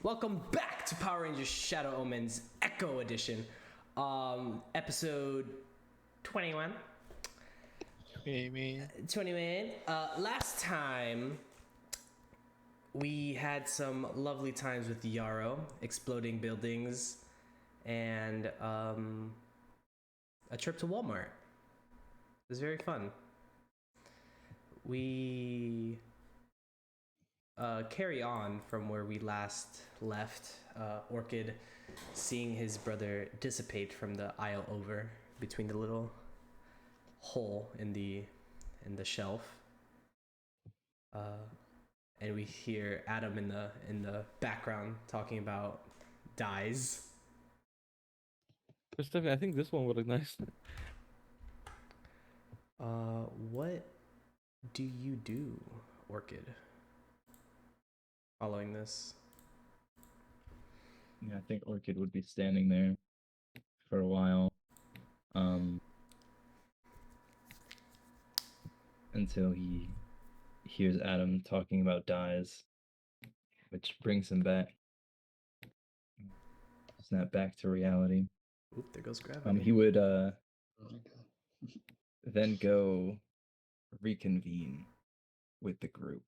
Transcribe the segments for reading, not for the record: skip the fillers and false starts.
Welcome back to Power Rangers Shadow Omens Echo Edition, episode 21. 21. Last time we had some lovely times with Yarrow, exploding buildings, and a trip to Walmart. It was very fun. We carry on from where we last left. Orchid seeing his brother dissipate from the aisle over between the little hole in the shelf. And we hear Adam in the background talking about dyes. Stephanie, I think this one would look nice. What do you do, Orchid? Following this. Yeah, I think Orchid would be standing there for a while. Until he hears Adam talking about dyes, which brings him back. Snap back to reality. Oop, there goes gravity. He would then go reconvene with the group.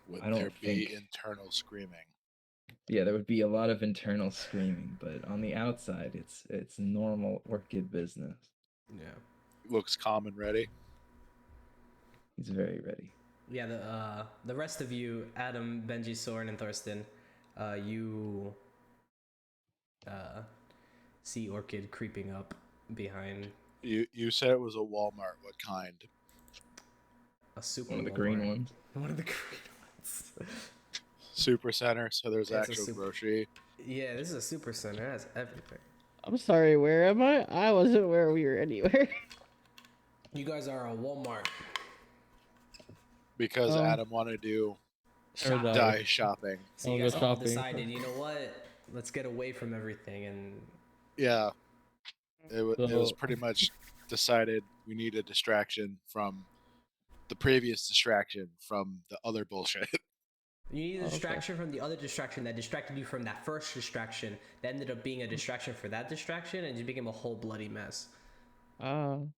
Would there be internal screaming? Yeah, there would be a lot of internal screaming, but on the outside, it's normal Orchid business. Yeah. Looks calm and ready. He's very ready. Yeah, the rest of you, Adam, Benji, Soren, and Thorsten, you see Orchid creeping up behind. You said it was a Walmart. What kind? A super One of the Walmart. green ones. One of the green ones. Super center, so there's actual grocery. Yeah, this is a super center. It has everything. I'm sorry, where am I? I wasn't where we were anywhere. You guys are a Walmart. Because Adam wanted to do dye shopping. So you guys all decided, you know what? Let's get away from everything and... Yeah. It was pretty much decided we need a distraction from the previous distraction from the other bullshit. You need a distraction from the other distraction that distracted you from that first distraction that ended up being a distraction for that distraction and just became a whole bloody mess. Of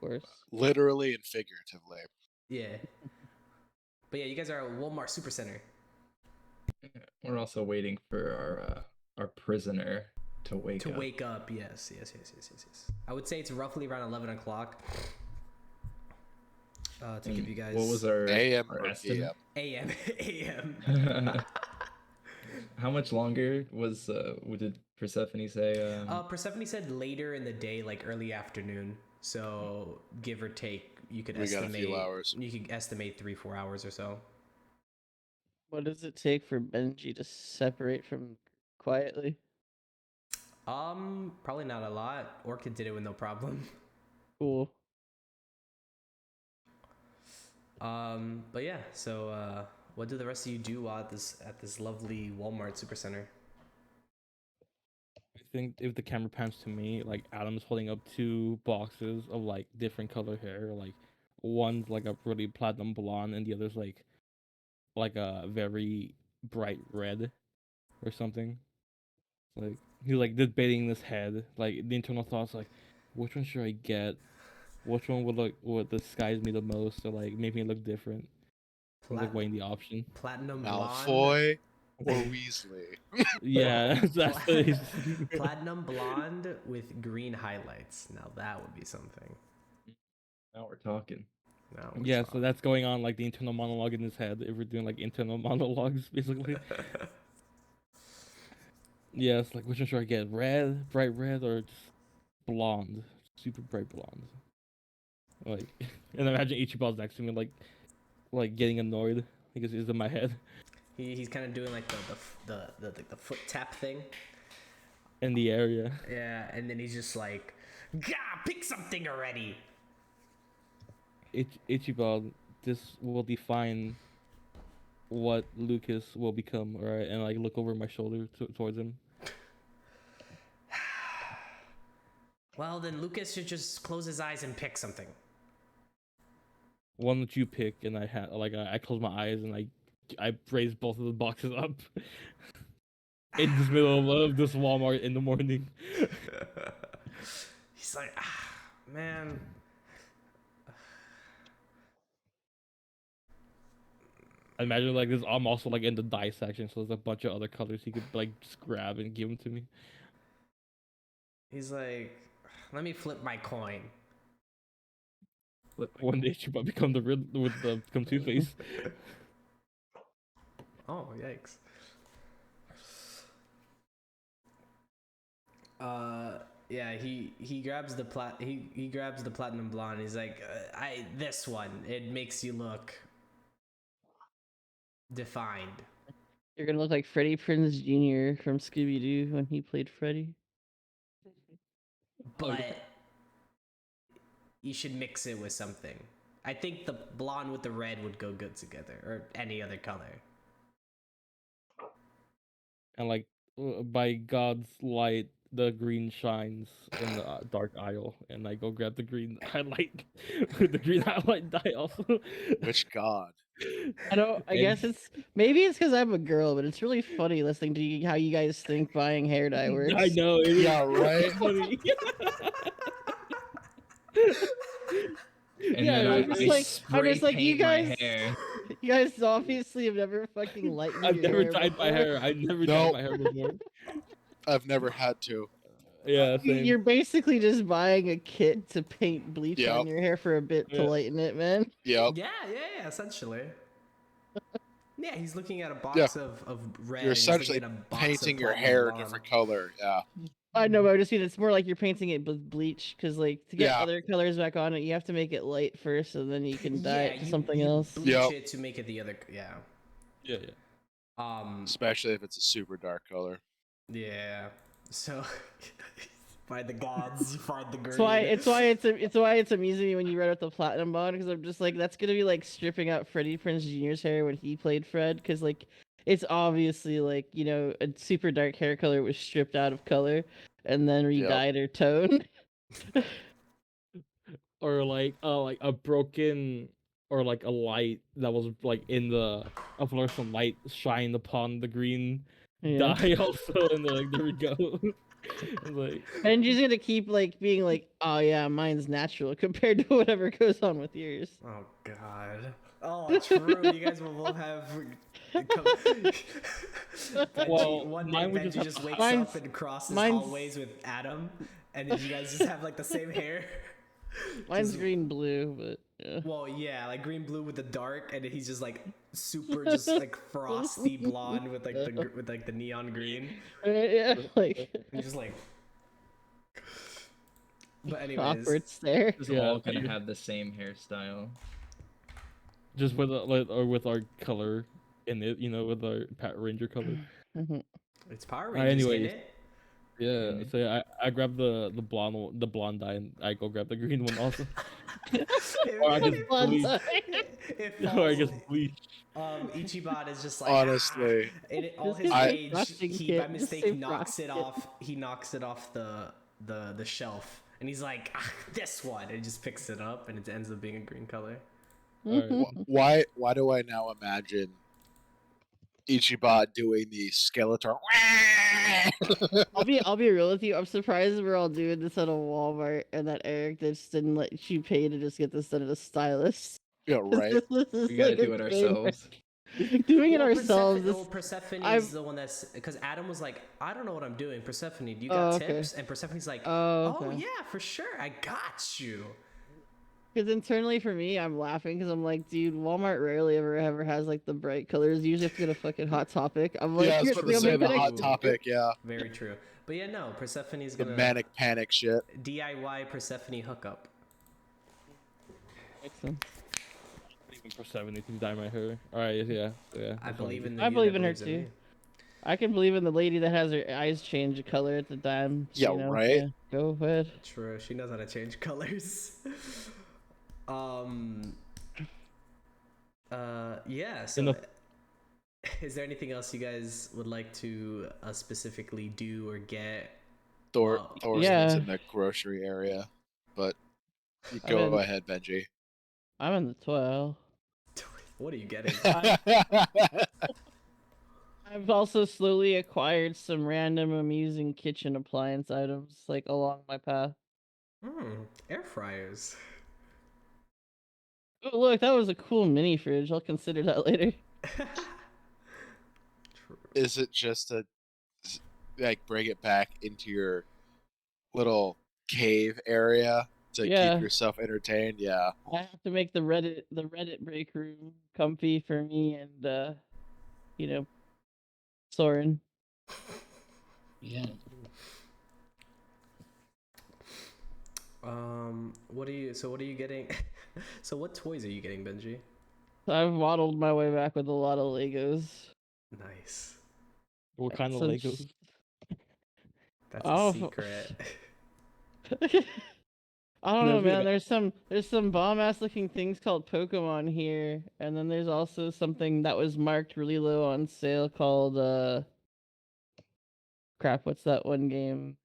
course. Literally and figuratively. Yeah. But yeah, you guys are a Walmart Supercenter. We're also waiting for our prisoner to wake up. To wake up, yes. I would say it's roughly around 11 o'clock. To give you guys... What was our AM our or estimate? PM? AM. How much longer did Persephone say? Persephone said later in the day, like early afternoon. So give or take, you could We got estimate a few hours. You could estimate 3-4 hours or so. What does it take for Benji to separate from quietly? Probably not a lot. Orchid did it with no problem. Cool. But yeah, so what do the rest of you do at this lovely Walmart Supercenter? I think if the camera pans to me, like Adam's holding up 2 boxes of like different color hair, like one's like a really platinum blonde and the other's like a very bright red or something. Like he's like debating in his head, like the internal thoughts, like which one should I get? Which one would disguise me the most or like make me look different? Like weighing the option. Platinum Malfoy or Weasley? Yeah, that's Platinum blonde with green highlights. Now that would be something. Now we're talking. So that's going on like the internal monologue in his head. If we're doing like internal monologues, basically. Yeah, it's like which one should I get? Red, bright red, or just blonde, super bright blonde? Like, and imagine Ichiban's next to me, like getting annoyed because it's in my head. He's kind of doing like the foot tap thing. In the area. Yeah, and then he's just like, "Gah, pick something already." Ichiban, this will define what Lucas will become, alright? And like look over my shoulder towards him. Well, then Lucas should just close his eyes and pick something. One that you pick, and I close my eyes and I I raised both of the boxes up in the middle of this Walmart in the morning. He's like, man. I imagine like this. I'm also like in the dye section, so there's a bunch of other colors he could like just grab and give them to me. He's like, let me flip my coin. One day she might become the real with the become Two-Face. Oh, yikes. Yeah, he grabs the he grabs the platinum blonde. He's like, this one. It makes you look defined. You're gonna look like Freddie Prinze Jr. from Scooby Doo when he played Freddy. But you should mix it with something. I think the blonde with the red would go good together, or any other color. And like by God's light, the green shines in the dark aisle, and I go grab the green highlight with the green highlight dye also. Which god? I don't. I guess it's maybe it's because I'm a girl, but it's really funny listening to how you guys think buying hair dye works. I know. It is Yeah, right. funny. And Yeah, then I'm just like, you my guys, hair. you guys obviously have never fucking lightened I've your never hair dyed my before. hair. I've never No. dyed my hair before. I've never had to. Yeah, same. You're basically just buying a kit to paint bleach Yep. on your hair for a bit to Yeah. lighten it, man. Yep. Yeah, essentially. Yeah, he's looking at a box of red. You're and he's looking essentially at a box painting of your platinum hair a blonde. different color. Yeah. I know, but I just mean it's more like you're painting it with bleach, because like to get Yeah. other colors back on it, you have to make it light first, and then you can dye it to something else. Bleach Yep. it to make it the other. Yeah. Yeah. Especially if it's a super dark color. Yeah. So, by the gods, you find the green. It's why it's amusing me when you read out the platinum bond, because I'm just like, that's gonna be like stripping out Freddie Prinze Jr.'s hair when he played Fred, because like it's obviously like, you know, a super dark hair color was stripped out of color and then re-dyed or toned. Or like a broken, or like a light that was like in the a fluorescent light shined upon the green dye also, and they're like, there we go. Like, Benji's gonna keep like being like, oh yeah, mine's natural compared to whatever goes on with yours. Oh god. Oh, true. You guys will both have. Benji, well, one day mine would Benji just wakes up and crosses hallways with Adam, and then you guys just have like the same hair. Mine's green blue, but yeah. Well, yeah, like green blue with the dark, and he's just like super, just like frosty blonde with like the neon green. Yeah, like and just like. But anyways, awkward stare. We're all gonna have the same hairstyle. Just with or with our color in it, you know, with our Power Ranger color. It's Power Rangers in it. Yeah, so I grab the blonde dye, and I go grab the green one also. Or I just bleach. Or I just bleach. Ichiban is just like, honestly, all his rage, he by mistake knocks it off. He knocks it off the shelf, and he's like, this one, and he just picks it up, and it ends up being a green color. Why do I now imagine Ichiban doing the Skeletor? I'll be real with you. I'm surprised we're all doing this at a Walmart, and that Eric just didn't let you pay to just get this done at a stylist. Yeah, right. We gotta do it ourselves. Doing it ourselves. Persephone is the one that's, because Adam was like, I don't know what I'm doing. Persephone, do you got tips? And Persephone's like, oh yeah, for sure, I got you. Because internally for me, I'm laughing because I'm like, dude, Walmart rarely ever has like the bright colors. You usually have to get a fucking Hot Topic. I'm like, yeah, I was going to say the Hot Topic, yeah. Very true. But yeah, no, Persephone's gonna... The manic panic shit. DIY Persephone hookup. Makes sense. Even Persephone to dye my hair. Alright, yeah. I believe in I believe in her too. I can believe in the lady that has her eyes change color at the time. Yeah, you know? right? Yeah, go ahead. True, she knows how to change colors. Yeah, so is there anything else you guys would like to specifically do or get? Thor's in the grocery area, but you go ahead, Benji. I'm in the 12. What are you getting? I've also slowly acquired some random amusing kitchen appliance items, like along my path. Air fryers. Oh, look, that was a cool mini fridge. I'll consider that later. Is it just to like bring it back into your little cave area to Yeah. keep yourself entertained? Yeah. I have to make the Reddit break room comfy for me and you know, Soren. Yeah. What are you getting? So what toys are you getting, Benji? I've waddled my way back with a lot of Legos. Nice. What kind of Some Legos? That's Oh. a secret. I don't know, There's man. even- There's some bomb ass looking things called Pokemon here, and then there's also something that was marked really low on sale called crap. What's that one game?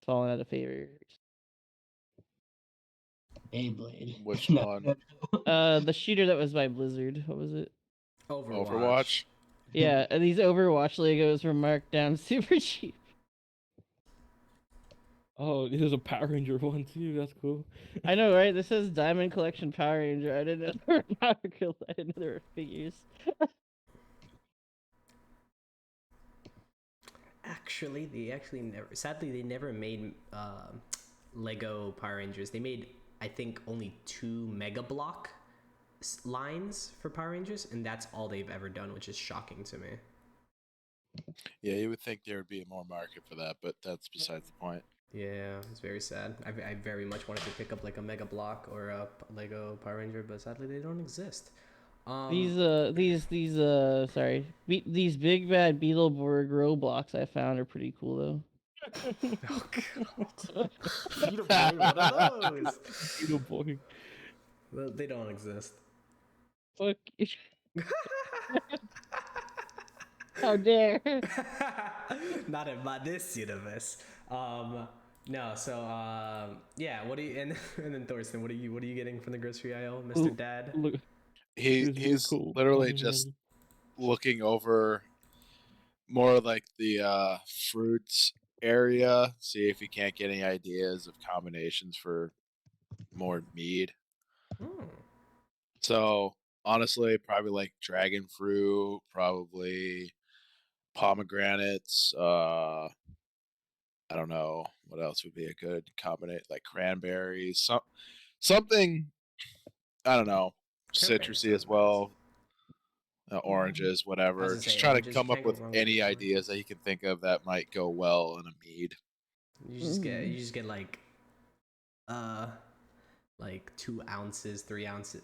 Falling out of favor. Beyblade. Which No, one? no, The shooter that was by Blizzard. What was it? Overwatch. Yeah, and these Overwatch Legos were marked down super cheap. Oh, there's a Power Ranger one too. That's cool. I know, right? This says Diamond Collection Power Ranger. I didn't know there were I didn't know there were figures. Actually, sadly they never made Lego Power Rangers. They made, I think, only 2 Mega Block lines for Power Rangers, and that's all they've ever done, which is shocking to me. Yeah, you would think there would be more market for that, but that's besides the point. Yeah, it's very sad. I very much wanted to pick up like a Mega Block or a Lego Power Ranger, but sadly they don't exist. These big bad Beetleborg Roblox I found are pretty cool though. Oh god. You don't play one of those. Beetleborg. Well, they don't exist. Fuck. How dare. Not in this universe. No, so yeah, what do you and then Thorsten, what are you getting from the grocery aisle, Mr. Ooh, Dad? Look, He's cool. literally just looking over more like the fruits area, see if he can't get any ideas of combinations for more mead. So honestly, probably like dragon fruit, probably pomegranates. I don't know what else would be a good combination, like cranberries, something. I don't know, Cranberries citrusy as sound well. Oranges, I whatever. was Just gonna say, try to oranges, come you up can't go with wrong with any oranges. ideas that he can think of that might go well in a mead. You just get like 2 ounces, 3 ounces.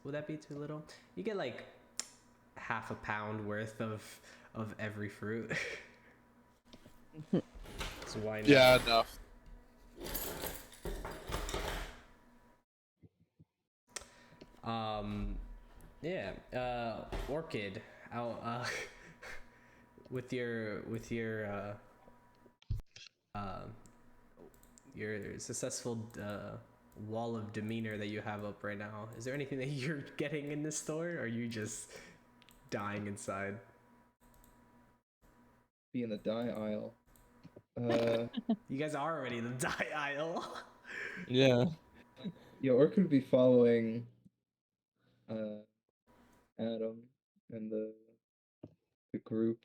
Would that be too little? You get like half a pound worth of every fruit. So why not? Yeah, enough. Yeah. Orchid. Out. With your successful wall of demeanor that you have up right now, is there anything that you're getting in this store, or are you just dying inside? Be in the dye aisle. You guys are already in the dye aisle. Yeah. Yeah, Orc would be following Adam and the group,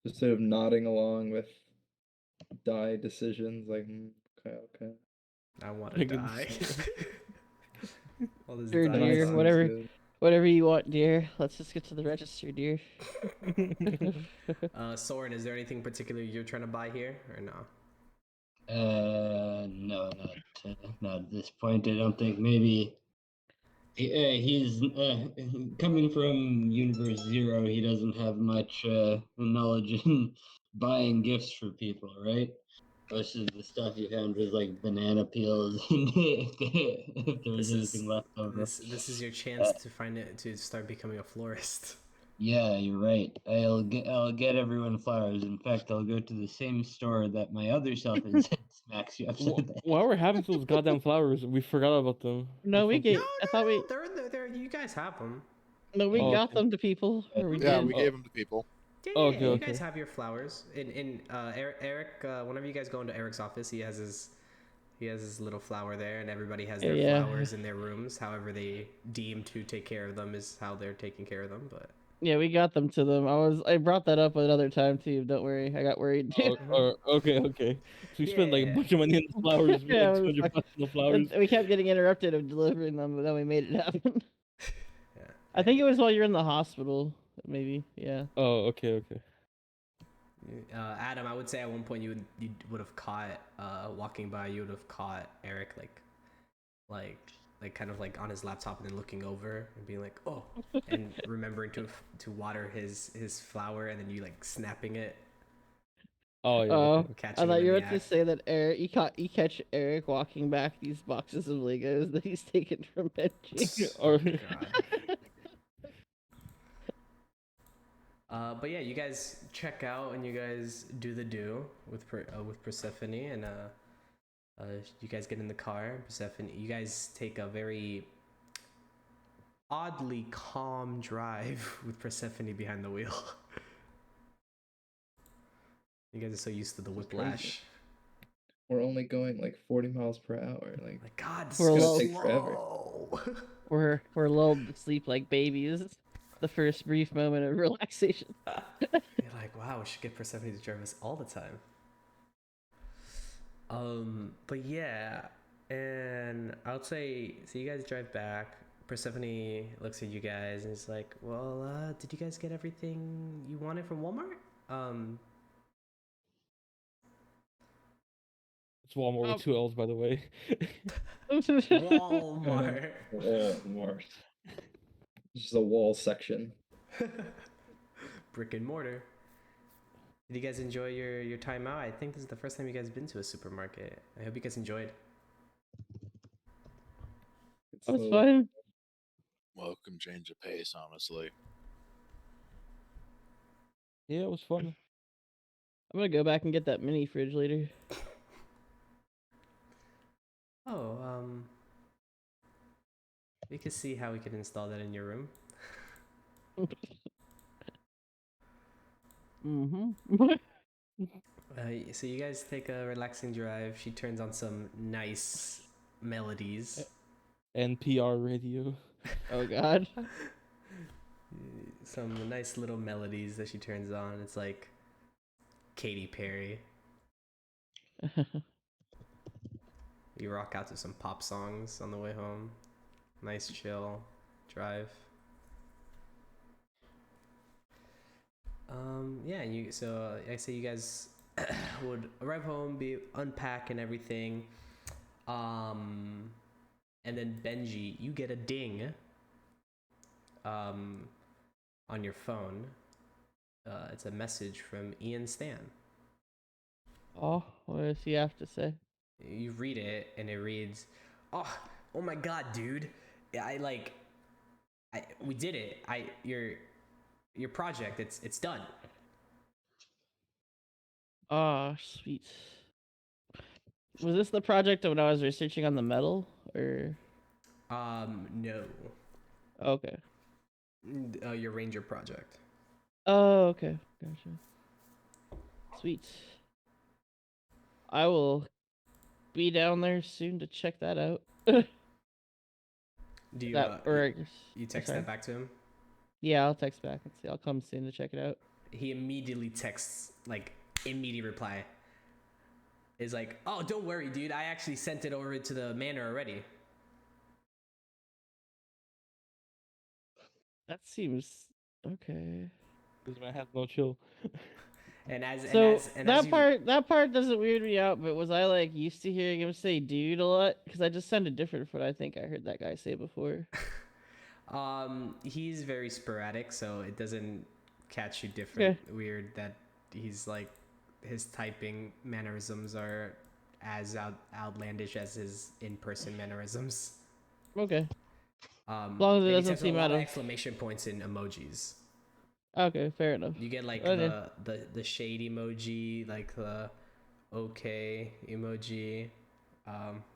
just sort of nodding along with dye decisions, like okay. I want to I can die. All this Sure, dye dear. sucks. Whatever you want, dear. Let's just get to the register, dear. Soren, is there anything particular you're trying to buy here, or no? No, not at this point. I don't think. Maybe he's coming from Universe Zero. He doesn't have much knowledge in buying gifts for people, right? Most of the stuff you found was like banana peels, and if there was anything left over. This is your chance to find it, to start becoming a florist. Yeah, you're right. I'll get everyone flowers. In fact, I'll go to the same store that my other self is and smacks you upside the head. While we're having those goddamn flowers, we forgot about them. No, we get. No, I thought we. they're you guys have them. No, we Oh, got okay. them to people. Or we Yeah, did. we gave them to people. Yeah, Okay, you okay. guys have your flowers. Eric, whenever you guys go into Eric's office, he has his little flower there, and everybody has their Yeah. flowers in their rooms. However they deem to take care of them is how they're taking care of them. But Yeah, we got them to them. I brought that up another time too. Don't worry, I got worried. Okay, okay. So we spent like a Yeah. bunch of money on the flowers, Yeah, like we 200 fuck- bucks on the flowers. we kept getting interrupted of delivering them, but then we made it happen. yeah, I think it was while you're in the hospital, maybe. Yeah. Oh, okay, okay. Adam, I would say at one point you would have caught walking by. You would have caught Eric like kind of like on his laptop and then looking over and being like, oh, and remembering to water his flower, and then you like snapping it. Oh yeah. Oh, Okay. Catching I thought him you in were the about to act. say that Eric, you catch Eric walking back these boxes of Legos that he's taken from Benji. Or God. But yeah, you guys check out and you guys do the do with Persephone, and you guys get in the car. Persephone, you guys take a very oddly calm drive with Persephone behind the wheel. You guys are so used to the This is whiplash. We're only going like 40 miles per hour. Like, Like, God, We're so low. Take forever. slow. We're lulled to sleep like babies. The first brief moment of relaxation. You're like, wow, we should get Persephone to drive us all the time. But yeah, and I would say, so you guys drive back. Persephone looks at you guys and is like, well, did you guys get everything you wanted from Walmart? it's Walmart with 2 L's, by the way. Walmart. Walmart. It's just a wall section. Brick and mortar. Did you guys enjoy your time out? I think this is the first time you guys been to a supermarket. I hope you guys enjoyed. It's That's so- fine. Welcome change of pace, honestly. Yeah, it was fun. I'm gonna go back and get that mini fridge later. Oh, we can see how we can install that in your room. Mm-hmm. So you guys take a relaxing drive. She turns on some nice melodies. NPR radio. Oh God. Some nice little melodies that she turns on. It's like Katy Perry. You rock out to some pop songs on the way home. Nice chill drive. Yeah, I say you guys would arrive home, unpack and everything. And then Benji, you get a ding on your phone. It's a message from Ian Stan. Oh, what does he have to say? You read it and it reads, oh my God, dude. We did it. Your project, it's done. Oh, sweet. Was this the project when I was researching on the metal, or? No. Okay. Your ranger project. Oh, okay. Gotcha. Sweet. I will be down there soon to check that out. Do you That or you text sorry. that back to him? Yeah, I'll text back and see. I'll come soon to check it out. He immediately texts, like, immediate reply. Is like, oh, don't worry, dude. I actually sent it over to the manor already. That seems okay. This man has no chill. And as that part doesn't weird me out. But was I like used to hearing him say "dude" a lot? Because I just sounded different from what I think I heard that guy say before. he's very sporadic, so it doesn't catch you different. Okay. Weird that he's like, his typing mannerisms are as outlandish as his in-person mannerisms. Okay. As long as it and he doesn't types seem a lot out of of. exclamation points in emojis. Okay, fair enough. You get like Okay. the shade emoji, like the okay emoji,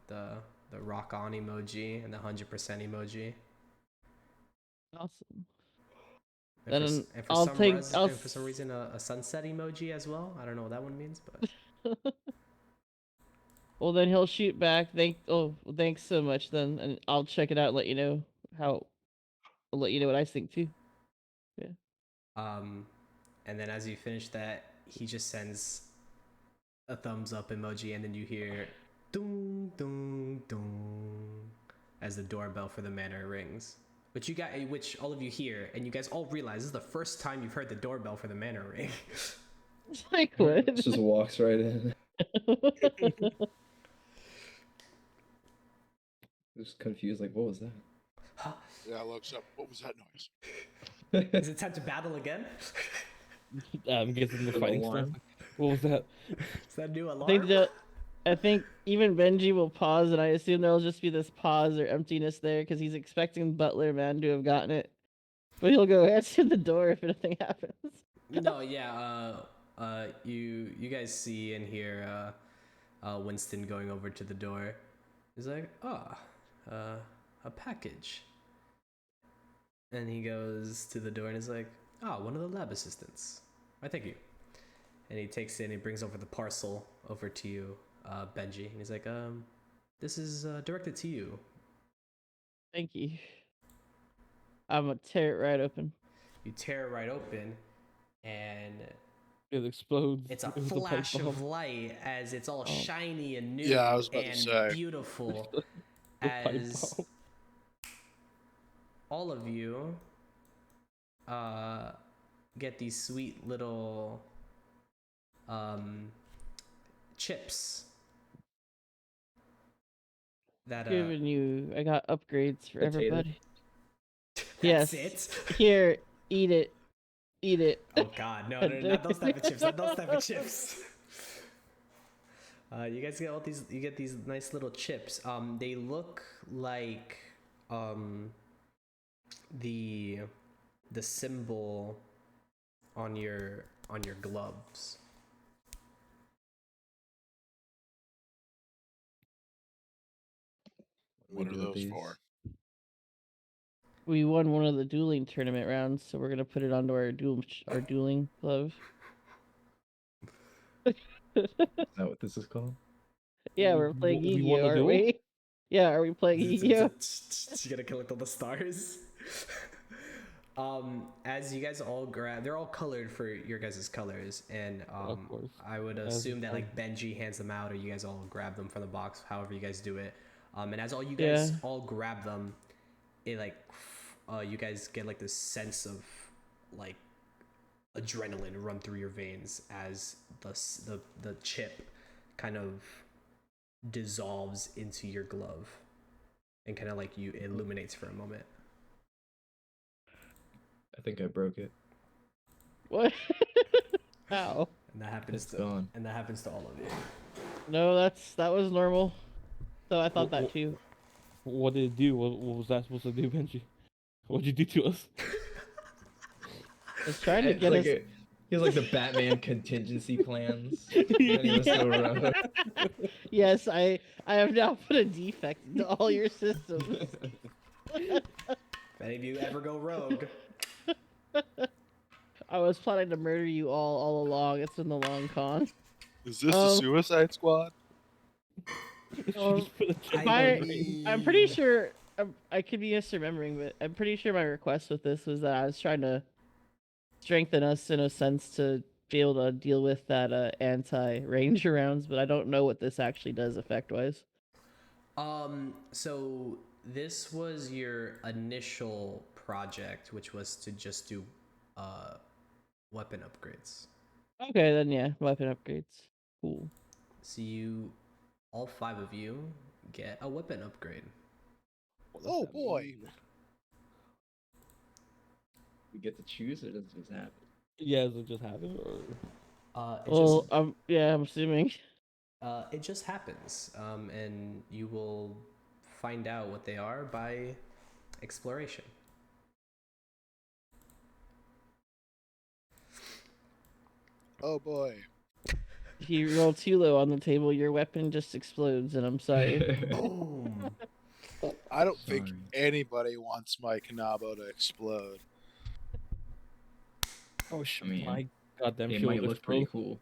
the rock on emoji, and the 100% emoji. Awesome. Then and for I'll some take. res- I'll. and for some reason a sunset emoji as well. I don't know what that one means, but Well, then he'll shoot back. Thanks so much. Then, and I'll check it out. And let you know how. I'll let you know what I think too. Yeah. and then as you finish that, he just sends a thumbs up emoji, and then you hear dong dong dong as the doorbell for the manor rings. Which all of you hear, and you guys all realize this is the first time you've heard the doorbell for the manor ring. Like what? Just walks right in. Just confused, like, what was that? Yeah, looks up. What was that noise? Is it time to battle again? I'm guessing the An fighting alarm? stuff. What was that? Is that a new I alarm? think that. I think even Benji will pause, and I assume there'll just be this pause or emptiness there because he's expecting Butler Man to have gotten it. But he'll go answer the door if anything happens. No, yeah. You guys see and hear Winston going over to the door. He's like, a package. And he goes to the door and is like, one of the lab assistants. Why, thank you. And he takes it and he brings over the parcel over to you, Benji. And he's like, this is directed to you. Thank you. I'm gonna tear it right open. You tear it right open, and It explodes. it's a It was a pipe flash of bomb. light as it's all shiny and new Yeah, I was about to and say. beautiful. The pipe As bomb. all of you get these sweet little chips that Giving you, I got upgrades for Potato. everybody. that's Yes. it. Here, eat it. Eat it. Oh god, no, not those type of chips. Not those type of chips. You guys get all these. You get these nice little chips. They look like the symbol on your gloves. What are do with those these? for? We won one of the dueling tournament rounds, so we're gonna put it onto our dueling glove. Is that what this is called? Yeah, we're playing We won Yu-Gi-Oh, the aren't duel? we? Yeah, are we playing Yu-Gi-Oh? You gotta collect all the stars. As you guys all grab, they're all colored for your guys' colors, and Of course. I would As assume that fun. like Benji hands them out, or you guys all grab them from the box, however you guys do it. And as all you guys all grab them, it like you guys get like this sense of like adrenaline run through your veins as the chip kind of dissolves into your glove and kind of like you illuminates for a moment. I think I broke it. What? How? And that happens It's gone. And that happens to all of you. No, that was normal. So I thought that Wh- too. What did it do? What was that supposed to do, Benji? What'd you do to us? It's trying to It's get like us. he has like the Batman contingency plans. And then he was so wrong. Yes, I have now put a defect into all your systems. If any of you ever go rogue, I was planning to murder you all along. It's been the long con. Is this the Suicide Squad? She Um, just put a chip I- on her brain. I'm pretty sure I could be misremembering, but I'm pretty sure my request with this was that I was trying to strengthen us in a sense to be able to deal with that anti-range rounds, but I don't know what this actually does effect-wise. so this was your initial project, which was to just do weapon upgrades. Okay, then yeah, weapon upgrades. Cool. So all 5 of you get a weapon upgrade. What does Oh that boy. mean? We get to choose, or does it just happen? Yeah, does it just happen, or Well, I'm assuming. It just happens, and you will find out what they are by exploration. Oh boy. If you roll too low on the table, your weapon just explodes, and I'm sorry. Boom. I don't think Sorry. anybody wants my Kanabo to explode. Oh I mean, my goddamn it shield might look pretty explode. cool.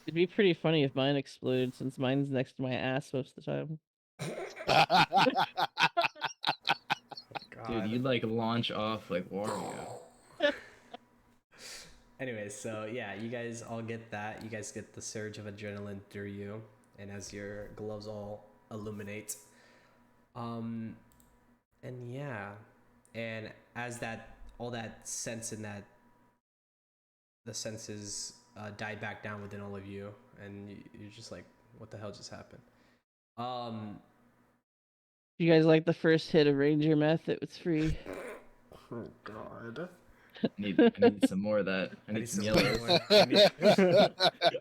It'd be pretty funny if mine exploded, since mine's next to my ass most of the time. Dude, you'd like launch off like Wario. Anyways, so yeah, you guys all get that. You guys get the surge of adrenaline through you, and as your gloves all illuminate, and yeah, and as that all that sense and that the senses die back down within all of you, and you're just like, what the hell just happened? You guys like the first hit of Ranger meth? It was free. Oh God. I need some more of that. I need some yellows. more. I need-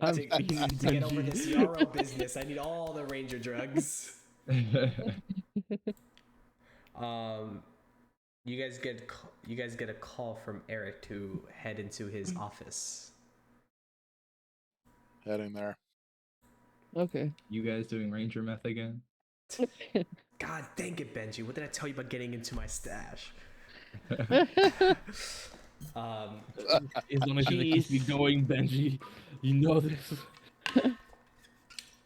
I'm to, feeling to get over Benji. this Yarrow business, I need all the Ranger drugs. You guys get a call from Eric to head into his office. Heading there. Okay. You guys doing Ranger meth again? God dang it, Benji! What did I tell you about getting into my stash? It's the only thing that keeps me Jeez. going, Benji. You know this.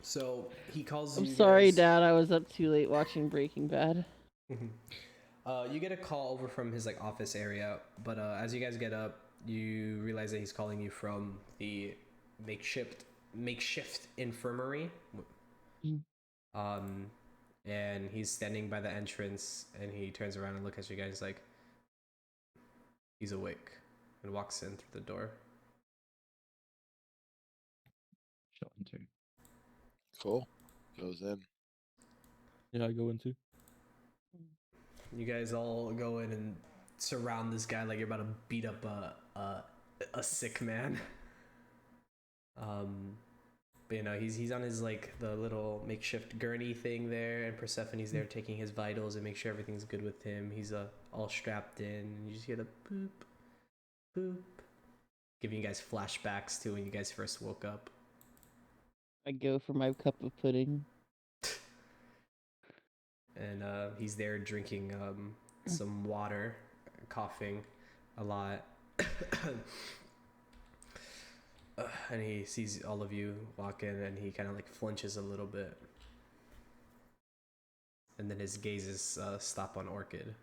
So he calls I'm you. sorry, guys- Dad. I was up too late watching Breaking Bad. You get a call over from his like office area, but as you guys get up, you realize that he's calling you from the makeshift infirmary. And he's standing by the entrance, and he turns around and looks at you guys like he's awake, and walks in through the door. Shall enter. Cool. Goes in. Yeah, I go into. You guys all go in and surround this guy like you're about to beat up a sick man. But you know, he's on his like the little makeshift gurney thing there, and Persephone's there taking his vitals and make sure everything's good with him. He's all strapped in, and you just hear the boop, boop, giving you guys flashbacks to when you guys first woke up. I go for my cup of pudding. And he's there drinking some water, coughing a lot. And he sees all of you walk in, and he kind of like flinches a little bit, and then his gazes stop on Orchid.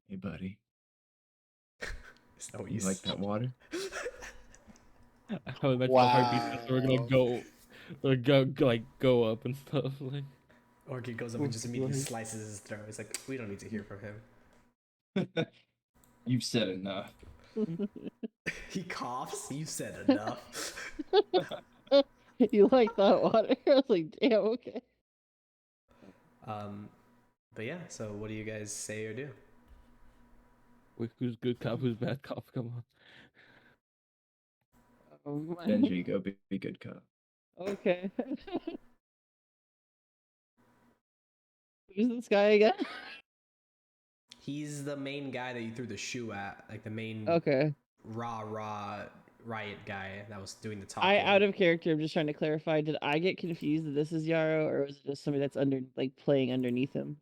Hey, buddy. Is that what You like that water? I would imagine the heartbeats are gonna go up and stuff. Like, Orchid goes up and just immediately slices his throat. He's like, we don't need to hear from him. You've said enough. He coughs. You said enough. You like that water? I was like, damn, okay. But yeah. So what do you guys say or do? wait, who's good cop? Who's bad cop? Come on. Benji, go be good cop. Okay. Who's this guy again? He's the main guy that you threw the shoe at, like the main Okay. raw riot guy that was doing the talking. Out of character, I'm just trying to clarify. Did I get confused that this is Yarrow, or was it just somebody that's playing underneath him?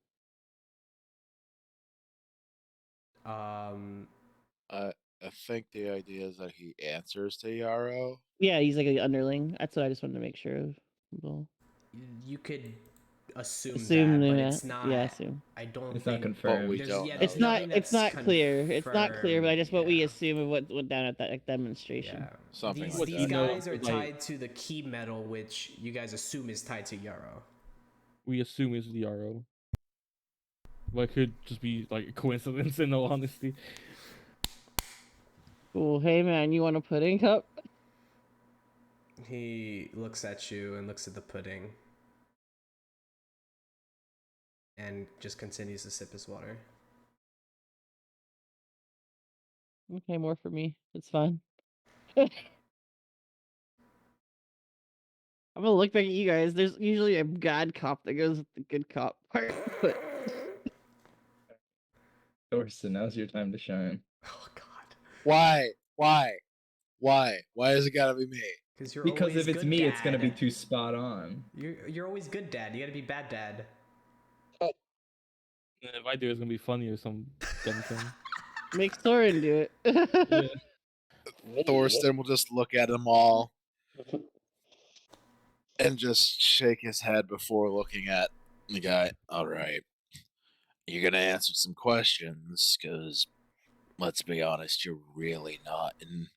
I think the idea is that he answers to Yarrow. Yeah, he's like an underling. That's what I just wanted to make sure of. Well, You could assume assume, that, but yeah, it's not. yeah, assume. I don't It's think. not confirmed. we there's- don't yeah, know. there's It's not. nothing It's that's not clear. It's not clear. But I just what we confirmed, assume of what went down at that like, demonstration. Yeah. Something These, like these that. guys are Like- tied to the key metal, which you guys assume is tied to Yarrow. We assume it's the RO. But it could just be like a coincidence in all honesty. Cool. Hey man, you want a pudding cup? He looks at you and looks at the pudding, and just continues to sip his water. Okay, more for me. It's fine. I'm gonna look back at you guys. There's usually a bad cop that goes with the good cop part, but Thorsten, now's your time to shine. Oh God. Why? Why is it gotta be me? Because you're Because always if it's good, me, it's gonna be Dad. too spot on. You're always good, Dad. You gotta be bad, Dad. And if I do, it's gonna be funny or some dumb thing. Make Thorin do it. Yeah. Thorsten will just look at them all and just shake his head before looking at the guy. All right, you're gonna answer some questions because, let's be honest, you're really not in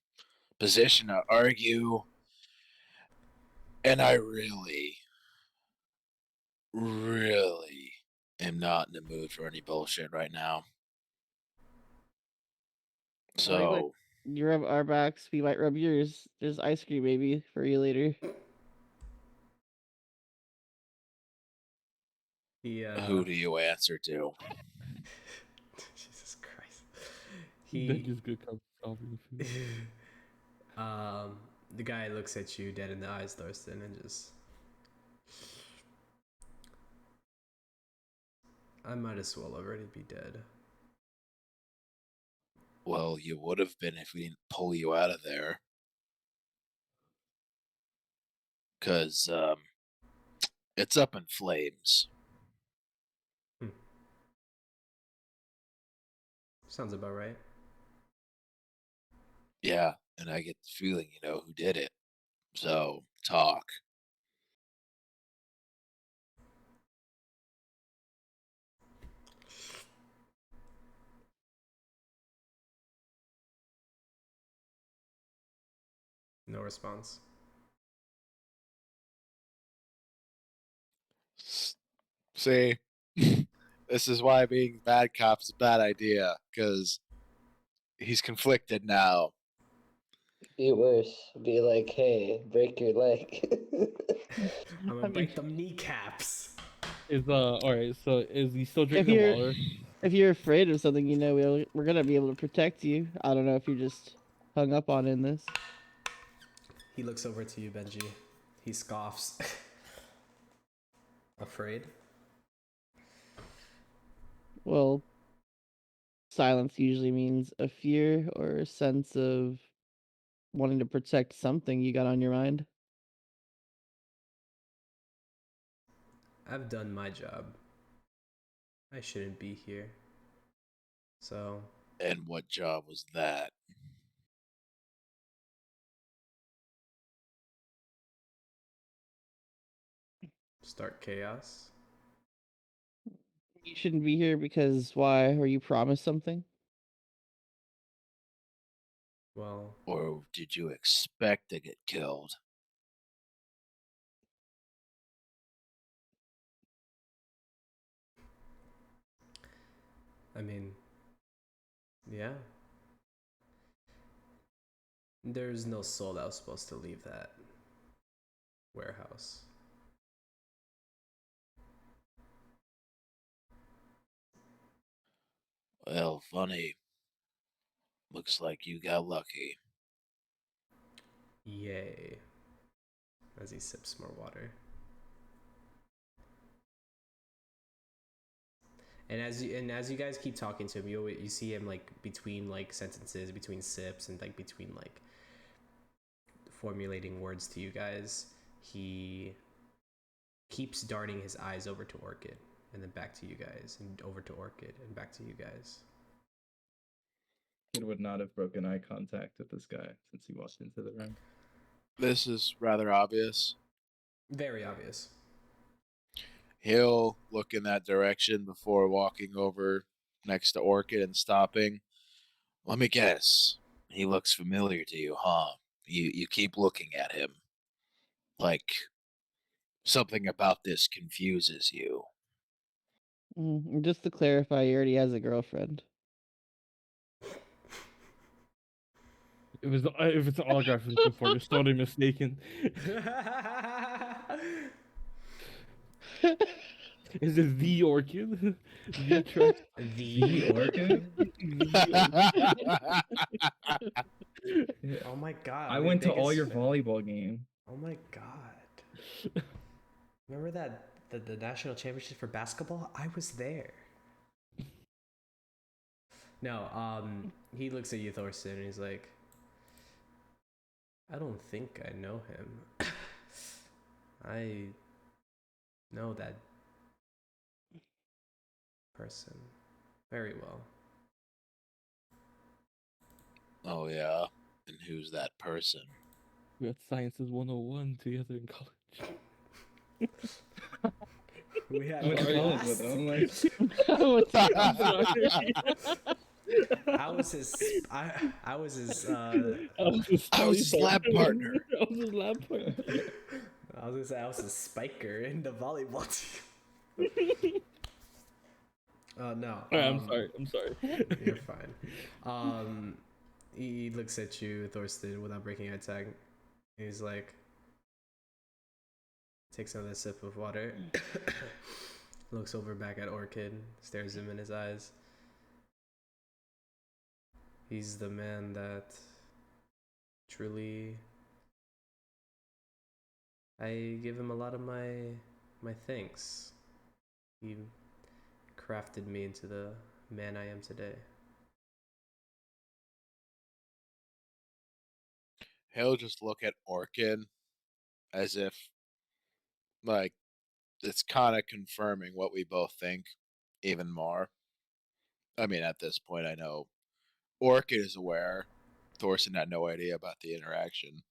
position to argue, and I really, really am not in the mood for any bullshit right now. Like, look, So, you rub our backs, we might rub yours. There's ice cream maybe for you later. He who do you answer to? Jesus Christ. Then He just good cup of coffee and food. the guy looks at you dead in the eyes, Thorsten, and just, I might as well already be dead. Well, you would have been if we didn't pull you out of there. Because it's up in flames. Sounds about right. Yeah, and I get the feeling you know who did it. So, talk. No response. See, this is why being bad cop is a bad idea, because he's conflicted now. Be worse. Be like, hey, break your leg. I'm gonna break them kneecaps. Is all right? So is he still If drinking the you're water? if you're afraid of something, you know we're gonna be able to protect you. I don't know if you're just hung up on in this. He looks over to you, Benji. He scoffs. Afraid? Well, silence usually means a fear or a sense of wanting to protect something you got on your mind. I've done my job. I shouldn't be here. So, And what job was that? start chaos. You shouldn't be here because why? Or you promised something? Well, Or did you expect to get killed? I mean, yeah. There's no soul that was supposed to leave that warehouse. Well, funny. Looks like you got lucky. Yay. As he sips more water. And as you guys keep talking to him, you see him like between like sentences, between sips, and like between like formulating words to you guys. He keeps darting his eyes over to Orchid, and then back to you guys, and over to Orchid, and back to you guys. Kid would not have broken eye contact with this guy since he walked into the room. This is rather obvious. Very obvious. He'll look in that direction before walking over next to Orchid and stopping. Let me guess. He looks familiar to you, huh? You keep looking at him. Like something about this confuses you. Just to clarify, he already has a girlfriend. If it's an autograph you're looking for, you're totally mistaken. Is it the orchid? The track? The Orchid? Oh my god. I my went to all biggest your fan. volleyball games. Oh my god. Remember that the national championship for basketball? I was there. No, he looks at you, Thorsten, and he's like, I don't think I know him. I know that person very well. Oh yeah. And who's that person? We had Sciences 101 together in college. We I had went to Sorry. college with him. Like, I'm sorry. I was his. I was his. I was his I was his lab partner. I was his lab partner. I was gonna say I was his spiker in the volleyball team. No. Alright, I'm sorry. I'm sorry. You're fine. He looks at you, Thorsten, without breaking eye contact. He's like, takes another sip of water, looks over back at Orchid, stares him in his eyes. He's the man that truly. I give him a lot of my thanks. He crafted me into the man I am today. He'll just look at Orchid as if, like, it's kind of confirming what we both think even more. I mean, at this point, I know Orchid is aware. Thorsten had no idea about the interaction.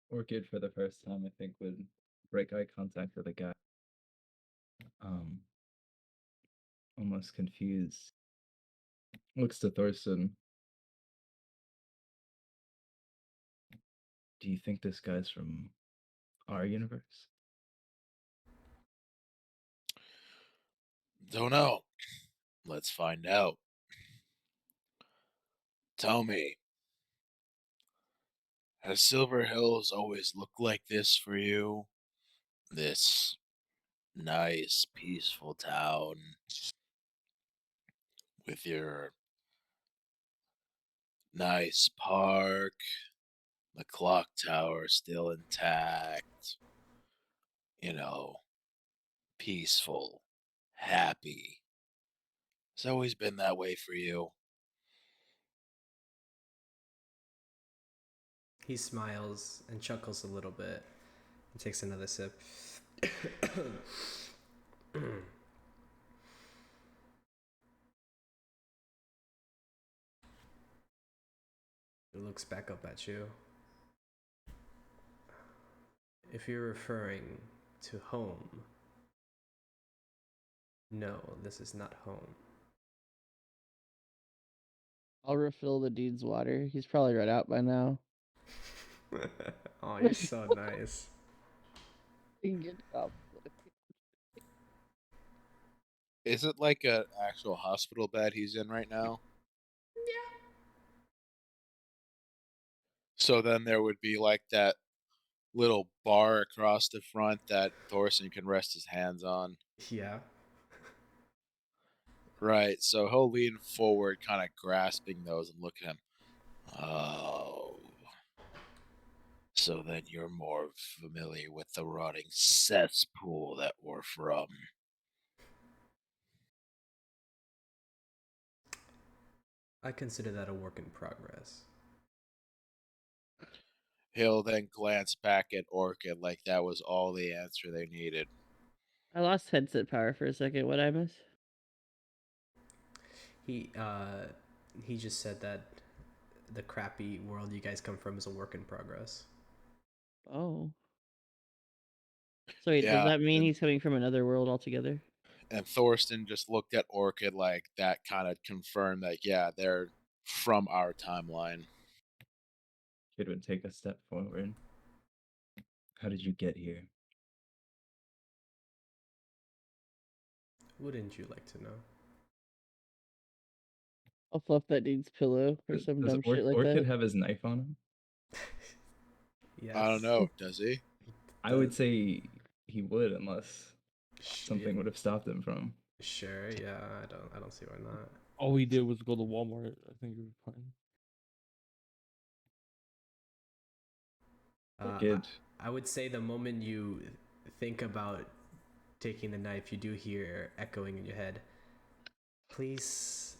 Orchid for the first time, I think, would break eye contact with a guy. Almost confused. Looks to Thorsten. Do you think this guy's from our universe? Don't know. Let's find out. Tell me, has Silver Hills always looked like this for you? This nice, peaceful town with your nice park, the clock tower still intact, you know, peaceful, happy. It's always been that way for you. He smiles and chuckles a little bit and takes another sip. He looks back up at you. If you're referring to home, no, this is not home. I'll refill the dude's water. He's probably run out by now. Oh, you're so nice. Good job. Is it like an actual hospital bed he's in right now? Yeah. So then there would be like that little bar across the front that Thorsten can rest his hands on. Yeah. Right, so he'll lean forward, kind of grasping those and look at him. Oh. So then you're more familiar with the rotting cesspool that we're from. I consider that a work in progress. He'll then glance back at Orchid like that was all the answer they needed. I lost headset power for a second. What I miss? He just said that the crappy world you guys come from is a work in progress. Oh. So wait, Yeah, does that mean and- he's coming from another world altogether? And Thorsten just looked at Orchid like that kind of confirmed that, yeah, they're from our timeline. Kid would take a step forward. How did you get here? Wouldn't you like to know? I'll fluff that dude's pillow or some Does dumb shit like Orchid that. have his knife on him? Yes. I don't know, does he? I would say he would, unless something would have stopped him from. Sure, yeah, I don't see why not. All he did was go to Walmart. I think he was fine. Kid. I would say the moment you think about taking the knife, you do hear echoing in your head. Please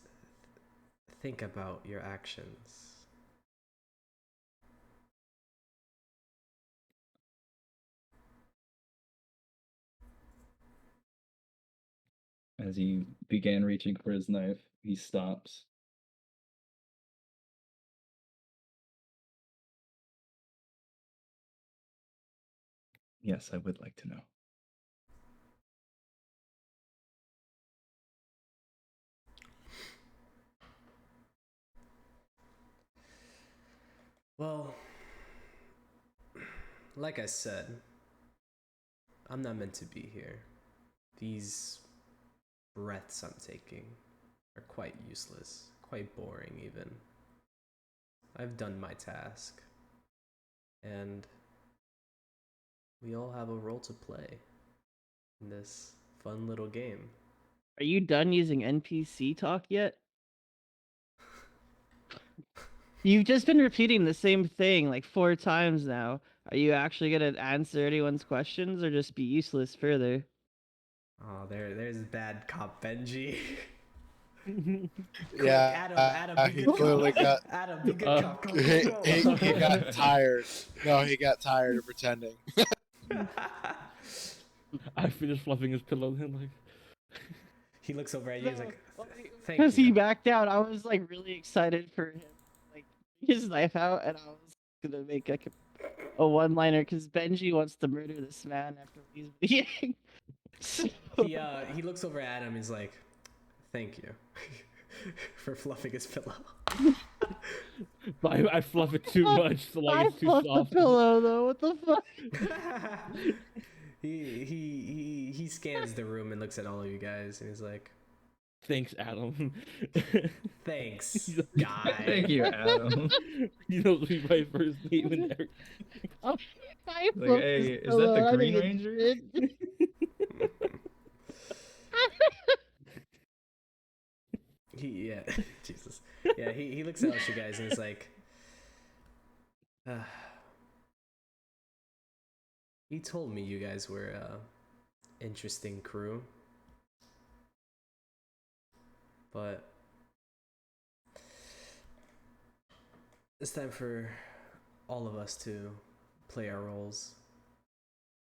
think about your actions. As he began reaching for his knife, he stops. Yes, I would like to know. Well, like I said, I'm not meant to be here. These breaths I'm taking are quite useless, quite boring even. I've done my task. And we all have a role to play in this fun little game. Are you done using NPC talk yet? You've just been repeating the same thing like 4 times now. Are you actually gonna answer anyone's questions or just be useless further? Oh, there's bad cop Benji. Yeah, Adam, be he good clearly cop. got Adam, be good Uh, cop. Go, he, go, he, go. he got tired. No, he got tired of pretending. I finished fluffing his pillow and like He looks over at you. He's like, "Thank Because he you." backed out, I was like really excited for him, like his knife out, and I was gonna make like a one-liner because Benji wants to murder this man after he's bleeding. So- He looks over at Adam. He's like, "Thank you for fluffing his pillow." but I fluff it too much, so like I it's too fluffed soft. the pillow though. What the fuck? he scans the room and looks at all of you guys, and he's like, Thanks, Adam. "Thanks, guy." Thank you, Adam. You know me by first name and everything. Oh, I Like, fluffed hey, his is that pillow, the I Green think Ranger? it- Yeah, Jesus. Yeah, he looks at you guys and he's like, he told me you guys were a interesting crew, but it's time for all of us to play our roles.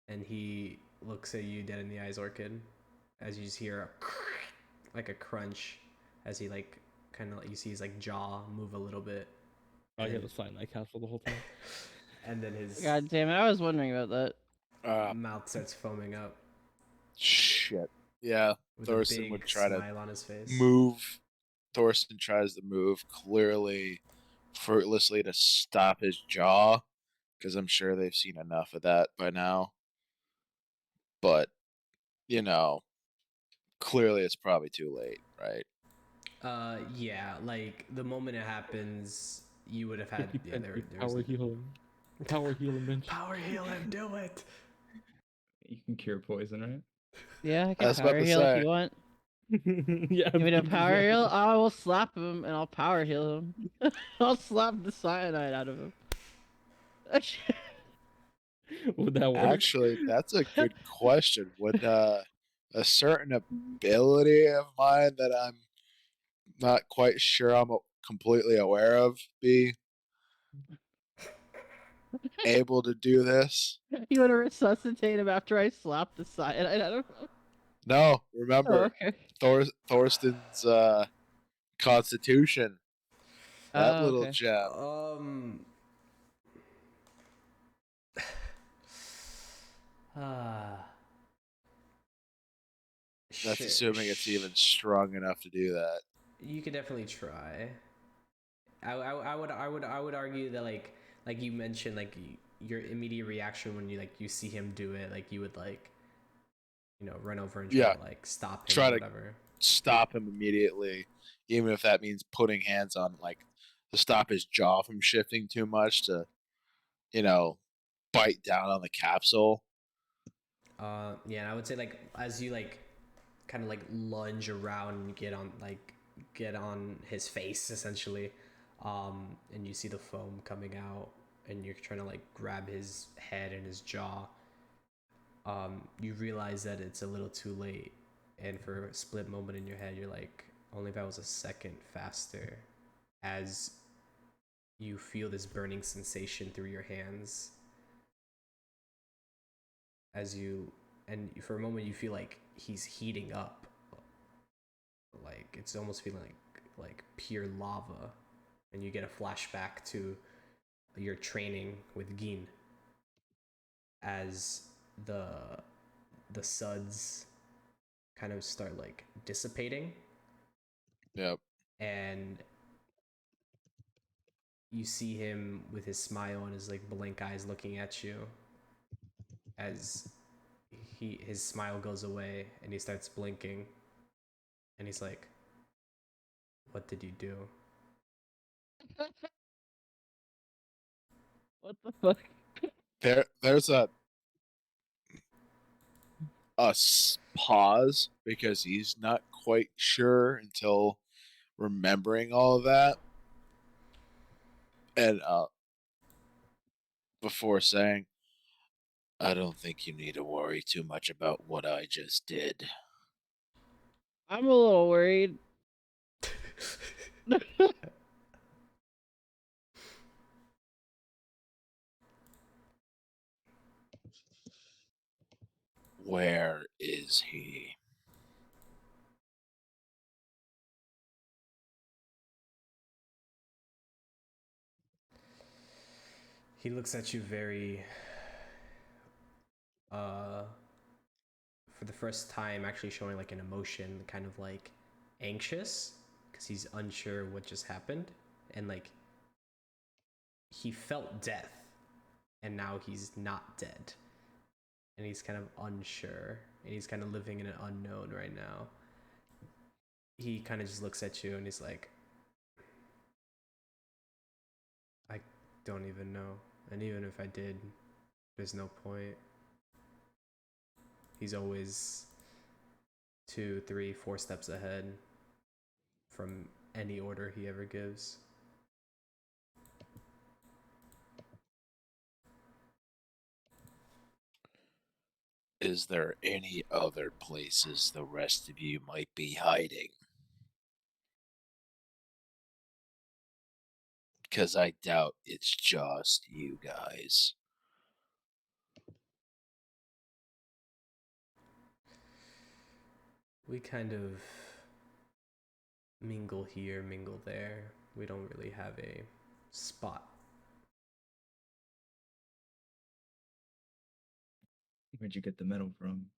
And he looks at you dead in the eyes, Orchid, as you just hear like a crunch as he like kind of you see his like jaw move a little bit. I got a cyanide capsule the whole time. And then his God damn it! I was wondering about that. mouth starts foaming up Shit. Yeah, with Thorsten a big would try to smile on his face. move. Thorsten tries to move, clearly fruitlessly, to stop his jaw, because I'm sure they've seen enough of that by now. But, you know, clearly it's probably too late, right? Yeah, like the moment it happens, you would have had 50 yeah. There power was heal him. Power heal him, bench. power heal him. Do it. You can cure poison, right? Yeah, I I can was about power to heal if say. you want. Yeah, Give me the because, power heal. I will slap him and I'll power heal him. I'll slap the cyanide out of him. Would that work? Actually, that's a good question. Would a certain ability of mine that I'm not quite sure I'm completely aware of be able to do this? You want to resuscitate him after I slap the cyanide out of him? No, Oh, remember okay. Thorsten's constitution. That Oh, little okay. gem. Ah. That's Shit. assuming it's even strong enough to do that. You could definitely try. I would argue that like you mentioned like your immediate reaction when you see him do it, like you would like run over and try Yeah. to like stop him Try or to whatever. stop him immediately, even if that means putting hands on, like, to stop his jaw from shifting too much to, bite down on the capsule. Yeah, and I would say like as you like kind of like lunge around and get on his face essentially, and you see the foam coming out and you're trying to like grab his head and his jaw. You realize that it's a little too late, and for a split moment in your head, you're like, only if I was a second faster, as you feel this burning sensation through your hands. And for a moment, you feel like he's heating up like it's almost feeling like pure lava, and you get a flashback to your training with Gin as the suds kind of start like dissipating. Yep. And you see him with his smile and his like blank eyes looking at you as his smile goes away and he starts blinking, and he's like, "What did you do?" What the fuck? There's a pause because he's not quite sure until remembering all of that, and before saying, "I don't think you need to worry too much about what I just did." I'm a little worried. Where is he? He looks at you very for the first time actually showing like an emotion, kind of like anxious because he's unsure what just happened, and like he felt death and now he's not dead, and he's kind of unsure, and he's kind of living in an unknown right now. He kind of just looks at you and he's like, "I don't even know, and even if I did, there's no point." He's always 2, 3, 4 steps ahead from any order he ever gives. Is there any other places the rest of you might be hiding? Because I doubt it's just you guys. We kind of mingle here, mingle there. We don't really have a spot. Where'd you get the metal from?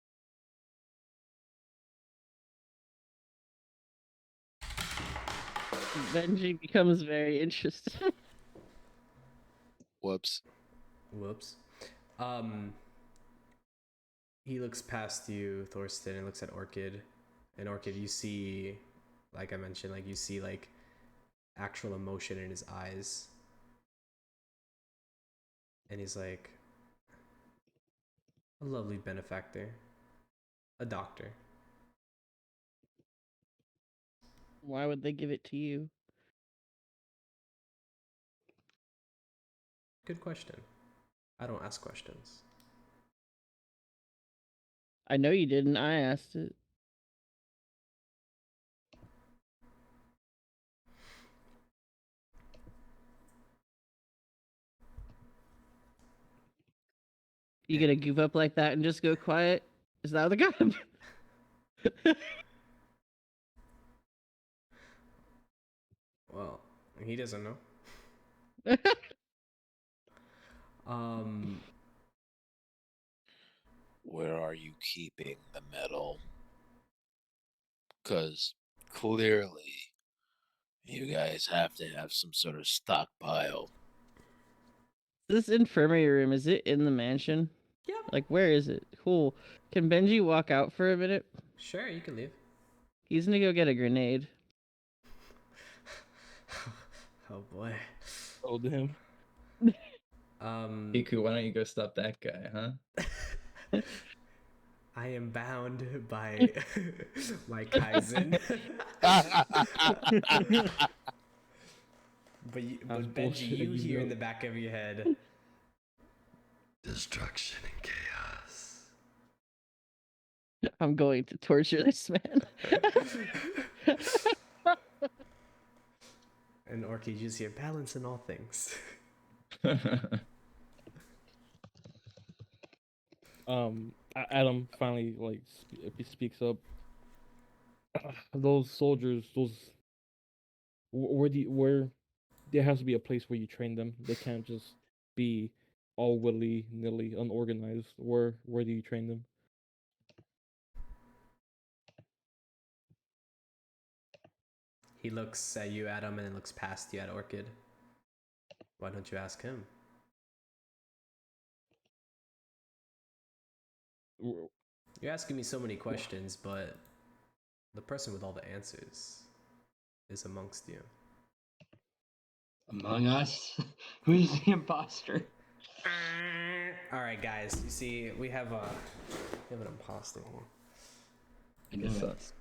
Benji becomes very interested. Whoops. Whoops. He looks past you, Thorsten, and looks at Orchid. And Orchid, you see, like I mentioned, like you see like actual emotion in his eyes. And he's like, "A lovely benefactor. A doctor." Why would they give it to you? Good question. I don't ask questions. I know you didn't. I asked it. You gonna give up like that and just go quiet? Is that the guy? Well, he doesn't know. Where are you keeping the metal? Because clearly, you guys have to have some sort of stockpile. This infirmary room, is it in the mansion? Yeah. Like, where is it? Cool. Can Benji walk out for a minute? Sure, you can leave. He's gonna go get a grenade. Oh boy. Told him. Iku, why don't you go stop that guy, huh? I am bound by my Kaizen. But That's Benji, bullshit, you you hear in know. the back of your head, "Destruction and chaos." I'm going to torture this man. And Orky, you just hear balance in all things. Adam finally like speaks up. those soldiers, where there has to be a place where you train them. They can't just be all willy nilly, unorganized. Where do you train them? He looks at you, Adam, and then looks past you at Orchid. Why don't you ask him? You're asking me so many questions, but the person with all the answers is amongst you. Among Us? Who's the imposter? All right, guys. You see, we have an imposter here. I know it. Sus.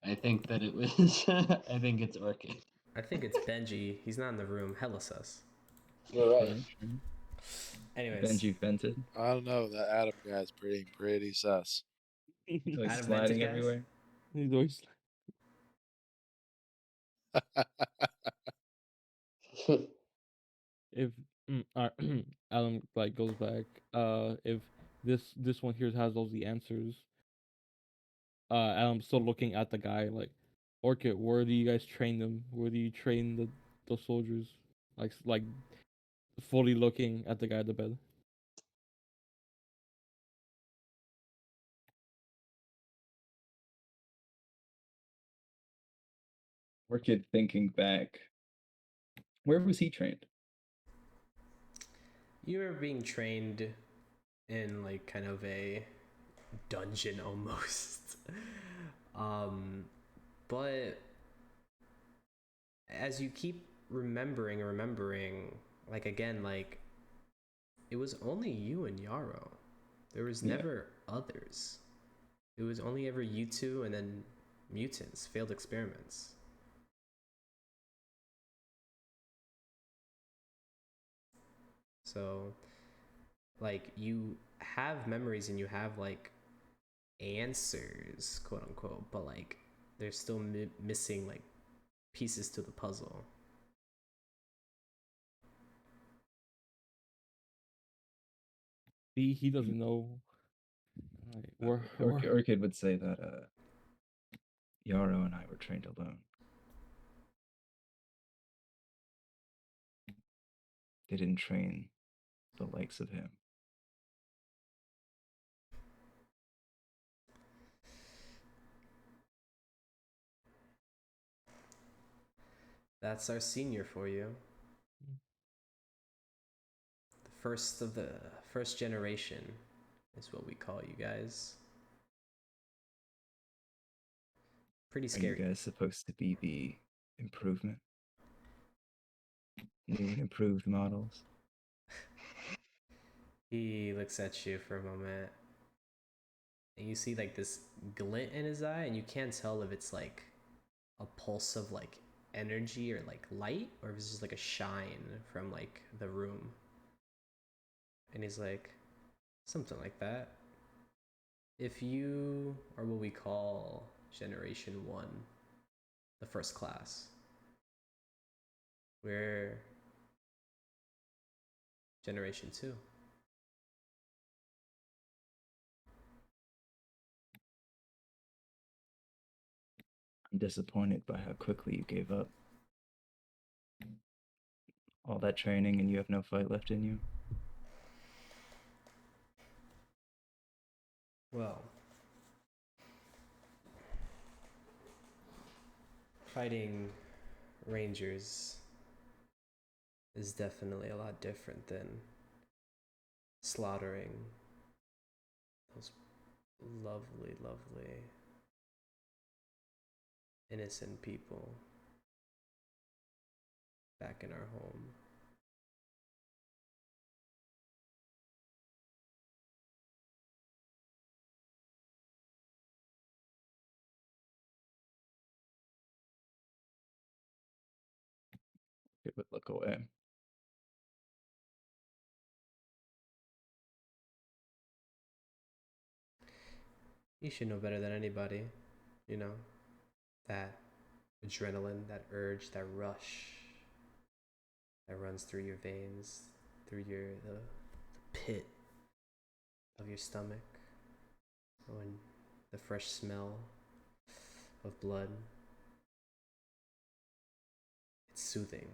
I think that it was. I think it's Orchid. I think it's Benji. He's not in the room. Hella sus. You're right. Sure. Anyways, Benji vented. I don't know. That Adam guy's pretty sus. Like Adam sliding vented, guys? everywhere. He's always if Alan like goes back, if this one here has all the answers, Alan's still looking at the guy like, Orchid, where do you guys train them? Where do you train the soldiers? Like fully looking at the guy at the bed. Orchid thinking back. Where was he trained? you were being trained in like kind of a dungeon almost. But as you keep remembering, like again, like it was only you and Yarrow. There was Yeah. never others. It was only ever you two and then mutants, failed experiments. So, like, you have memories and you have, like, answers, quote unquote, but, like, there's still missing, like, pieces to the puzzle. He doesn't know. Like, Orchid would say that Yarrow and I were trained alone. They didn't train the likes of him. That's our senior for you. The first of the first generation is what we call you guys. Pretty Are scary. you guys supposed to be the improvement? New and improved models? He looks at you for a moment, and you see like this glint in his eye, and you can't tell if it's like a pulse of like energy or like light, or if it's just like a shine from like the room. And he's like, something like that. If you are what we call Generation 1, the first class, we're Generation 2. I'm disappointed by how quickly you gave up. All that training and you have no fight left in you? Well, fighting Rangers is definitely a lot different than slaughtering those lovely, lovely innocent people back in our home. It would look away. You should know better than anybody, you know, that adrenaline, that urge, that rush that runs through your veins, through the pit of your stomach, when the fresh smell of blood. It's soothing.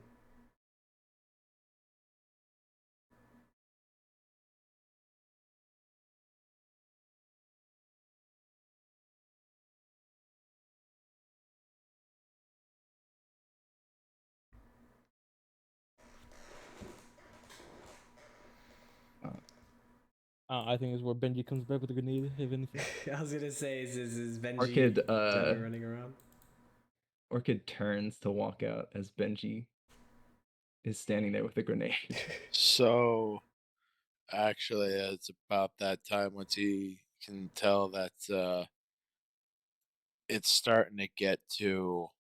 I think is where Benji comes back with a grenade, if anything. I was gonna say, is Benji Orchid, running around? Orchid turns to walk out as Benji is standing there with a grenade. So, actually, it's about that time once he can tell that it's starting to get to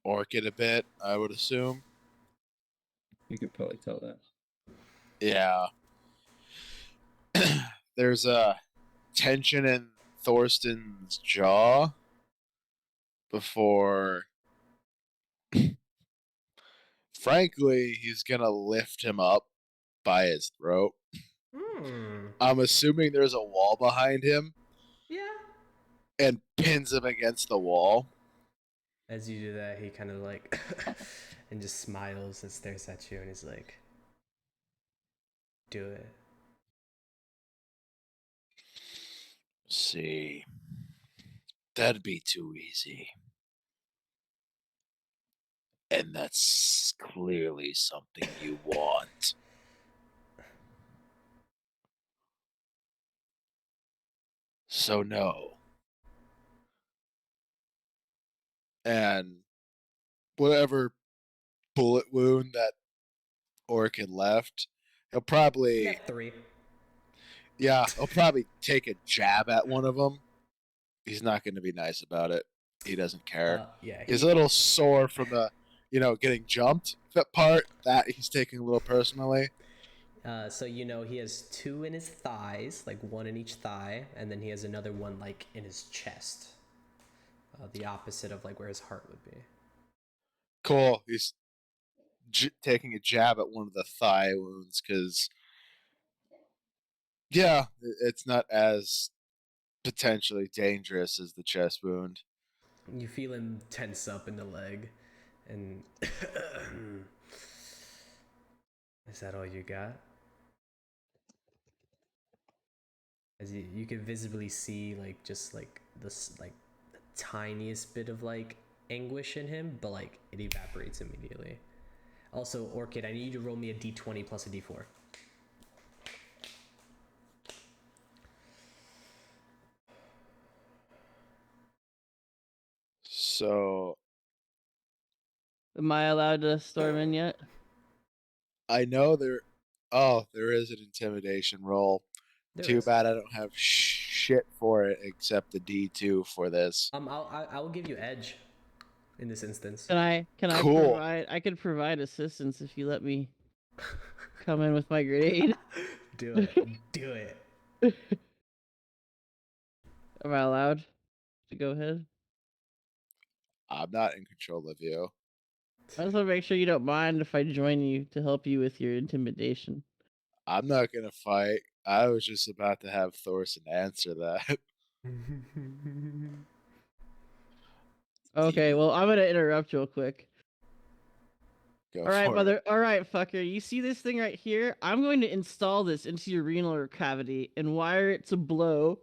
Orchid a bit, I would assume. You could probably tell that. Yeah. There's a tension in Thorsten's jaw before, frankly, he's gonna lift him up by his throat. I'm assuming there's a wall behind him. Yeah. And pins him against the wall. As you do that, he kind of like and just smiles and stares at you, and he's like, "Do it." See, that'd be too easy. And that's clearly something you want. So no. And whatever bullet wound that Orchid left, he'll probably Left 3. he'll probably take a jab at one of them. He's not going to be nice about it. He doesn't care. Yeah. He's a little sore from the, getting jumped. That part that he's taking a little personally. So he has 2 in his thighs, like 1 in each thigh, and then he has another one like in his chest. The opposite of like where his heart would be. Cool. He's taking a jab at one of the thigh wounds because, yeah, it's not as potentially dangerous as the chest wound. You feel him tense up in the leg, and is that all you got? As you can visibly see like just like this like the tiniest bit of like anguish in him, but like it evaporates immediately. Also, Orchid, I need you to roll me a d20 plus a d4. So Am I allowed to storm in yet? I know there is an intimidation roll. Too bad I don't have shit for it except the D2 for this. I will give you edge in this instance. Can I Cool. provide? I could provide assistance if you let me come in with my grenade. Do it. Do it. Am I allowed to go ahead? I'm not in control of you. I just want to make sure you don't mind if I join you to help you with your intimidation. I'm not gonna fight. I was just about to have Thorson answer that. Okay, well, I'm gonna interrupt real quick. Go All right, for mother. it. All right, fucker. You see this thing right here? I'm going to install this into your renal cavity and wire it to blow.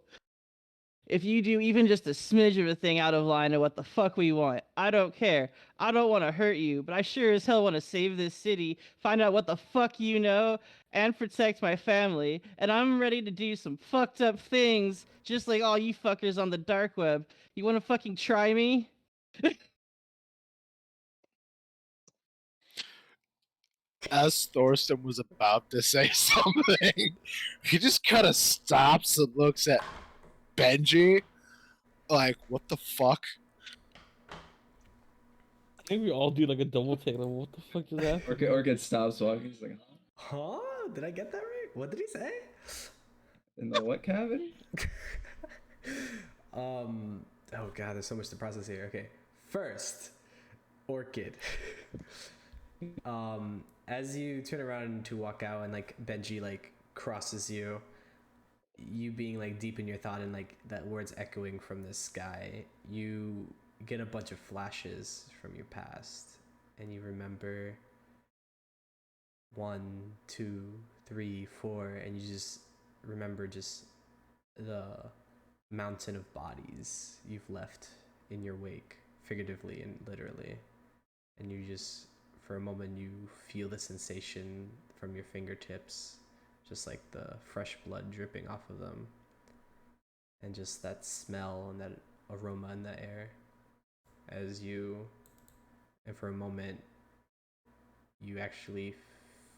If you do even just a smidge of a thing out of line of what the fuck we want, I don't care. I don't want to hurt you, but I sure as hell want to save this city, find out what the fuck you know, and protect my family. And I'm ready to do some fucked up things, just like all you fuckers on the dark web. You want to fucking try me? As Thorsten was about to say something, he just kind of stops and looks at Benji, like, what the fuck? I think we all do like a double take. Like, what the fuck is that? Orchid stops walking. He's like, huh? Huh? Did I get that right? What did he say? In the what cavity? Oh god, there's so much to process here. Okay. First, Orchid. As you turn around to walk out and like Benji like crosses you, you being like deep in your thought and like that words echoing from this sky, you get a bunch of flashes from your past, and you remember 1, 2, 3, 4, and you just remember just the mountain of bodies you've left in your wake, figuratively and literally. And you just, for a moment, you feel the sensation from your fingertips, just like the fresh blood dripping off of them, and just that smell and that aroma in the air as you, and for a moment, you actually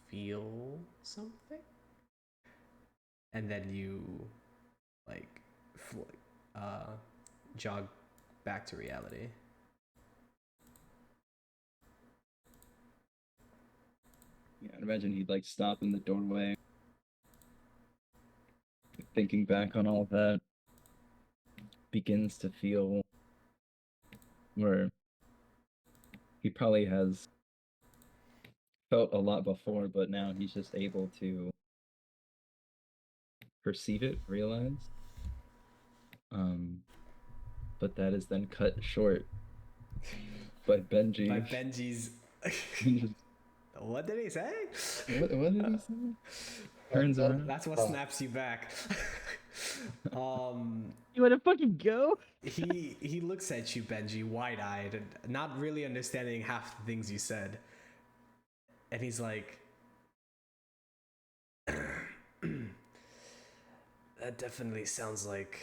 feel something, and then you like jog back to reality. Yeah, I'd imagine he'd like stop in the doorway, thinking back on all that, begins to feel where he probably has felt a lot before, but now he's just able to perceive it, realize. But that is then cut short by Benji. By Benji's. What did he say? What did he say? Turns around. That's what snaps you back. You wanna fucking go? He looks at you, Benji, wide-eyed, and not really understanding half the things you said. And he's like, that definitely sounds like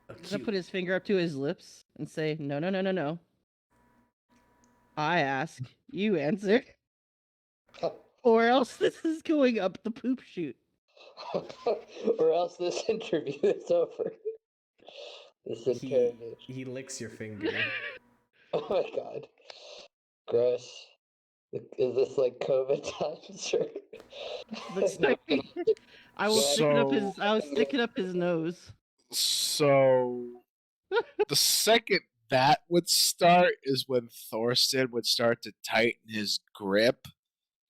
a He's gonna cute... put his finger up to his lips and say, no, no, no, no, no. I ask, you answer. Or else this is going up the poop chute. Or else this interview is over. This interrogation. He licks your finger. Oh my god. Gross. Is this like COVID times or? Looks like I will stick it up his. I will stick it up his nose. So the second that would start is when Thorsten would start to tighten his grip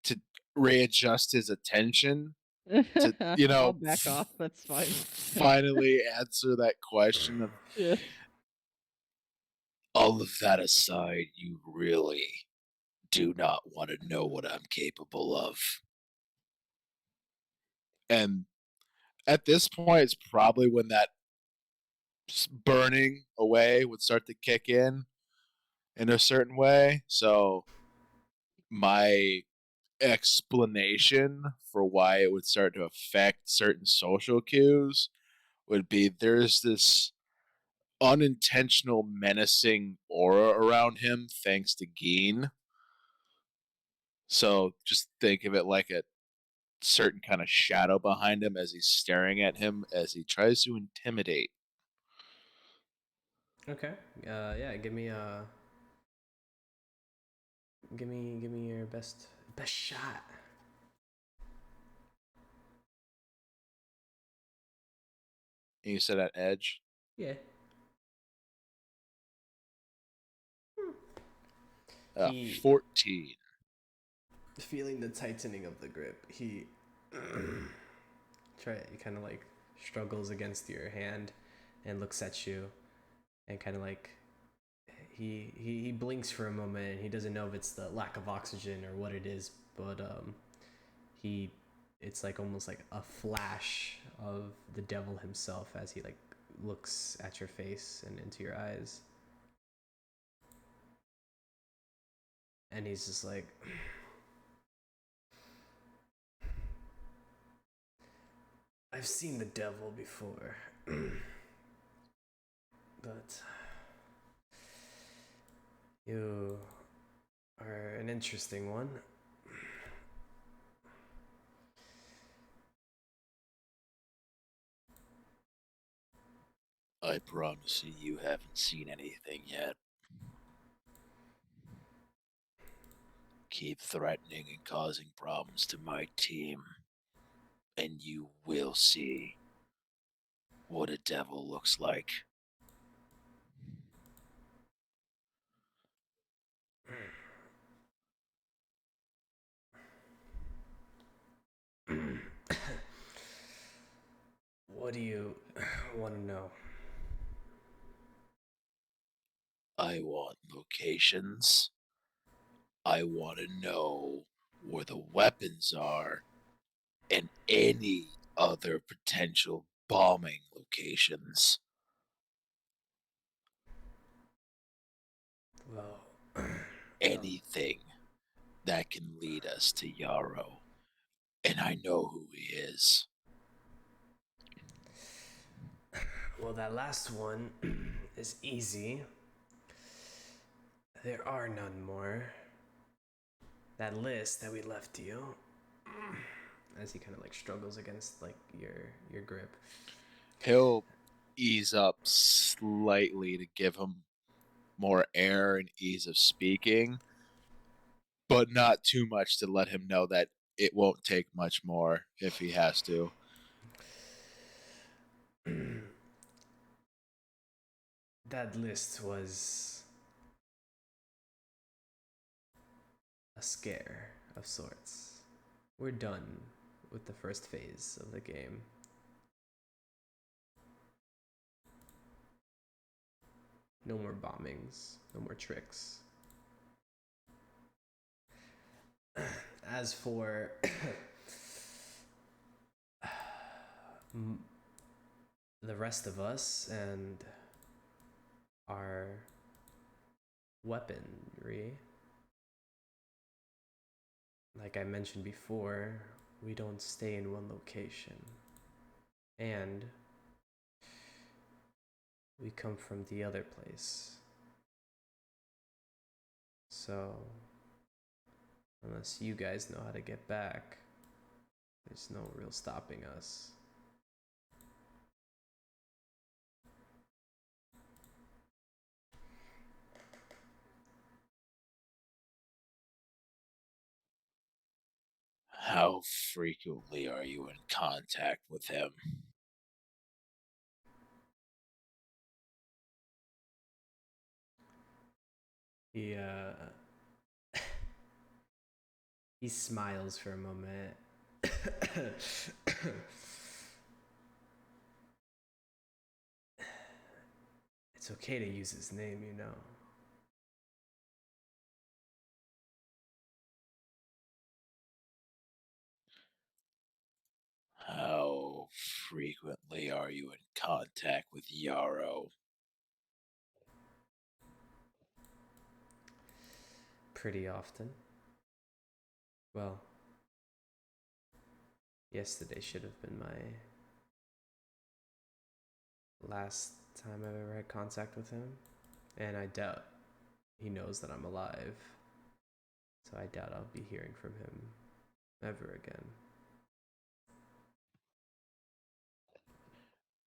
to readjust his attention to, you I'll know, back off. That's fine. finally answer that question of Yeah. all of that aside, you really do not want to know what I'm capable of. And at this point, it's probably when that burning away would start to kick in a certain way. So my explanation for why it would start to affect certain social cues would be there's this unintentional menacing aura around him thanks to Geen. So just think of it like a certain kind of shadow behind him as he's staring at him as he tries to intimidate. Okay. Yeah, give me your best shot. And you said at edge? Yeah. He- 14. Feeling the tightening of the grip, he kind of like struggles against your hand and looks at you and kind of like he blinks for a moment and he doesn't know if it's the lack of oxygen or what it is, but it's like almost like a flash of the devil himself as he like looks at your face and into your eyes, and he's just like, I've seen the devil before, but you are an interesting one. I promise you haven't seen anything yet. Keep threatening and causing problems to my team, and you will see what a devil looks like. What do you want to know? I want locations. I want to know where the weapons are and any other potential bombing locations. Well, Anything that can lead us to Yarrow. And I know who he is. well, that last one is easy. There are none more. That list that we left you, as he kind of like struggles against like your grip. He'll ease up slightly to give him more air and ease of speaking, but not too much to let him know that it won't take much more if he has to. That list was a scare of sorts. We're done with the first phase of the game. No more bombings, no more tricks. As for the rest of us and our weaponry, like I mentioned before, we don't stay in one location. And we come from the other place. So, unless you guys know how to get back, there's no real stopping us. How frequently are you in contact with him? He he smiles for a moment. It's okay to use his name, you know. How frequently are you in contact with Yarrow? Pretty often. Well, yesterday should have been my last time I've ever had contact with him. And I doubt he knows that I'm alive. So I doubt I'll be hearing from him ever again.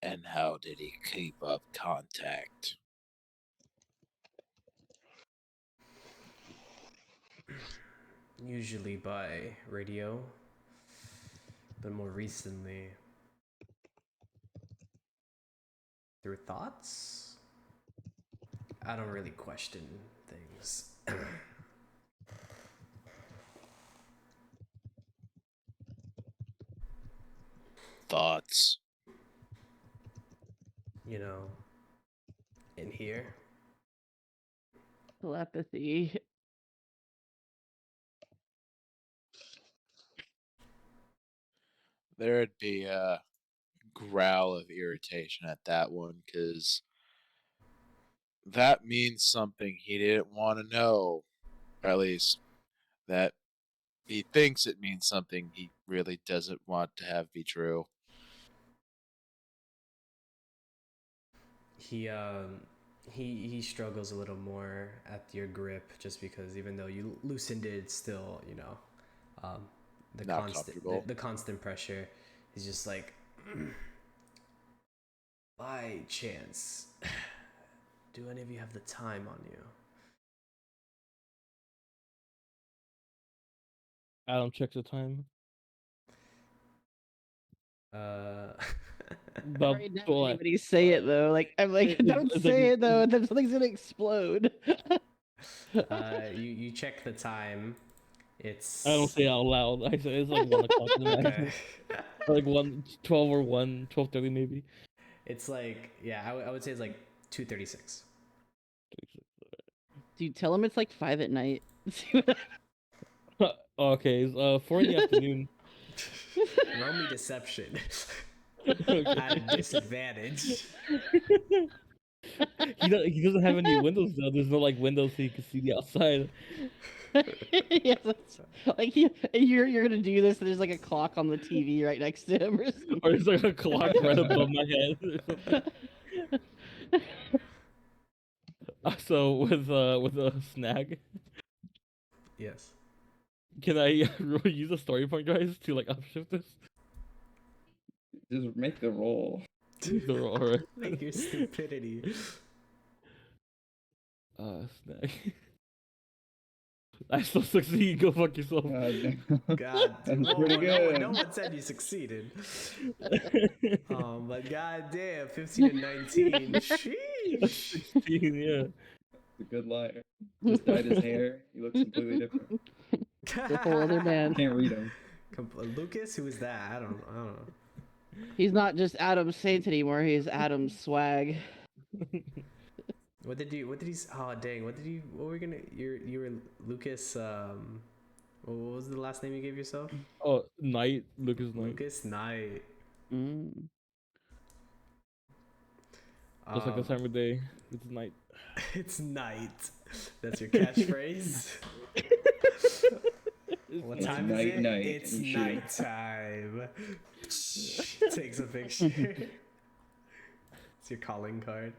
And how did he keep up contact? Usually by radio, but more recently through thoughts. I don't really question things. Thoughts? You know, in here. Telepathy. There'd be a growl of irritation at that one because that means something he didn't want to know. Or at least that he thinks it means something he really doesn't want to have be true. He struggles a little more at your grip just because even though you loosened it, it's still, you know, the Not constant comfortable. the constant pressure is just like by chance do any of you have the time on you? Adam checks the time. But Right now, what? anybody say it though. Like I'm like, don't It's say like, it though. Then something's gonna explode. You check the time It's. I don't say it out loud. I say it's like 1 o'clock in the Okay. night. Like 12 or 12:30 maybe. It's like, yeah, I would say it's like 2:36. Dude, tell him it's like 5 at night. Okay, it's 4 in the afternoon. Roll me deception. Okay. At a disadvantage. He doesn't have any windows though. There's no like windows so you can see the outside. Yes, like you're gonna do this, and there's like a clock on the TV right next to him, or something. Or there's like a clock right above my head. Or something. So with a snag, Yes. can I really use a story point, guys, to like upshift this? Just make the roll. They're all right. Like your stupidity. Snag. I still succeed. Go fuck yourself. God, That's whoa, pretty good. No one said you succeeded. But goddamn, 15 and 19. Sheesh. 16, yeah. He's a good liar. Just dyed his hair. He looks completely different. The whole other man. Can't read him. Lucas, who is that? I don't know. He's not just Adam Saint anymore. He's Adam Swag. What did he? Oh dang! What were we gonna? You were Lucas. What was the last name you gave yourself? Oh, Knight. Lucas Knight. Lucas Knight. Mm. Just like the time of day. It's night. It's night. That's your catchphrase. What time is it? Night. It's I'm nighttime. Takes a picture. It's your calling card.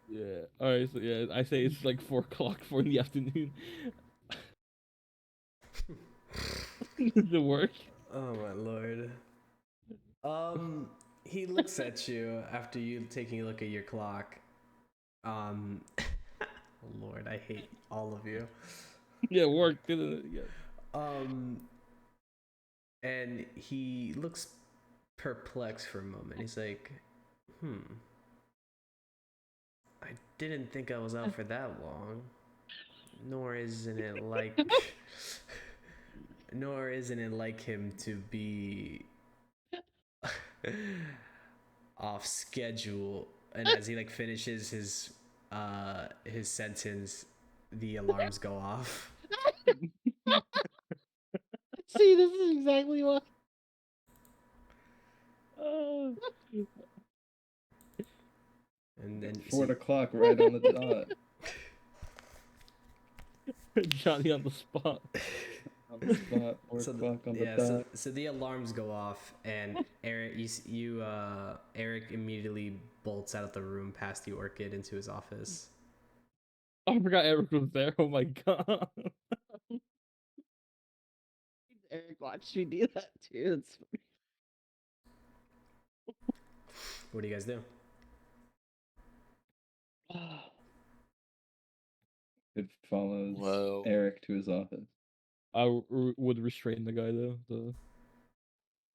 Yeah. Alright, so yeah, I say it's like 4 o'clock, 4 in the afternoon. Does it work? Oh my lord. He looks at you after you taking a look at your clock. Lord, I hate all of you. Yeah, it worked, didn't it? Yeah. And he looks perplexed for a moment. He's like, I didn't think I was out for that long. Nor isn't it like him to be off schedule. And as he like finishes his sentence, the alarms go off. See, this is exactly what. And then 4 o'clock, right on the dot. Johnny on the spot. On the spot, 4 o'clock on the dot. So the alarms go off, and Eric, Eric immediately bolts out of the room past the orchid into his office. Oh, I forgot Eric was there. Oh my god. Eric watched me do that too. It's funny. What do you guys do? It follows Whoa. Eric to his office. I would restrain the guy though.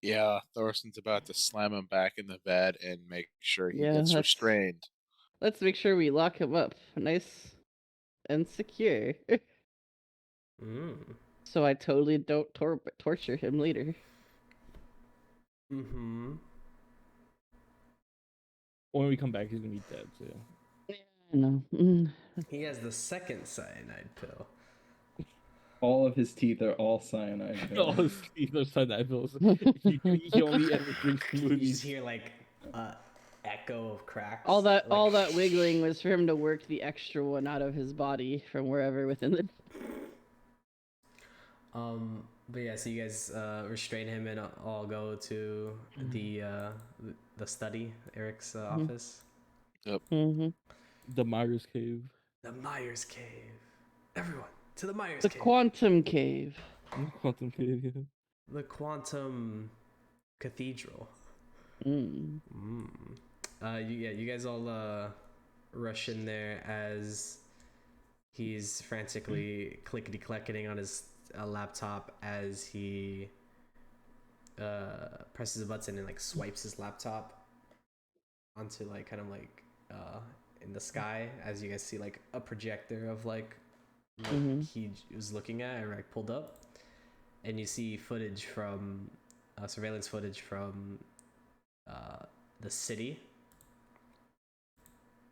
Yeah, Thorson's about to slam him back in the bed and make sure he Yeah, gets that's- restrained. Let's make sure we lock him up nice and secure. So I totally don't torture him later. Mm-hmm. When we come back, he's gonna be dead. So yeah. I know. He has the second cyanide pill. All of his teeth are all cyanide. Oh, his teeth are cyanide pills. He only ever drinks You just smoothies. hear like echo of cracks. all that like, wiggling was for him to work the extra one out of his body from wherever within the. But yeah, so you guys restrain him and all go to the study, Eric's office. Mm-hmm. The Myers Cave. The Myers Cave. Everyone to the Myers The Cave. Quantum Cave. Quantum Cave. Yeah. The Quantum Cathedral. Mm. You guys all rush in there as he's frantically clickety-clacketing on his laptop as he presses a button and like swipes his laptop onto like kind of like in the sky, as you guys see like a projector of like what he was looking at and like pulled up. and you see footage from surveillance footage from the city,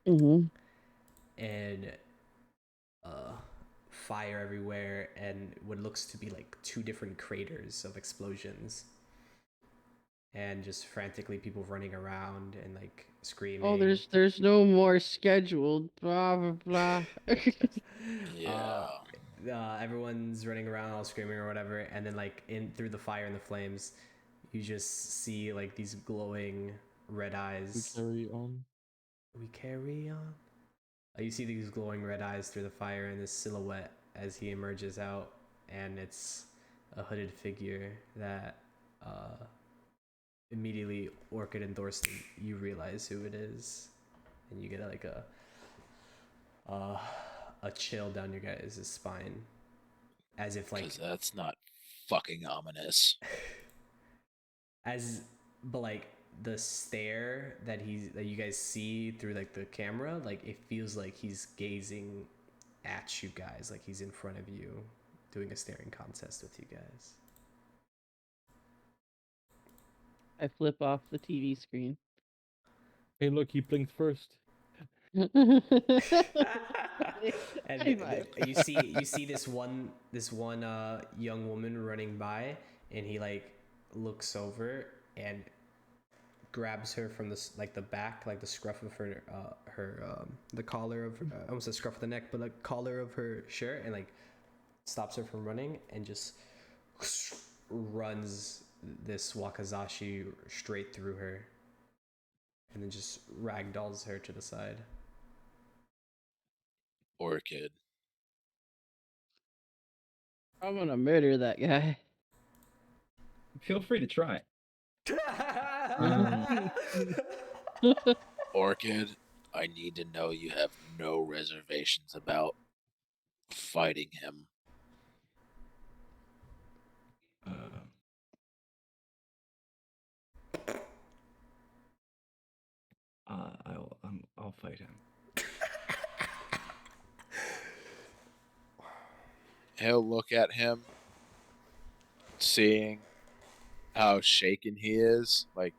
Mm-hmm. and fire everywhere, and what looks to be like two different craters of explosions, and just frantically people running around and like screaming. Oh, there's no more scheduled. Blah blah blah. Yeah. Everyone's running around all screaming or whatever, and then like in through the fire and the flames, you just see like these glowing red We eyes. carry on. We carry on. You see these glowing red eyes through the fire and this silhouette as he emerges out, and it's a hooded figure that immediately Orchid and Thorsten, you realize who it is, and you get like a chill down your guys' spine, as if like Because that's not fucking ominous. but like the stare that you guys see through like the camera, like it feels like he's gazing at you guys, like he's in front of you doing a staring contest with you guys. I flip off the TV screen. Hey, look, he blinked first. And High five. you see this one young woman running by, and he like looks over and grabs her from the back, like the scruff of her the collar of her, almost the scruff of the neck, but like collar of her shirt, and like stops her from running, and just runs this wakizashi straight through her, and then just ragdolls her to the side. Orchid. I'm gonna murder that guy. Feel free to try. Orchid, I need to know you have no reservations about fighting him. I'll fight him. He'll look at him, seeing how shaken he is, like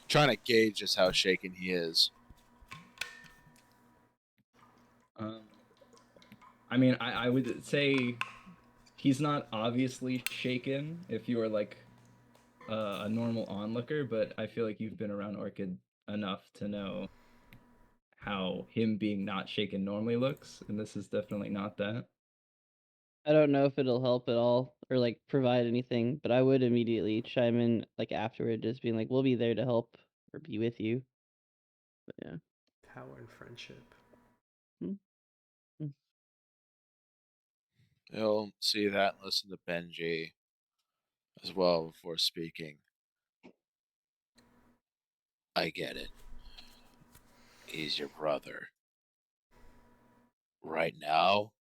trying to gauge just how shaken he is. I mean, I would say he's not obviously shaken if you are like a normal onlooker, but I feel like you've been around Orchid enough to know how him being not shaken normally looks, and this is definitely not that. I don't know if it'll help at all or like provide anything, but I would immediately chime in like afterward, just being like, "We'll be there to help or be with you." But yeah. Power and friendship. He'll see that and listen to Benji as well before speaking. I get it. He's your brother. Right now,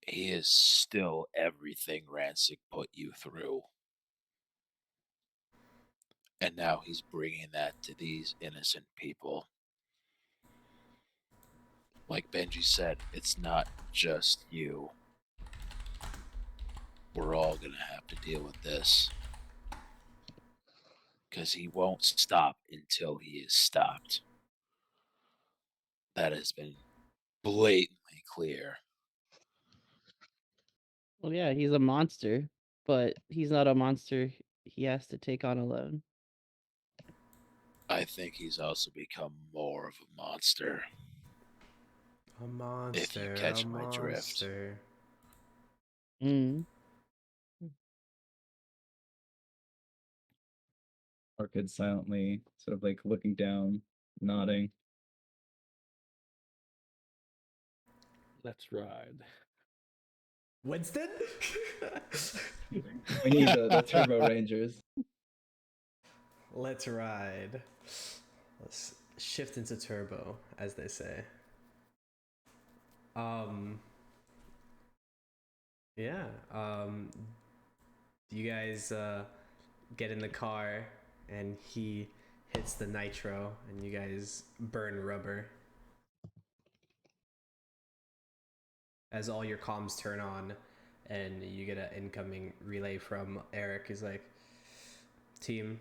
he is still everything Ransik put you through. And now he's bringing that to these innocent people. Like Benji said, it's not just you. We're all going to have to deal with this. Because he won't stop until he is stopped. That has been blatantly clear. Well, yeah, he's a monster, but he's not a monster he has to take on alone. I think he's also become more of a monster. A monster. If you catch my drift. Mm. Orchid silently, sort of like looking down, nodding. Let's ride. Winston? We need the Turbo Rangers. Let's ride. Let's shift into turbo, as they say. Yeah. You guys get in the car, and he hits the nitro, and you guys burn rubber. as all your comms turn on, and you get an incoming relay from Eric. He's like, "Team,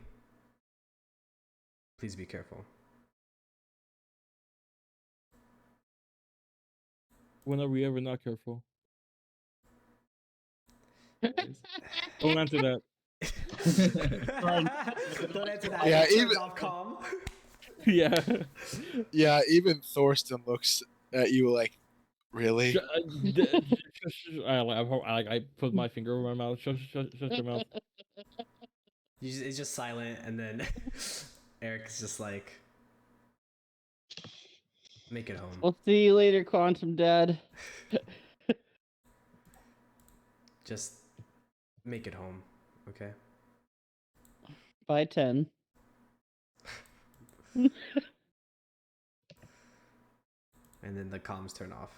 please be careful." When are we ever not careful? Don't answer that. Don't answer that. Yeah, He turns even- off comm. Yeah. Yeah, even Thorsten looks at you like, really? I put my finger over my mouth. Shut your mouth. It's just silent, and then Eric's just like, "Make it home." I'll see you later, Quantum Dad. Just make it home, okay? By 10. And then the comms turn off.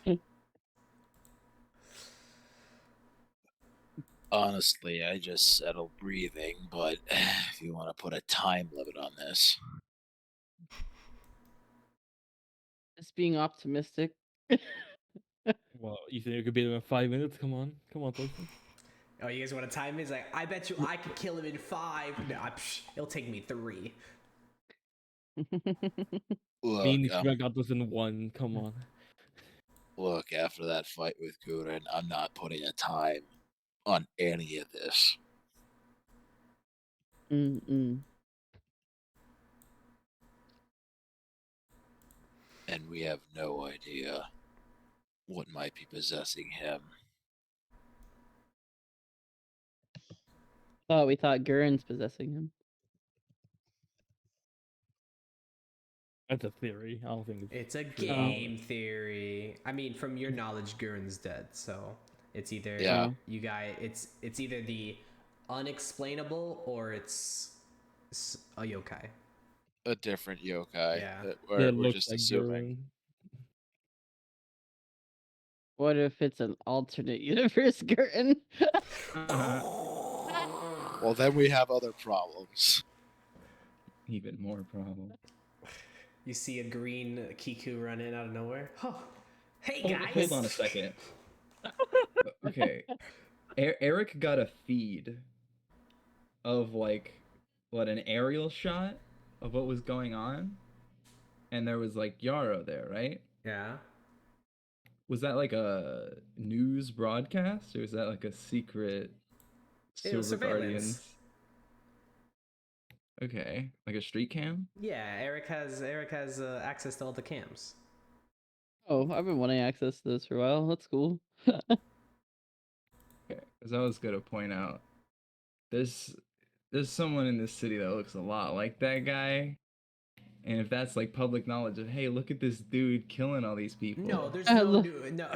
Honestly, I just settled breathing, but if you want to put a time limit on this. Just being optimistic. Well, you think you could beat him in 5 minutes? Come on, Thorsten. Oh, you guys want to time it? He's like, "I bet you I could kill him in 5. No, it'll take me 3. Look, Me and Ishmael got this in 1. Come on. look, after that fight with Gudrun, I'm not putting a time on any of this. Mm-mm. And we have no idea what might be possessing him. Oh, we thought Gurren's possessing him. That's a theory. I don't think It's a true. game theory. I mean, from your knowledge, Gurren's dead, so it's either Yeah. you guys. It's either the unexplainable or it's a yokai. A different yokai. Yeah. That Yeah, we're, it we're looks just like assuming. Gurren. What if it's an alternate universe Gurren? Well, then we have other problems. Even more problem. You see a green Kiku run in out of nowhere. Oh, hey Hold, guys! hold on a second. Okay. Eric got a feed of like an aerial shot of what was going on, and there was like Yarrow there, right? Yeah. Was that like a news broadcast, or was that like a secret It was Silver surveillance. Guardians? Okay, like a street cam. Yeah, Eric has access to all the cams. Oh, I've been wanting access to this for a while. That's cool. Okay, because I was gonna point out there's someone in this city that looks a lot like that guy, and if that's like public knowledge of, hey, look at this dude killing all these people. No, there's Uh, no lo- new no.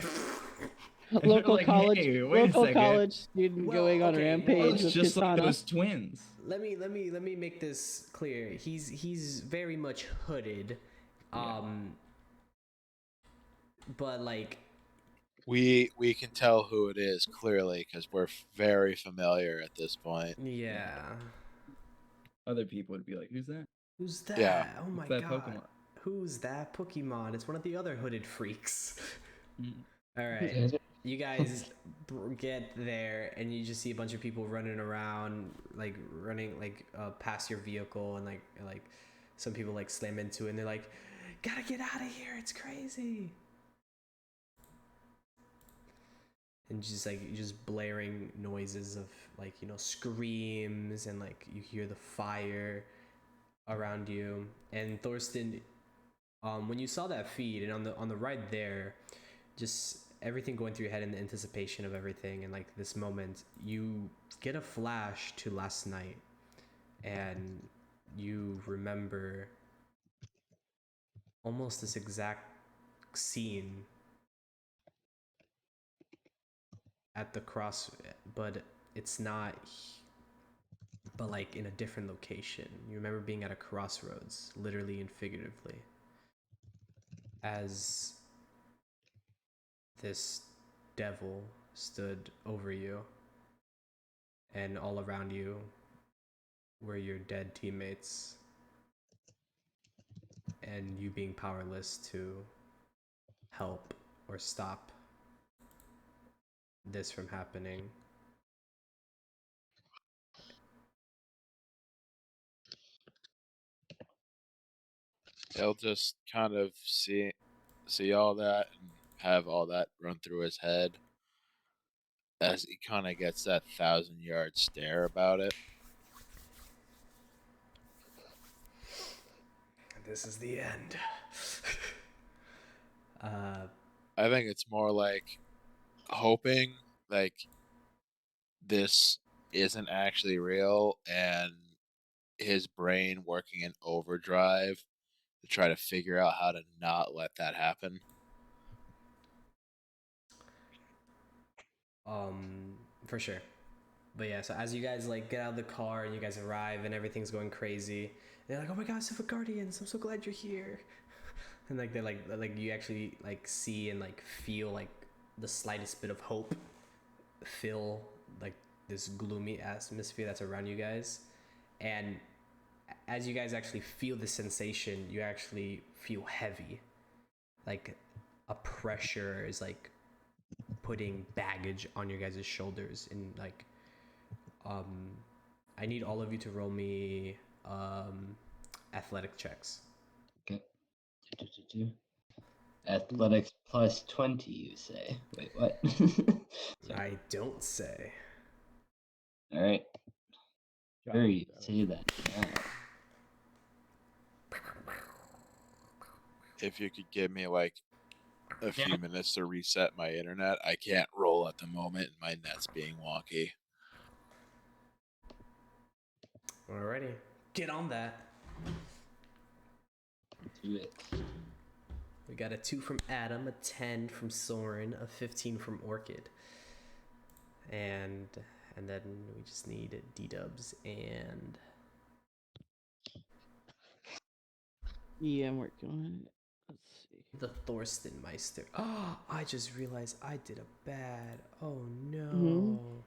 Local Like, college, hey, wait a local second. college student Well, going on a okay, well, rampage Looks with just like katana. those twins. let me make this clear. He's very much hooded. But like We can tell who it is clearly because we're very familiar at this point. yeah. Other people would be like, who's that? Who's that? Yeah. Oh my What's that god. Pokemon? Who's that Pokemon? It's one of the other hooded freaks. Mm. All right. You guys get there and you just see a bunch of people running around, like running like past your vehicle, and like some people like slam into it and they're like, "Gotta get out of here! It's crazy!" And just blaring noises of like screams, and like you hear the fire around you. And Thorsten, when you saw that feed and on the ride there, just everything going through your head in the anticipation of everything and like this moment, you get a flash to last night, and you remember almost this exact scene at the cross, but it's not, but like in a different location. You remember being at a crossroads, literally and figuratively, as this devil stood over you, and all around you were your dead teammates, and you being powerless to help or stop this from happening. He'll just kind of see all that and have all that run through his head as he kind of gets that 1,000-yard stare about it. This is the end. I think it's more like hoping like this isn't actually real and his brain working in overdrive to try to figure out how to not let that happen. For sure. But yeah, so as you guys like get out of the car and you guys arrive and everything's going crazy, they're like, "Oh my God, Silver Guardians! I'm so glad you're here." And like they're like you actually like see and like feel like the slightest bit of hope fill like this gloomy atmosphere that's around you guys. And as you guys actually feel the sensation, you actually feel heavy, like a pressure is like putting baggage on your guys' shoulders. And like I need all of you to roll me athletic checks. Okay. Athletics plus 20, you say? Wait, what? I don't say. All right. Sure, you say that now. If you could give me like a few minutes to reset my internet, I can't roll at the moment and my net's being wonky. Alrighty, get on that. Do it. We got a 2 from Adam, a 10 from Soren, a 15 from Orchid. And then we just need D-dubs and... Yeah, I'm working on it. Let's see. the Thorsten Meister. Oh, I just realized I did a bad. Oh no. Mhm.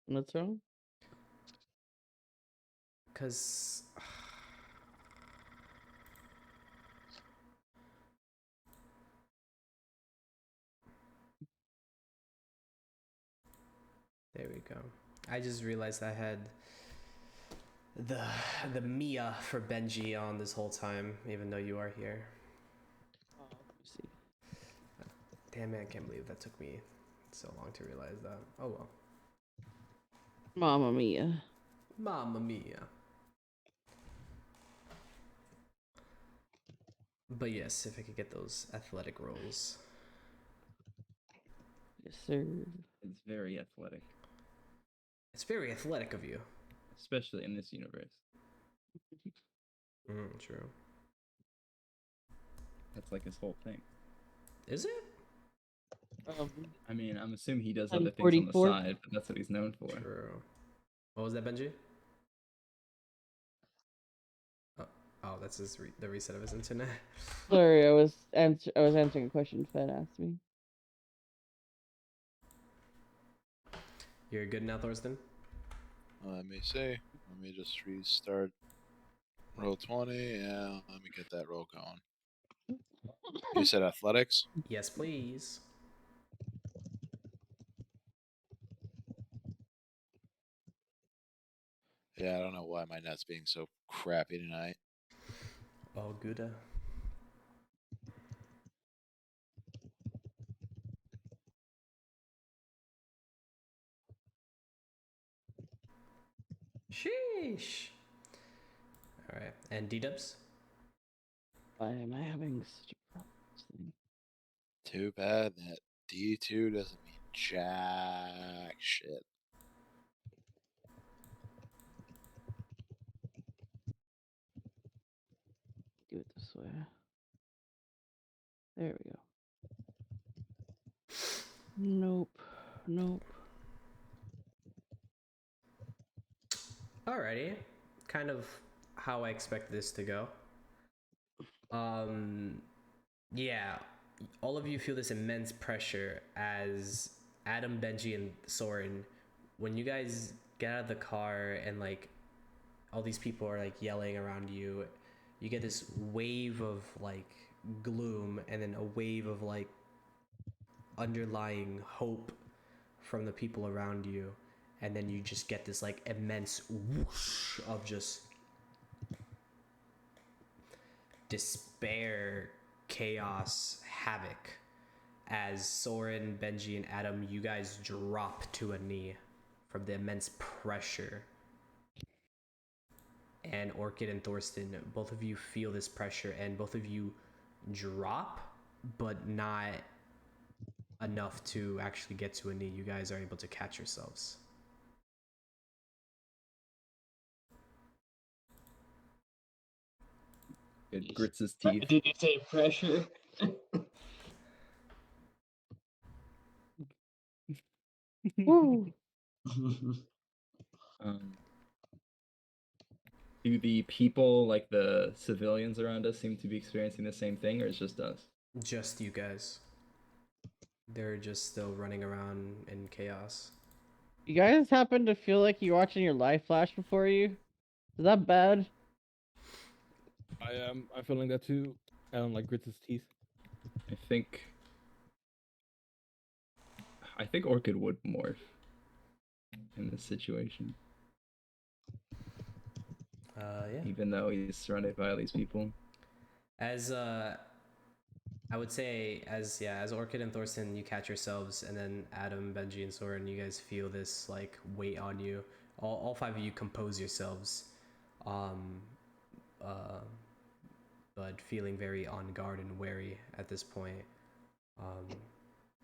What's wrong? Cause there we go. I just realized I had the Mia for Benji on this whole time, even though you are here. Let me see. Damn it, I can't believe that took me so long to realize that. Oh well. Mamma mia. Mamma mia. But yes, if I could get those athletic rolls. Yes, sir. It's very athletic, It's very athletic of you. especially in this universe. True. That's like his whole thing. Is it? I mean, I'm assuming he does I'm other things on the 44. side, but that's what he's known for. True. What was that, Benji? Oh, that's the reset of his internet. Sorry, I was answering a question Fed asked me. You're good now, Thorsten? Let me see. Let me just restart roll 20 and let me get that roll going. You said athletics? Yes, please. Yeah, I don't know why my net's being so crappy tonight. All good. Sheesh. All right, and D-dubs? Why am I having such a problem with this thing? Too bad that D2 doesn't mean jack shit. Do it this way. There we go. Nope. Nope. Alrighty. Kind of how I expect this to go. Yeah, all of you feel this immense pressure as Adam, Benji, and Soren, when you guys get out of the car and like all these people are like yelling around you, you get this wave of like gloom and then a wave of like underlying hope from the people around you, and then you just get this like immense whoosh of just despair, chaos, havoc, as Soren, Benji, and Adam, you guys drop to a knee from the immense pressure. And Orchid and Thorsten, both of you feel this pressure, and both of you drop, but not enough to actually get to a knee. You guys are able to catch yourselves. It grits his teeth. Did you say pressure? Woo. Do the people, like the civilians around us, seem to be experiencing the same thing, or it's just us? Just you guys. They're just still running around in chaos. You guys happen to feel like you're watching your life flash before you? Is that bad? I'm feeling that too. Adam like grits his teeth. I think Orchid would morph in this situation. Yeah. Even though he's surrounded by all these people. As I would say, as Orchid and Thorsten, you catch yourselves, and then Adam, Benji, and Soren, you guys feel this like weight on you. All five of you compose yourselves, but feeling very on guard and wary at this point.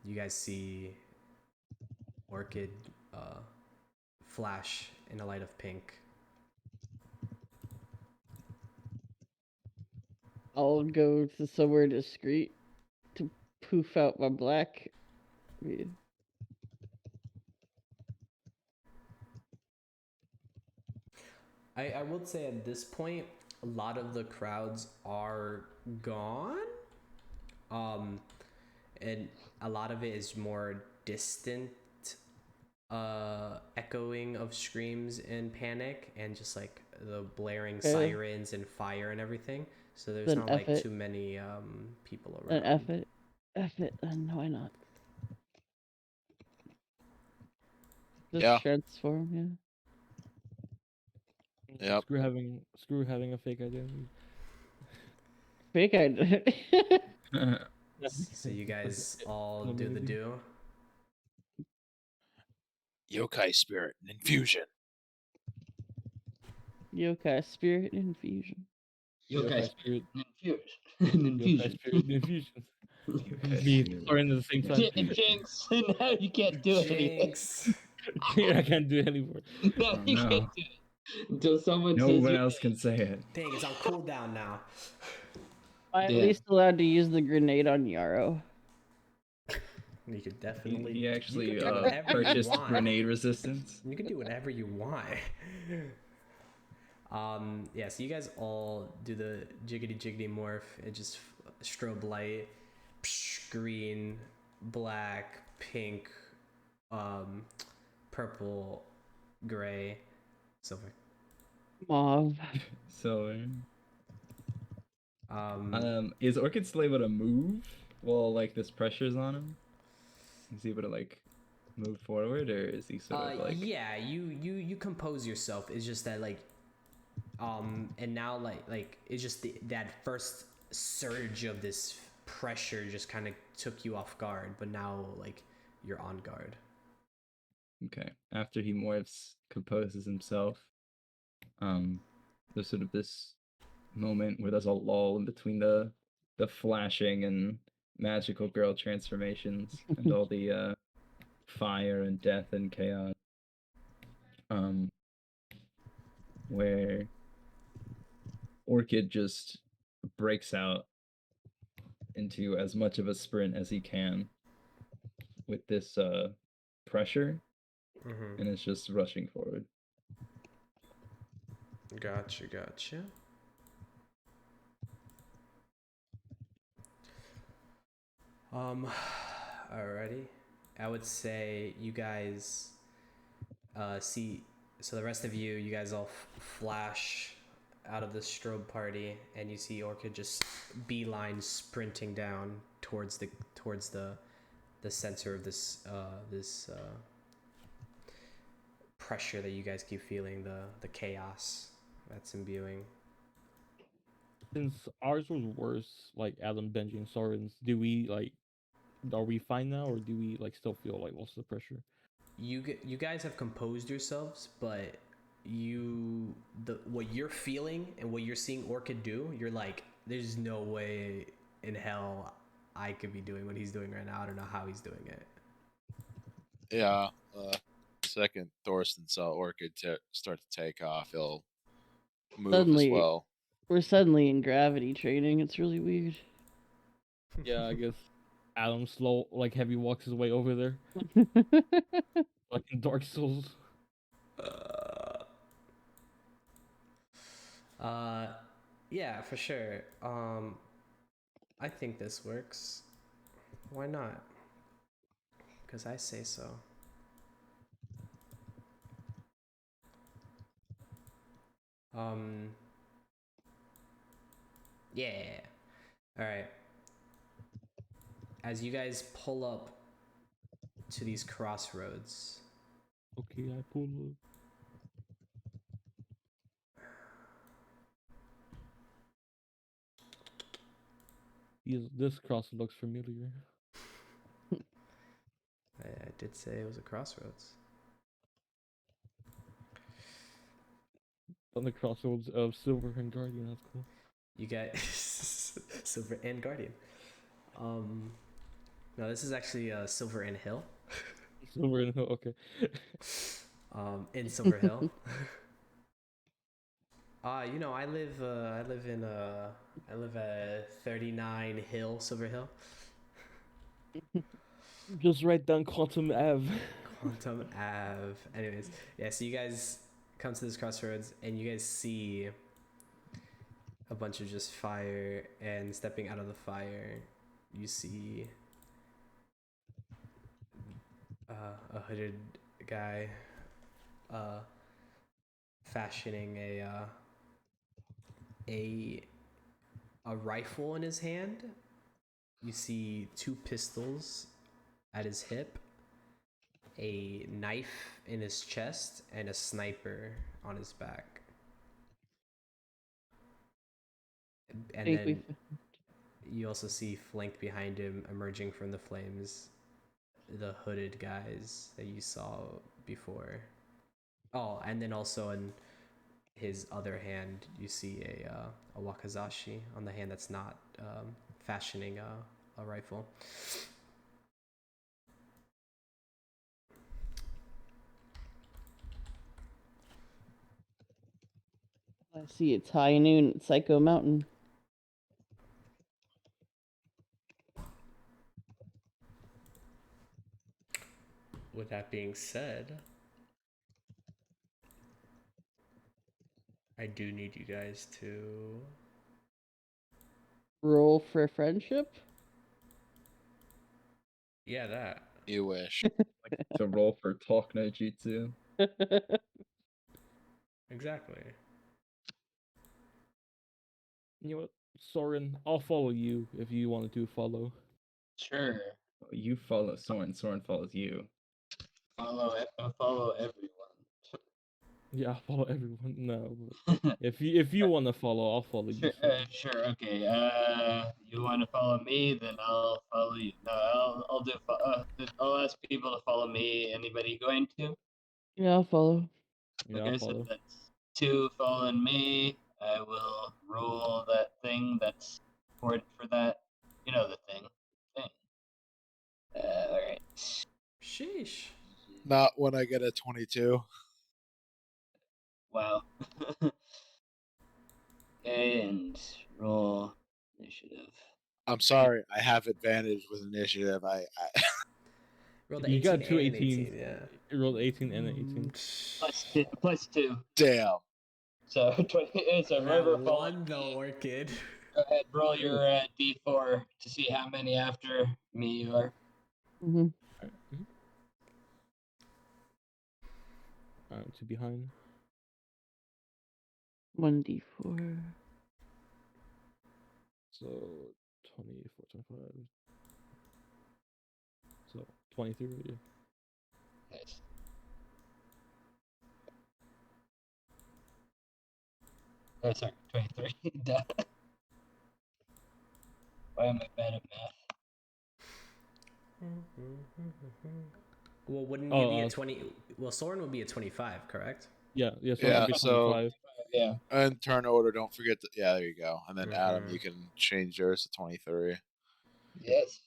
You guys see Orchid flash in a light of pink. I'll go to somewhere discreet to poof out my black. Yeah. I would say at this point, a lot of the crowds are gone. And a lot of it is more distant echoing of screams and panic and just like the blaring sirens and fire and everything. So there's Then not F like it. too many people Then around. F it, then why not? Just Yeah. transform, yeah. Yep. Screw having a fake identity. Fake identity. So you guys all do the do. Yokai spirit and infusion. Yokai spirit infusion. Yokai spirit. Infusion. Yokai spirit infusion. Okay, Me spirit. starting at the same time. Jinx! Now you can't do anything. Jinx. I can't do it anymore. No, Oh, you no. can't do it. Until someone No says one your else name. can say it. Dang, it's on cooldown now. I'm at Damn. least allowed to use the grenade on Yarrow. You could definitely. He actually you could do whatever you purchased want. grenade resistance. You can do whatever you want. Yeah, so you guys all do the jiggity jiggity morph. It just strobe light, green, black, pink, purple, gray, silver. Mauve. So, Um, is Orchid still able to move while like this pressure's on him? Is he able to like move forward, or is he sort of like? yeah, you compose yourself. It's just that like, and now like it's just that first surge of this pressure just kind of took you off guard, but now like you're on guard. Okay. After he morphs, composes himself, there's sort of this moment where there's a lull in between the flashing and magical girl transformations and all the fire and death and chaos. Where Orchid just breaks out into as much of a sprint as he can with this pressure, and it's just rushing forward. Gotcha. Alrighty. I would say you guys see. So the rest of you guys all flash out of the strobe party, and you see Orchid just beeline sprinting down towards the center of this pressure that you guys keep feeling, the chaos that's imbuing. Since ours was worse, like Adam, Benji, and Soren's, do we like? Are we fine now, or do we like still feel like most of the pressure? You guys have composed yourselves, but what you're feeling and what you're seeing Orchid do, you're like, there's no way in hell I could be doing what he's doing right now. I don't know how he's doing it. Yeah. Second Thorsten saw Orchid start to take off, he'll move Suddenly, as well. we're suddenly in gravity training. It's really weird. Yeah, I guess Adam slow, like heavy walks his way over there, like in Dark Souls. Yeah, for sure. I think this works. Why not? Because I say so. Yeah. All right. As you guys pull up to these crossroads, Okay, I pull up. This cross looks familiar. I did say it was a crossroads. On the crossroads of Silver and Guardian, that's cool. You get Silver and Guardian. No, this is actually Silver and Hill. Silver and Hill, okay. In Silver Hill. You know, I live at 39 Hill, Silver Hill. Just right down Quantum Ave. Quantum Ave. Anyways, yeah, so you guys come to this crossroads and you guys see a bunch of just fire, and stepping out of the fire, you see a hooded guy fashioning a rifle in his hand. You see 2 pistols at his hip, a knife in his chest, and a sniper on his back. And then you also see flanked behind him, emerging from the flames, the hooded guys that you saw before. Oh, and then also in his other hand, you see a wakizashi on the hand that's not fashioning a rifle. I see it's high noon at Psycho Mountain. With that being said, I do need you guys to Roll for friendship? yeah, that. You wish. To roll for talk no jutsu. Exactly. You know what, Soren, I'll follow you if you wanted to follow. Sure. You follow Soren. Soren follows you. Follow everyone. Yeah, I'll follow everyone. No, but if you want to follow, I'll follow you. Soren. Sure. Okay. You want to follow me? Then I'll follow you. No, I'll do. I'll ask people to follow me. Anybody going to? Yeah, I'll follow. Yeah, Okay, I'll so follow. that's 2 following me. I will roll that thing that's important for that. You know the thing. All right. Sheesh. Not when I get a 22. Wow. And roll initiative. I'm sorry, I have advantage with initiative. I Rolled You 18 got 2 and 18s. yeah. You rolled 18 and an 18. Plus 2. damn. So 20. So That whoever one followed the me, orchid. go ahead, roll your d4 to see how many after me you are. Mm-hmm. Alright, 2 behind. 1d4. So 24, 25. So 23, yeah. Nice. Oh, sorry, 23. Duh. Why am I bad at math? Well, wouldn't you Oh, be at 20? Well, Soren would be at 25, correct? Yeah, so Yeah, it'll be so- 25. Yeah. And turn order, don't forget to, yeah, there you go. And then Adam, Mhm. you can change yours to 23. Yes.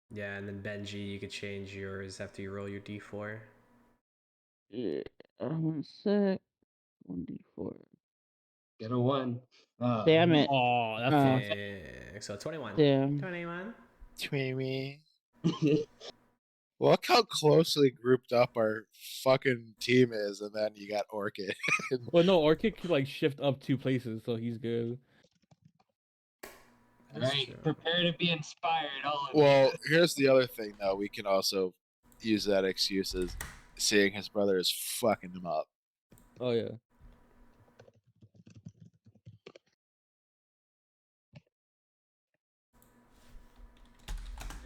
Yeah, and then Benji, you could change yours after you roll your d4. Yeah. 1 sec. 1d4. Get a 1. Damn it. Oh, that Uh, sucks. So 21. Damn. 21. Tweemy. Look how closely grouped up our fucking team is, and then you got Orchid. Well, no, Orchid could like shift up 2 places, so he's good. That is Alright, true. prepare to be inspired, all of Well, here's the other thing, though. We can also use that excuse as seeing his brother is fucking him up. Oh yeah.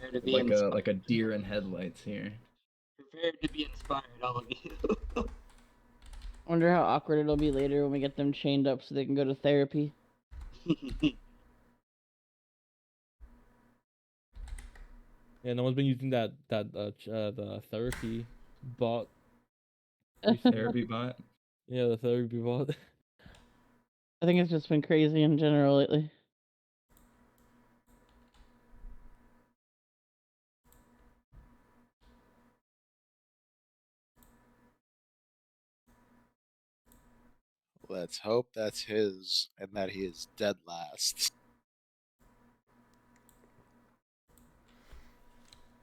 you. Prepare to be inspired. Like a deer in headlights here. Prepare to be inspired, all of you. Wonder how awkward it'll be later when we get them chained up so they can go to therapy. Yeah, no one's been using the therapy bot. Therapy bot. Yeah, the therapy bot. I think it's just been crazy in general lately. Let's hope that's his and that he is dead last.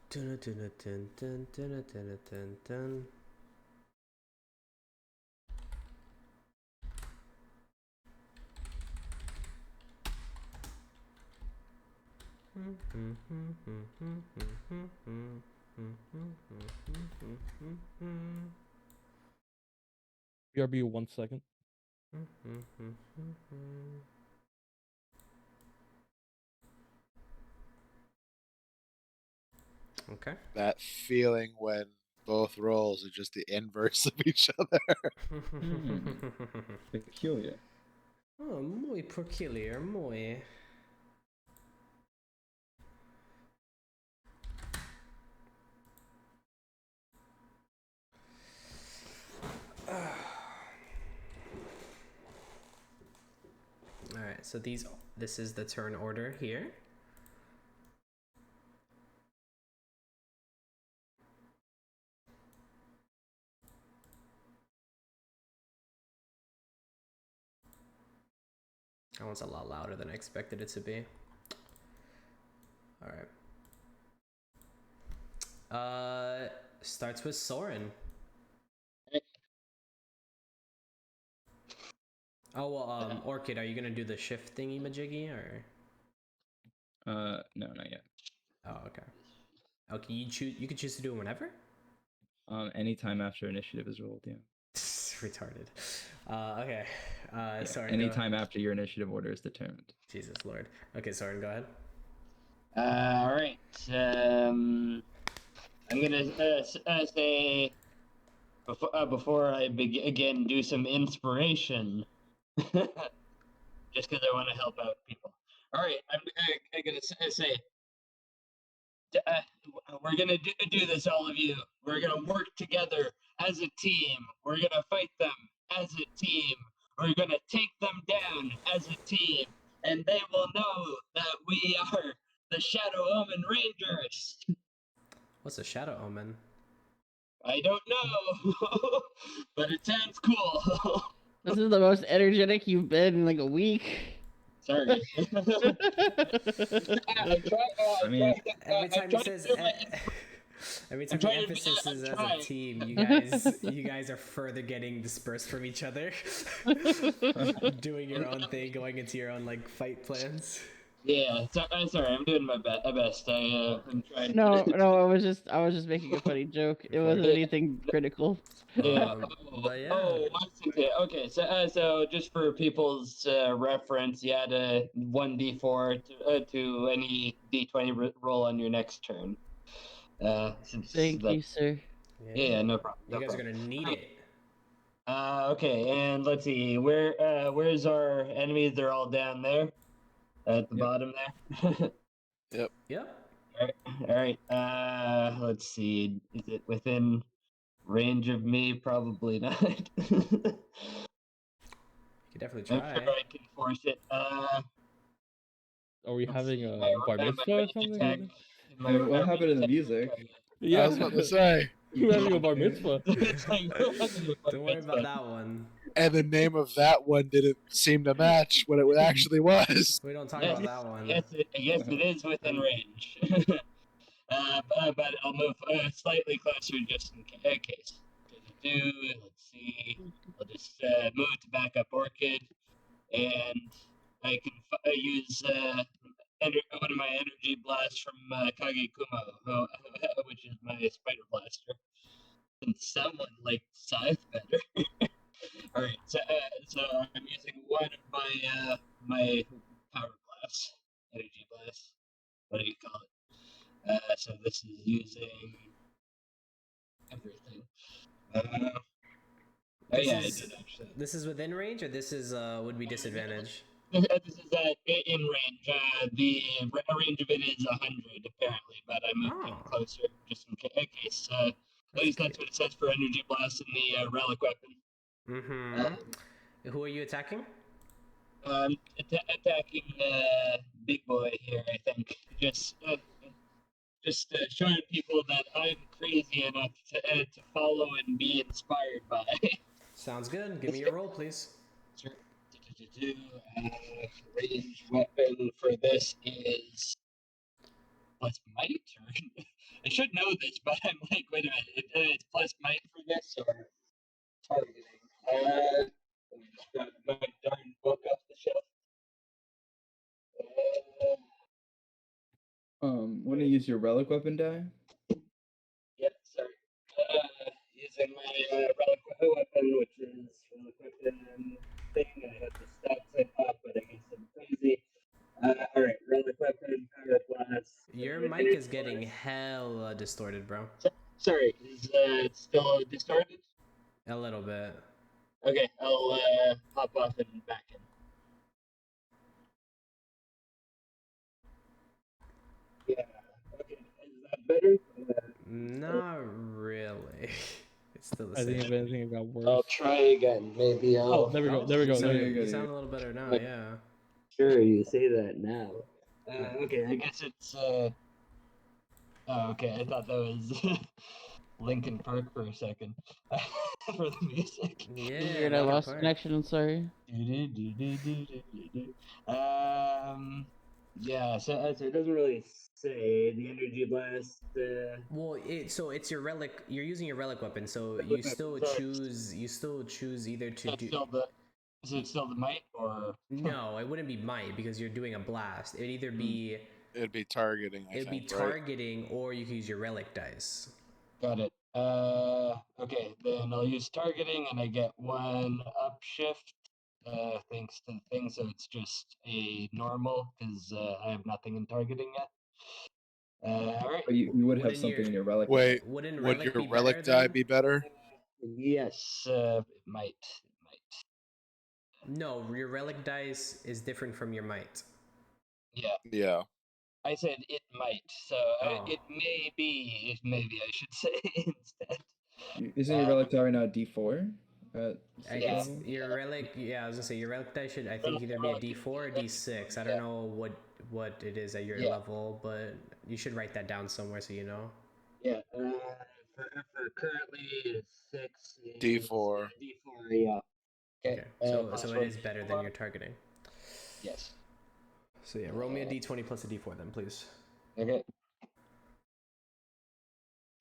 Dun, dun, dun, dun, dun, dun, dun, dun. BRB 1 second. Okay. That feeling when both roles are just the inverse of each other. Peculiar. Oh, muy peculiar, muy. All right, so this is the turn order here. That one's a lot louder than I expected it to be. All right. Starts with Soren. Oh well, Orchid, are you gonna do the shift thingy majiggy or? No, not yet. Oh, okay. Okay, you could choose to do it whenever. Anytime after initiative is rolled, yeah. Retarded. Okay. Yeah, Soren. anytime after your initiative order is determined. Jesus Lord. Okay, Soren, go ahead. All right. I'm gonna say before I again do some inspiration, just because I want to help out people. All right, I'm gonna say. We're gonna do this, all of you. We're gonna work together as a team. We're gonna fight them as a team. We're gonna take them down as a team, and they will know that we are the Shadow Omen Rangers. What's a shadow omen? I don't know, but it sounds cool. This is the most energetic you've been in like a week. Sorry. I mean, Every time he says, every time the emphasis is as a team, you guys are further getting dispersed from each other, doing your own thing, going into your own like fight plans. Yeah, sorry, I'm doing my best. I'm trying. No, I was just making a funny joke. It wasn't anything critical. Yeah. But yeah. Okay. So just for people's reference, you add a 1d4 to any d20 roll on your next turn. Thank you, sir. Yeah, no problem. You guys are gonna need it. Okay, and let's see. Where's our enemies? They're all down there at the Yep. bottom there. Yep. All right. Let's see. Is it within range of me? Probably not. You could definitely I'm sure try. I can force it. Are we Let's having see, a bar my mitzvah or range something? attack. Hey, what happened to the music? Yeah, I was about to say. we're having a bar mitzvah. It's like, we're having a bar Don't worry about mitzvah. that one. And the name of that one didn't seem to match what it actually was. We don't talk Yes, about that one. yes, it is within range. But I'll move slightly closer just in case. Let's see. I'll just move to back up Orchid, and I can use one of my energy blasts from Kagekumo, which is my spider blaster. Since someone liked Scythe better. All right, so I'm using one of my power blasts, energy blasts. What do you call it? So this is using everything. This Yeah, is I did actually. this is within range, or this is would be disadvantage. This is in range. The range of it is 100 apparently, but I moved in Oh. closer just in case. At least that's what it says for energy blast in the relic weapon. Mm-hmm. Who are you attacking? Attacking big boy here. I think just showing people that I'm crazy enough to follow and be inspired by. Sounds good. Give me your roll, please. Sure. Range weapon for this is plus might. Or I should know this, but I'm like, wait a minute, it's plus might for this or targeting. Let me just grab my darn book off the shelf. Want to use your relic weapon die? Yep, sorry. Using my relic weapon, which is relic weapon thing. I have the stats I thought, but I guess I'm crazy. All right, relic weapon, power blast. Your mic is getting hella distorted, bro. Sorry, is it still distorted? A little bit. Okay, I'll hop off and back in. Yeah. Okay, is that better? Not really. It's still the I think if same. anything, it got worse. I'll try again. Maybe I'll. Oh, there we go. There we go. You There sound, we go. you sound a little better now, Like- yeah. Sure, you say that now. Okay, I guess it's. Oh, okay, I thought that was Linkin Park for a second for the music. Yeah. Weird, I Linkin lost Park. connection. I'm sorry. Yeah, so it doesn't really say the energy blast. Well, it's your relic. You're using your relic weapon, so Relic you weapon, still sorry. choose. You still choose either to do. Is it still the might or? No, it wouldn't be might because you're doing a blast. It'd either be It'd be targeting, I it'd be think, right? targeting, or you could use your relic dice. Got it. Okay, then I'll use targeting, and I get one upshift. Thanks to the thing, so it's just a normal because I have nothing in targeting yet. All right. But you would have Wouldn't something your- in your relic. Wait, Wouldn't would relic your be relic better die then? be better? Yes, it might. No, your relic dice is different from your might. Yeah, Yeah. I said it might, so Oh. it may be. Maybe I should say instead. Isn't your relic die right now D4? At It's level? your relic. Yeah, I was gonna say your relic dice should I think either be a D4 or D6. I don't know what it is at your level, but you should write that down somewhere so you know. Yeah. For currently it's 6. D4. D4. Yeah. Okay, so it is better than your targeting. Yes. So yeah, roll me a D20 plus a D4 then, please. Okay.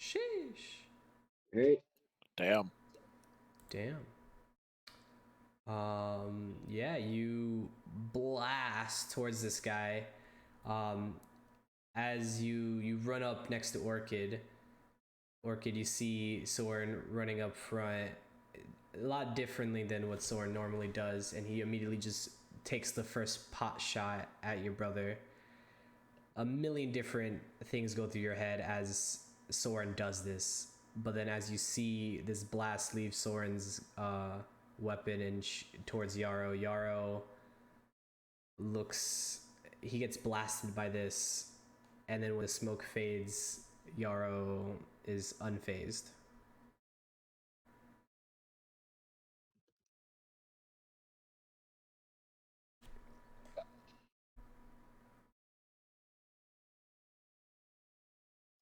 Sheesh. Alright. Damn. Damn. Yeah, you blast towards this guy. As you run up next to Orchid, you see Soren running up front a lot differently than what Soren normally does, and he immediately just takes the first pot shot at your brother. A million different things go through your head as Soren does this. but then as you see this blast leave Soren's weapon and towards Yarrow, Yarrow he gets blasted by this, and then when the smoke fades, Yarrow is unfazed.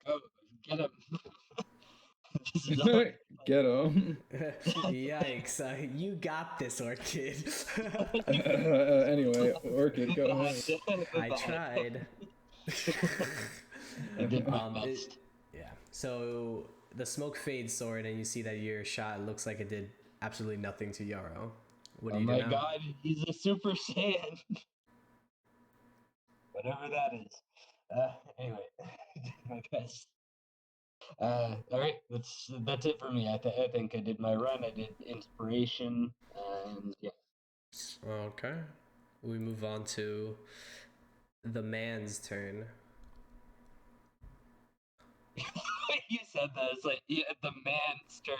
Oh, get him. Get him. Yikes, you got this, Orchid. Anyway, Orchid, go ahead. I tried. I did my best. Yeah, so the smoke fades, Soren, and you see that your shot looks like it did absolutely nothing to Yarrow. What do you do now? Oh my god, he's a Super Saiyan. Whatever that is. Anyway, I did my best. All right, that's it for me. I think I did my run. I did inspiration, and yeah. Okay, we move on to the man's turn. You said that it's like the man's turn.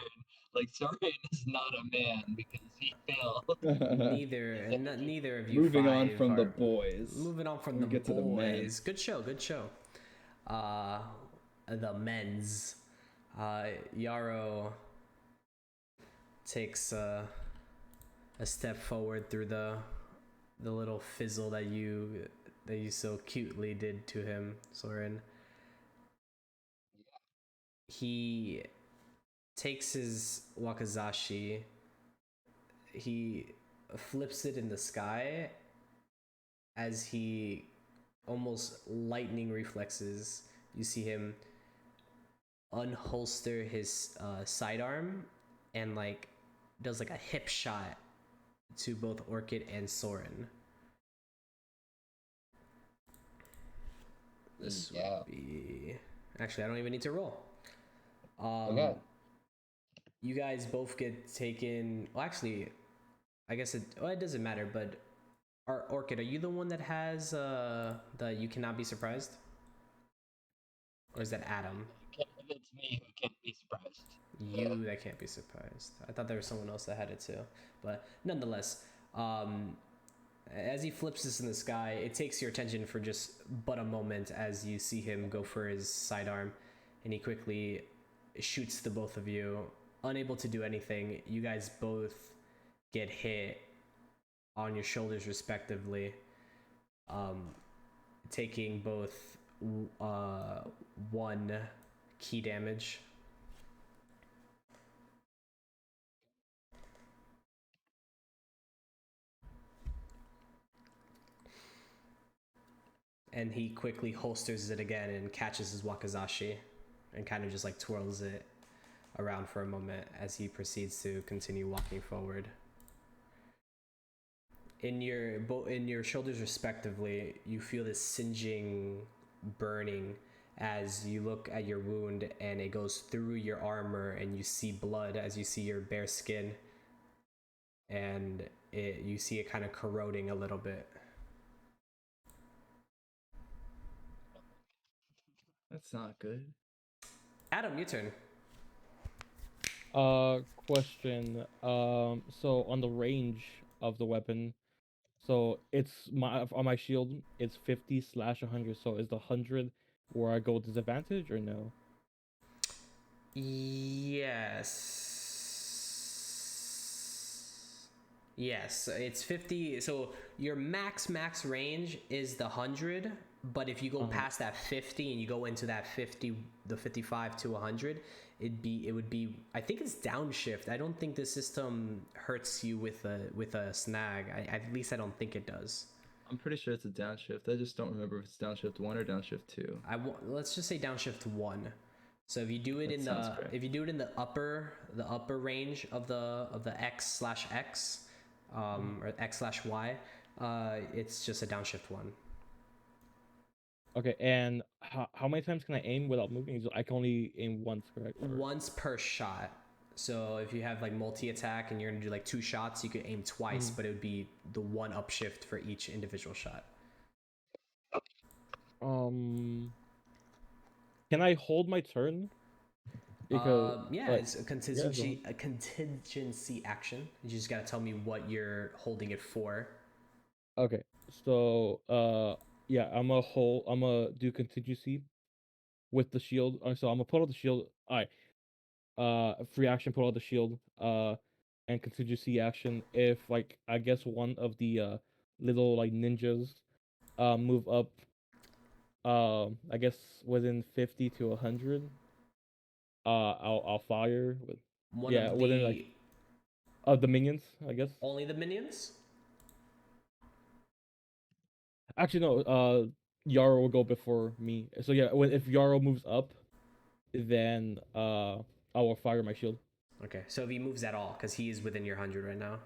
Like Soren is not a man because he failed. Neither of you. Moving on five from the are- boys. Moving on from We the get to the men. boys. Good show. The men's. Yarrow takes a step forward through the little fizzle that you so cutely did to him, Soren. He takes his wakizashi, he flips it in the sky as he almost lightning reflexes. You see him unholster his sidearm and like does like a hip shot to both Orchid and Soren. This would be... Actually, I don't even need to roll. Okay. You guys both get taken... Well, actually, I guess it doesn't matter, but Orchid, are you the one that has the you cannot be surprised? Or is that Adam? It's me who can't be surprised. You that can't be surprised. I thought there was someone else that had it too. But nonetheless, as he flips this in the sky, it takes your attention for just but a moment as you see him go for his sidearm, and he quickly shoots the both of you. Unable to do anything, you guys both get hit on your shoulders respectively, taking both 1 key damage. And he quickly holsters it again and catches his wakizashi and kind of just like twirls it around for a moment as he proceeds to continue walking forward. In your shoulders respectively, you feel this singeing burning as you look at your wound, and it goes through your armor and you see blood as you see your bare skin, and you see it kind of corroding a little bit. That's not good. Adam, your turn. Question. So on the range of the weapon, so it's on my shield, it's 50/100. So is the 100 where I go disadvantage or no? Yes, it's 50. So your max range is the 100, but if you go past that 50 and you go into that 50, the 55 to 100, it would be, I think it's downshift. I don't think the system hurts you with a snag. At least I don't think it does. I'm pretty sure it's a downshift. I just don't remember if it's downshift 1 or downshift 2. Let's just say downshift 1. So if you do it in the upper range of the X/X, or X/Y, it's just a downshift 1. Okay, and how many times can I aim without moving? I can only aim once, correct? Once per shot. So if you have like multi-attack and you're gonna do like 2 shots, you could aim twice, but it would be the 1 upshift for each individual shot. Can I hold my turn? Because Yeah, like it's a yeah, go contingency. on. A contingency action. You just gotta tell me what you're holding it for. Okay, so yeah, I'm gonna do contingency with the shield. So I'm gonna pull out the shield. All right, free action, pull out the shield. And contingency action if like I guess one of the little like ninjas move up I guess within 50 to 100, I'll fire with One yeah of within like the of the minions, I guess. only the minions. Actually, no. Yarrow will go before me. So yeah, if Yarrow moves up, then I will fire my shield. Okay, so if he moves at all, because he is within your 100 right now.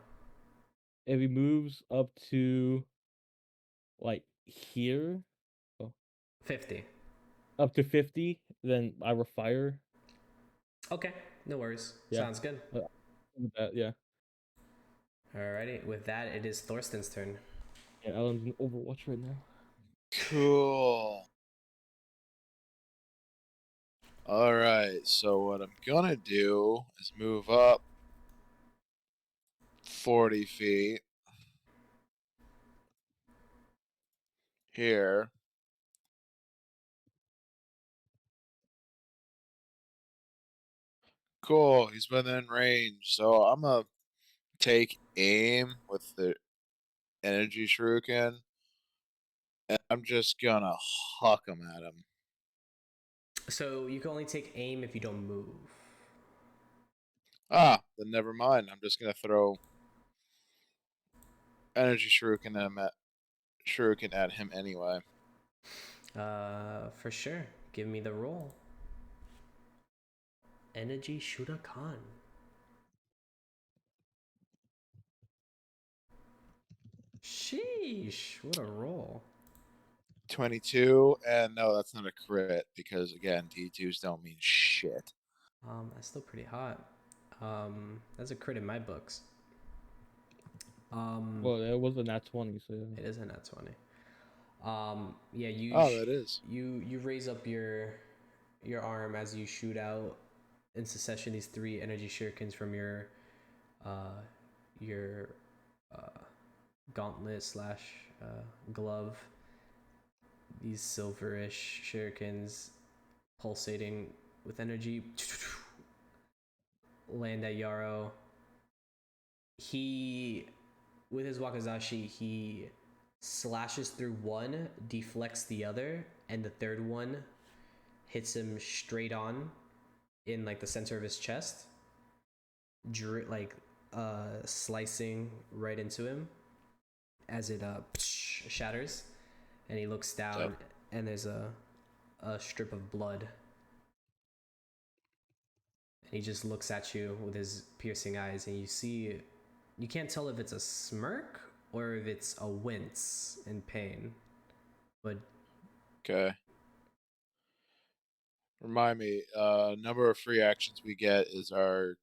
If he moves up to like here, oh, 50. up to 50, then I will fire. Okay, no worries. Yeah. Sounds good. With that, yeah. Alrighty, with that, it is Thorsten's turn. Yeah, Alan's in Overwatch right now. Cool. All right. So what I'm gonna do is move up 40 feet here. Cool. He's within range. So I'm gonna take aim with the energy shuriken, and I'm just gonna huck him at him. So you can only take aim if you don't move. Ah, then never mind. I'm just gonna throw energy shuriken at him anyway. For sure. Give me the roll. Energy Shuriken. Sheesh, what a roll. 22, and no, that's not a crit because again, D2s don't mean shit. That's still pretty hot. That's a crit in my books. Well, it was a nat 20, so yeah. It is a nat 20. Yeah, That is. You raise up your arm as you shoot out in succession these 3 energy shurikens from your your gauntlet slash glove. These silverish shurikens pulsating with energy land at Yarrow. He, with his wakizashi, he slashes through one, deflects the other, and the third one hits him straight on in like the center of his chest, like slicing right into him as it shatters, and he looks down, and there's a strip of blood, and he just looks at you with his piercing eyes, and you can't tell if it's a smirk or if it's a wince in pain, but Okay. Remind me, number of free actions we get is our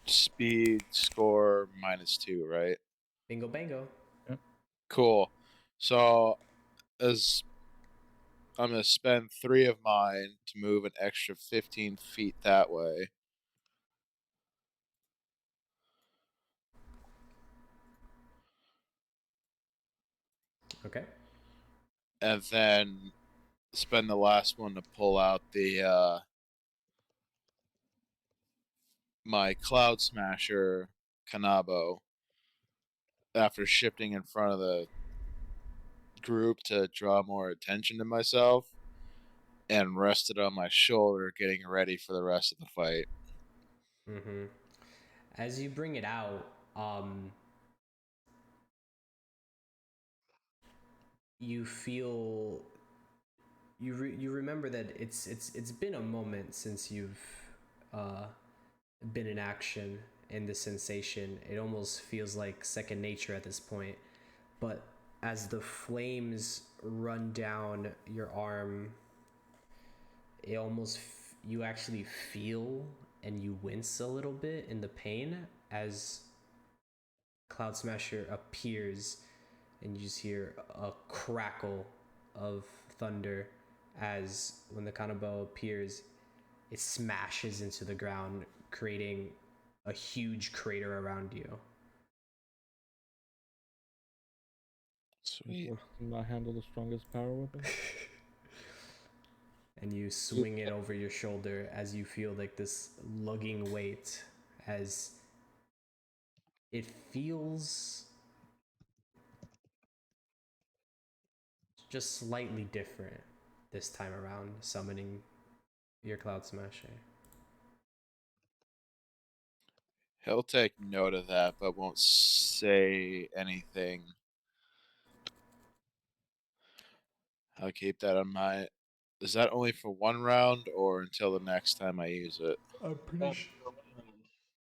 speed score -2, right? bingo bango. Cool. So as I'm gonna spend 3 of mine to move an extra 15 feet that way. Okay. And then spend the last one to pull out the my Cloud Smasher Kanabo after shifting in front of the group to draw more attention to myself, and rested on my shoulder getting ready for the rest of the fight. Mm-hmm. As you bring it out, you feel you remember that it's been a moment since you've uh, been in action, and the sensation, it almost feels like second nature at this point. But as the flames run down your arm, it almost you actually feel and you wince a little bit in the pain as Cloud Smasher appears, and you just hear a crackle of thunder as when the Kanabo appears, it smashes into the ground, creating a huge crater around you. Sweet. Let's not handle the strongest power weapon. And you swing it over your shoulder as you feel like this lugging weight, as it feels just slightly different this time around, summoning your Cloud Smasher. He'll take note of that, but won't say anything. I'll keep that in mind. Is that only for one round or until the next time I use it? I'm pretty sure.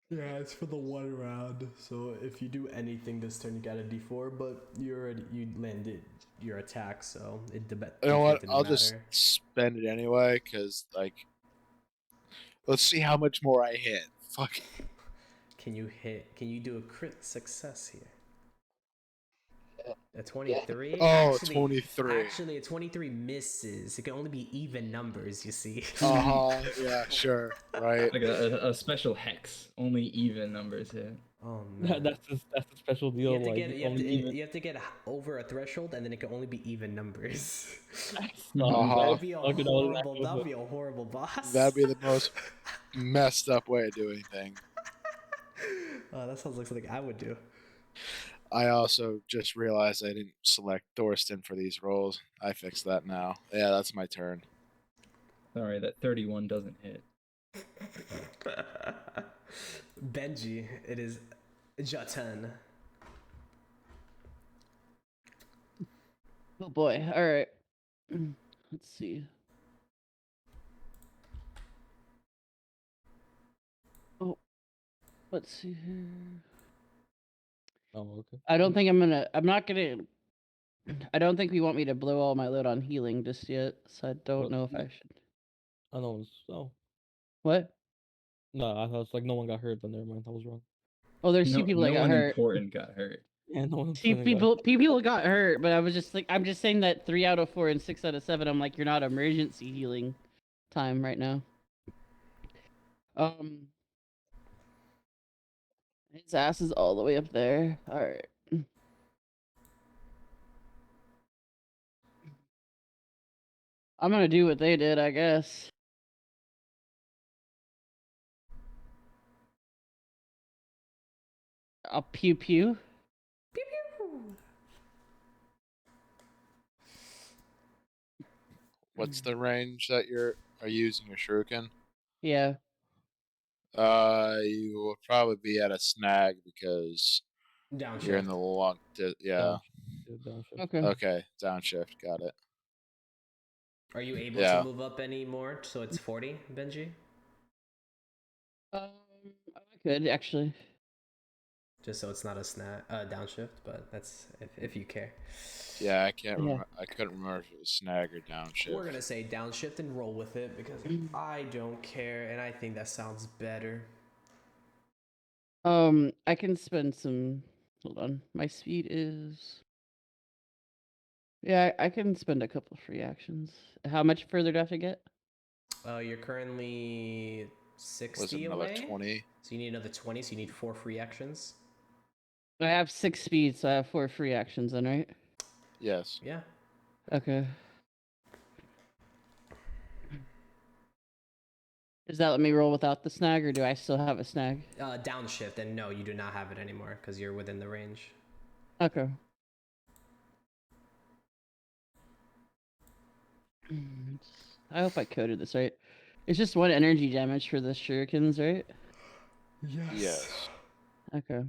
Yeah, it's for the one round. So if you do anything this turn, you got a D4, but you landed your attack, so it You know what? didn't I'll matter. just spend it anyway, because, like, let's see how much more I hit. Fuck. Can you do a crit success here? A Yeah. 23? Oh, 23. Actually, a 23 misses. It can only be even numbers, you see. Yeah, sure. Right. Like a special hex. Only even numbers hit. Oh man. That's the special deal. You have to like get only even. you have to get over a threshold, and then it can only be even numbers. Uh-huh. That'd be a horrible boss. That'd be the most messed up way of doing things. That sounds like something I would do. I also just realized I didn't select Thorsten for these rolls. I fixed that now. Yeah, that's my turn. Sorry, that 31 doesn't hit. Benji, it is Jatan. Oh boy. All right. Let's see. Oh, let's see here. Oh, okay. I don't think I don't think we want me to blow all my load on healing just yet, so I don't What? know if I should. I know. Oh. What? No, I thought it's like no one got hurt. Then never mind. I was wrong. Oh, there's two people that no got one hurt. important got hurt. Yeah, no one. Two people got hurt, but I was just like, I'm just saying that 3 out of 4 and 6 out of 7. I'm like, you're not emergency healing time right now. His ass is all the way up there. All right. I'm gonna do what they did, I guess. I'll pew pew. Pew pew. What's the range that are you using your shuriken? Yeah. You will probably be at a snag because Downshift. you're in the long. Yeah. Downshift. Okay. Okay. Downshift. Got it. Are you able Yeah. to move up any more? So it's 40, Benji? I could actually. Just so it's not a downshift, but that's if you care. Yeah, I can't Yeah. remember. I couldn't remember if it was snag or downshift. We're gonna say downshift and roll with it because I don't care, and I think that sounds better. I can spend some. Hold on. My speed is. Yeah, I can spend a couple free actions. How much further do I have to get? You're currently 60 Was it another away. 20? So you need another 20. So you need 4 free actions. I have 6 speed, so I have 4 free actions then, right? Yes. Yeah. Okay. Does that let me roll without the snag, or do I still have a snag? Downshift, and no, you do not have it anymore because you're within the range. Okay. I hope I coded this right. It's just 1 energy damage for the shurikens, right? Yes. Okay.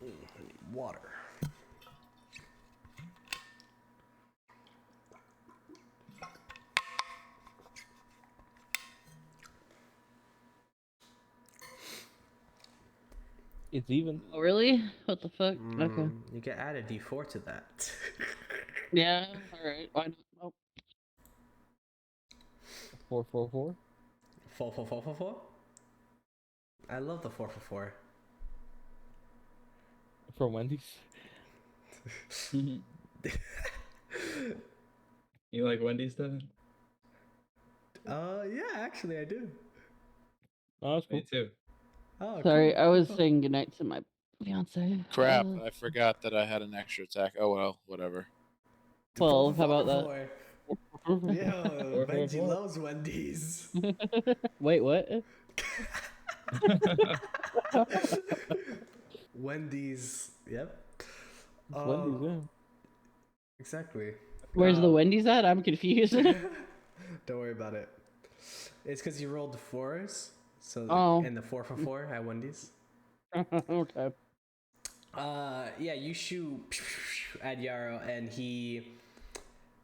I need water. It's even. Oh, really? What the fuck? Okay. You can add a D4 to that. Yeah, alright. Why not? Oh. 444. 4. I love the 4. From Wendy's. You like Wendy's, Devin? Yeah, actually, I do. Oh, that's cool. Me too. Oh, Sorry, cool, I was cool. saying goodnight to my fiance. Crap! I forgot that I had an extra attack. Oh well, whatever. 12, how about that? Yo, Four, Benji four. loves Wendy's. Wait, what? Wendy's. Yep. It's Wendy's, yeah. Exactly. Where's the Um, Wendy's at? I'm confused. Don't worry about it. It's because you rolled the fours, so Oh. and the 4 for 4 at Wendy's. Okay. Yeah, you shoot at Yarrow, and he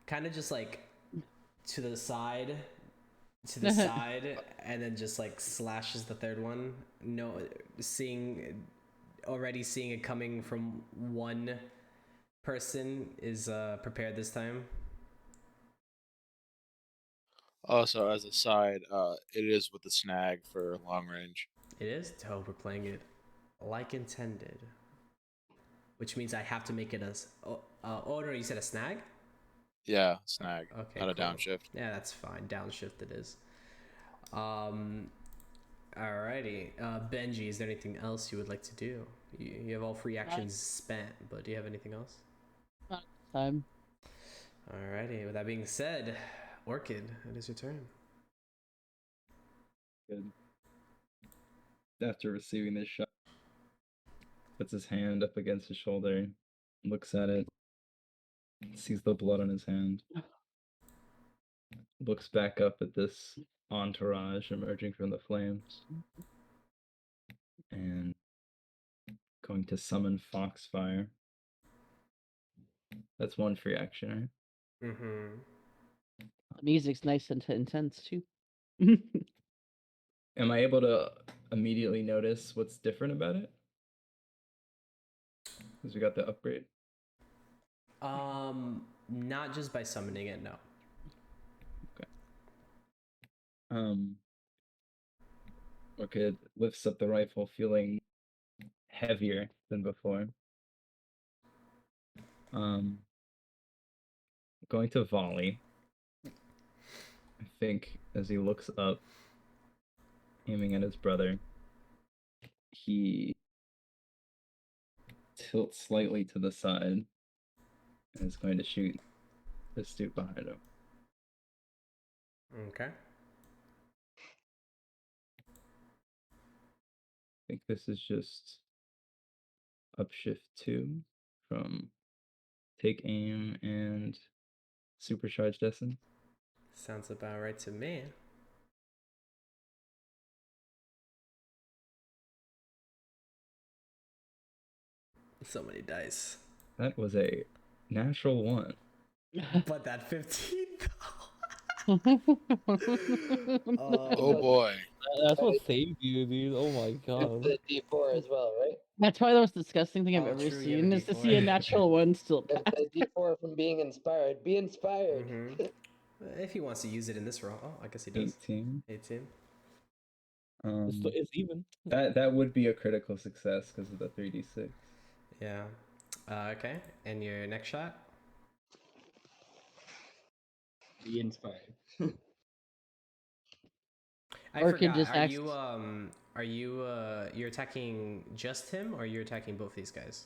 kind of just like to the side, and then just like slashes the third one. No, already seeing it coming from one person is prepared this time. Also, as a side, it is with the snag for long range. It is dope. We're playing it like intended, which means I have to make it as. Oh no, you said a snag. Yeah, snag, Okay, not a cool. downshift. Yeah, that's fine. Downshift it is. Alrighty. Benji, is there anything else you would like to do? You have all free actions spent, but do you have anything else? Time. Alrighty. With that being said, Orchid, it is your turn. Good. After receiving this shot, puts his hand up against his shoulder, looks at it, sees the blood on his hand, looks back up at this entourage emerging from the flames, and going to summon Foxfire. That's one free action, right? Mm-hmm. The music's nice and intense too. Am I able to immediately notice what's different about it? Because we got the upgrade. Not just by summoning it, no. Orchid lifts up the rifle, feeling heavier than before. Going to volley. I think as he looks up, aiming at his brother, he tilts slightly to the side and is going to shoot the stoop behind him. Okay. I think this is just upshift 2 from take aim and supercharged essence. Sounds about right to me. So many dice. That was a natural 1. But that 15 Oh boy. That's what saved you, dude. Oh my god. The D4 as well, right? That's probably the most disgusting thing I've Oh, ever true, you have seen a is to D4. see a natural one still If pass. the D4 from being inspired, be inspired. Mm-hmm. If he wants to use it in this roll, I guess he does. 18. 18. It's even. That would be a critical success because of the 3d6. Yeah. Okay. And your next shot? Be inspired. I Orchid forgot. just Are asked- you're attacking just him, or you're attacking both these guys?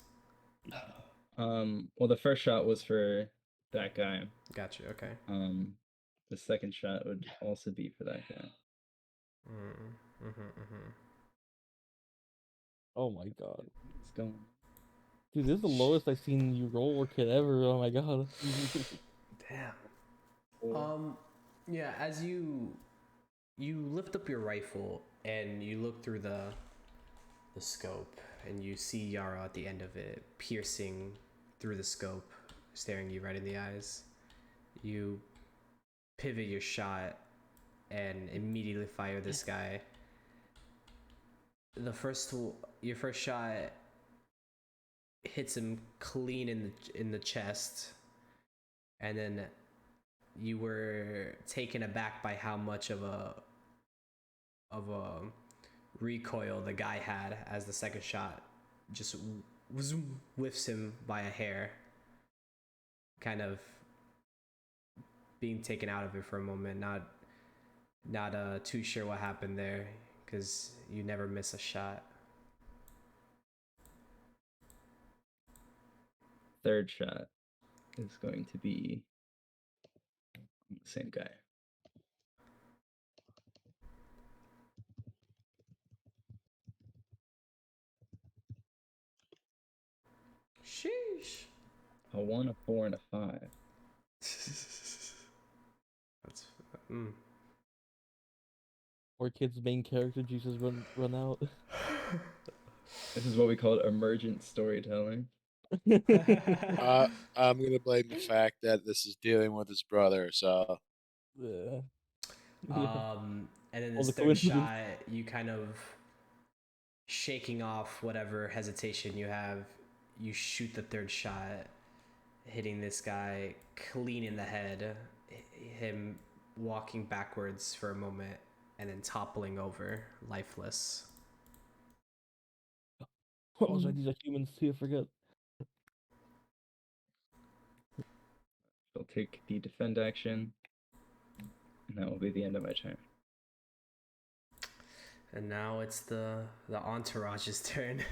Well, the first shot was for that guy. Gotcha. Okay. The second shot would also be for that guy. Oh my god. It's going. Dude, this is the lowest I've seen you roll Orchid ever. Oh my god. Damn. Yeah. As you lift up your rifle and you look through the scope and you see Yara at the end of it, piercing through the scope, staring you right in the eyes. You pivot your shot and immediately fire this guy. Your first shot hits him clean in the chest, and then you were taken aback by how much of a recoil the guy had as the second shot just whiffs him by a hair, kind of being taken out of it for a moment, not Not too sure what happened there, because you never miss a shot. Third shot is going to be the same guy. Sheesh. A 1, a 4, and a 5. That's Orchid's main character juices run out. This is what we call emergent storytelling. I'm gonna blame the fact that this is dealing with his brother. So Yeah. And then All this the third coincidence. shot, you kind of shaking off whatever hesitation you have. You shoot the third shot, hitting this guy clean in the head, him walking backwards for a moment, and then toppling over, lifeless. Oh, sorry, these are humans too. I forget. I'll take the defend action, and that will be the end of my turn. And now it's the entourage's turn.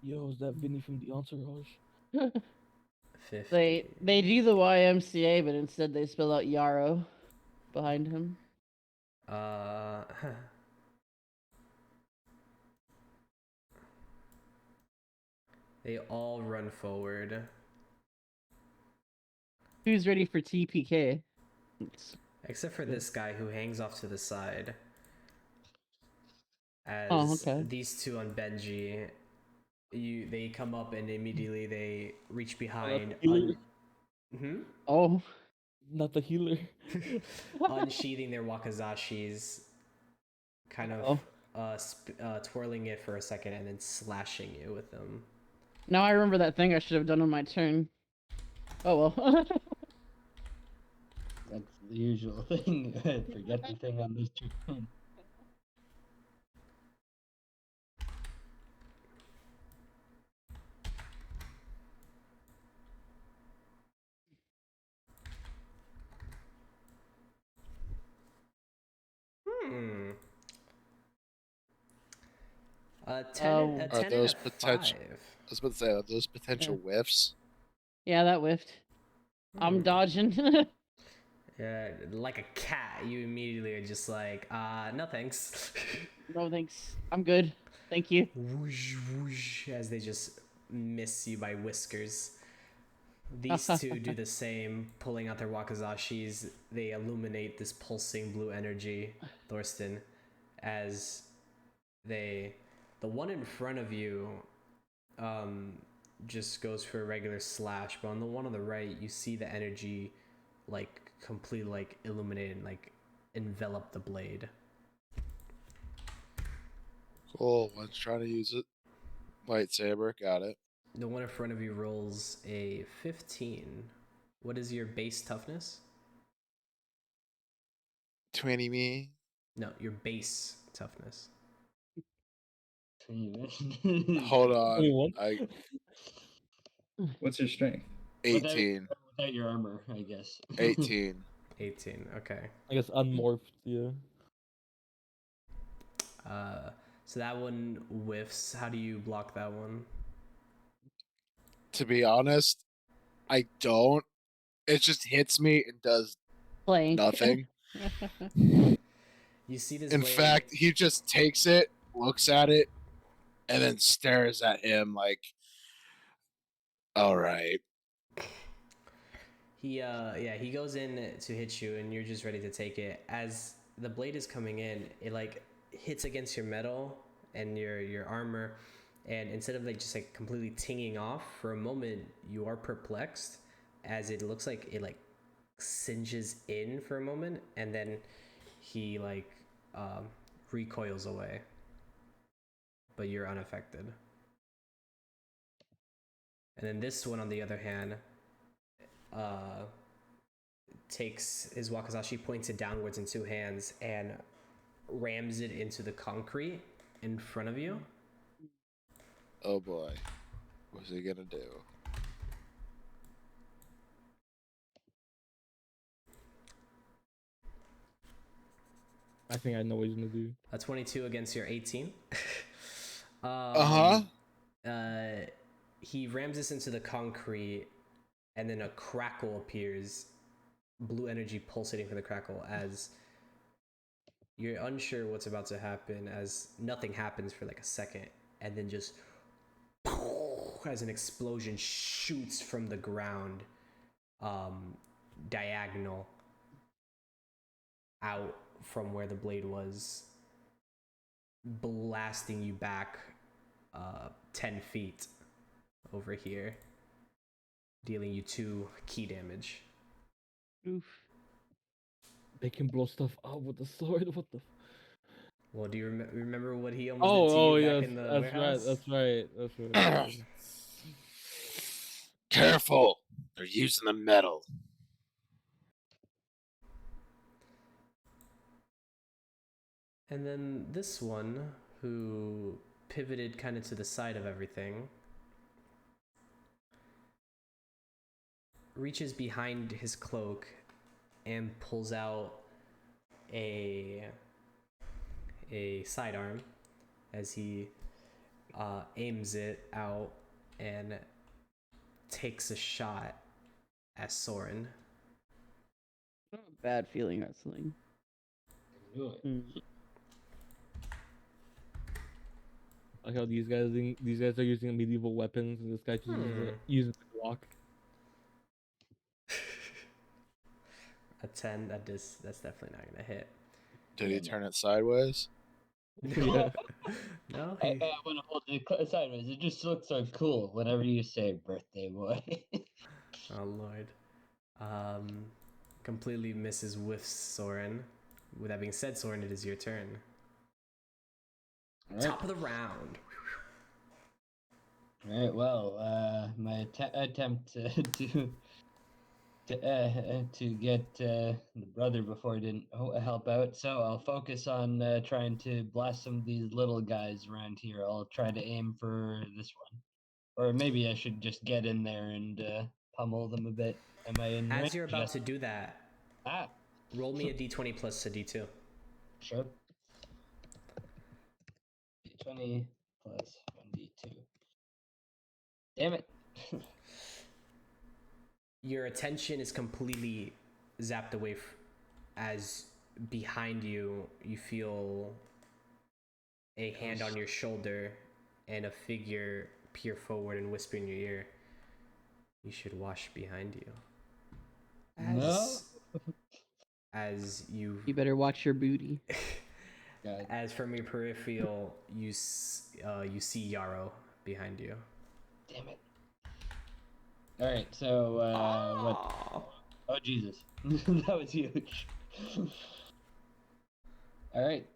Yo, is that Vinny from the Entourage? 50. They do the YMCA, but instead they spell out Yarrow behind him. They all run forward. Who's ready for TPK? Except for this guy who hangs off to the side. As okay. these two on Benji, they come up and immediately they reach behind. Oh. Not the healer. Unsheathing their wakazashis, kind of twirling it for a second and then slashing you with them. Now I remember that thing I should have done on my turn. Oh well. That's the usual thing. Forget the thing on this turn. A 10 are and those a potential? 5. I was about to say, are those potential whiffs? Yeah, that whiffed. I'm dodging. Yeah, like a cat, you immediately are just like, no thanks. No thanks. I'm good. Thank you. Whoosh, whoosh, as they just miss you by whiskers. These two do the same, pulling out their wakazashis. They illuminate this pulsing blue energy, Thorsten, as the one in front of you just goes for a regular slash, but on the one on the right, you see the energy like completely like illuminate and like envelop the blade. Cool. One's trying to use it. Lightsaber. Got it. The one in front of you rolls a 15. What is your base toughness? 20 me. No, your base toughness. Hold on. 21? What's your strength? 18. Without your armor, I guess. 18. 18. Okay. I guess unmorphed. Yeah. So that one whiffs. How do you block that one? To be honest, I don't. It just hits me and does Plank. nothing. You see this In way. fact, he just takes it, looks at it, and then stares at him like, all right. He goes in to hit you and you're just ready to take it. As the blade is coming in, it like hits against your metal and your armor, and instead of like just like completely tinging off, for a moment you are perplexed as it looks like it like singes in for a moment, and then he like recoils away, but you're unaffected. And then this one on the other hand takes his wakizashi, points it downwards in two hands, and rams it into the concrete in front of you. Oh boy. What's he gonna do? I think I know what he's gonna do. A 22 against your 18. He rams this into the concrete, and then a crackle appears, blue energy pulsating from the crackle as you're unsure what's about to happen, as nothing happens for like a second, and then just as an explosion shoots from the ground, diagonal out from where the blade was, blasting you back 10 feet over here, dealing you 2 key damage. Oof. They can blow stuff up with the sword. What the? Well, do you remember what he almost did to you back Yes, in the that's warehouse? right. That's right. Careful! They're using the metal. And then this one, who pivoted kind of to the side of everything, reaches behind his cloak and pulls out a sidearm as he aims it out and takes a shot at Soren. Not a bad feeling wrestling. Do it. Like how these guys are using medieval weapons, and this guy just uses the Glock. A 10, that's definitely not gonna hit. Did he turn it sideways? Yeah. No, I want to hold it sideways. It just looks so cool whenever you say birthday boy. oh lord. Completely misses with Soren. With that being said, Soren, it is your turn. All right. Top of the round. All right. Well, my attempt to get the brother before he didn't help out. So I'll focus on trying to blast some of these little guys around here. I'll try to aim for this one, or maybe I should just get in there and pummel them a bit. Am I in range? As you're about to do that, Ah, roll me a d20 plus a d2. sure. D20 plus 1d2. Damn it. Your attention is completely zapped away as behind you feel a hand on your shoulder and a figure peer forward and whisper in your ear, "You should wash behind you." As you better watch your booty. God. As from your peripheral, you see Yarrow behind you. Damn it. All right, so what? Oh Jesus, that was huge. All right.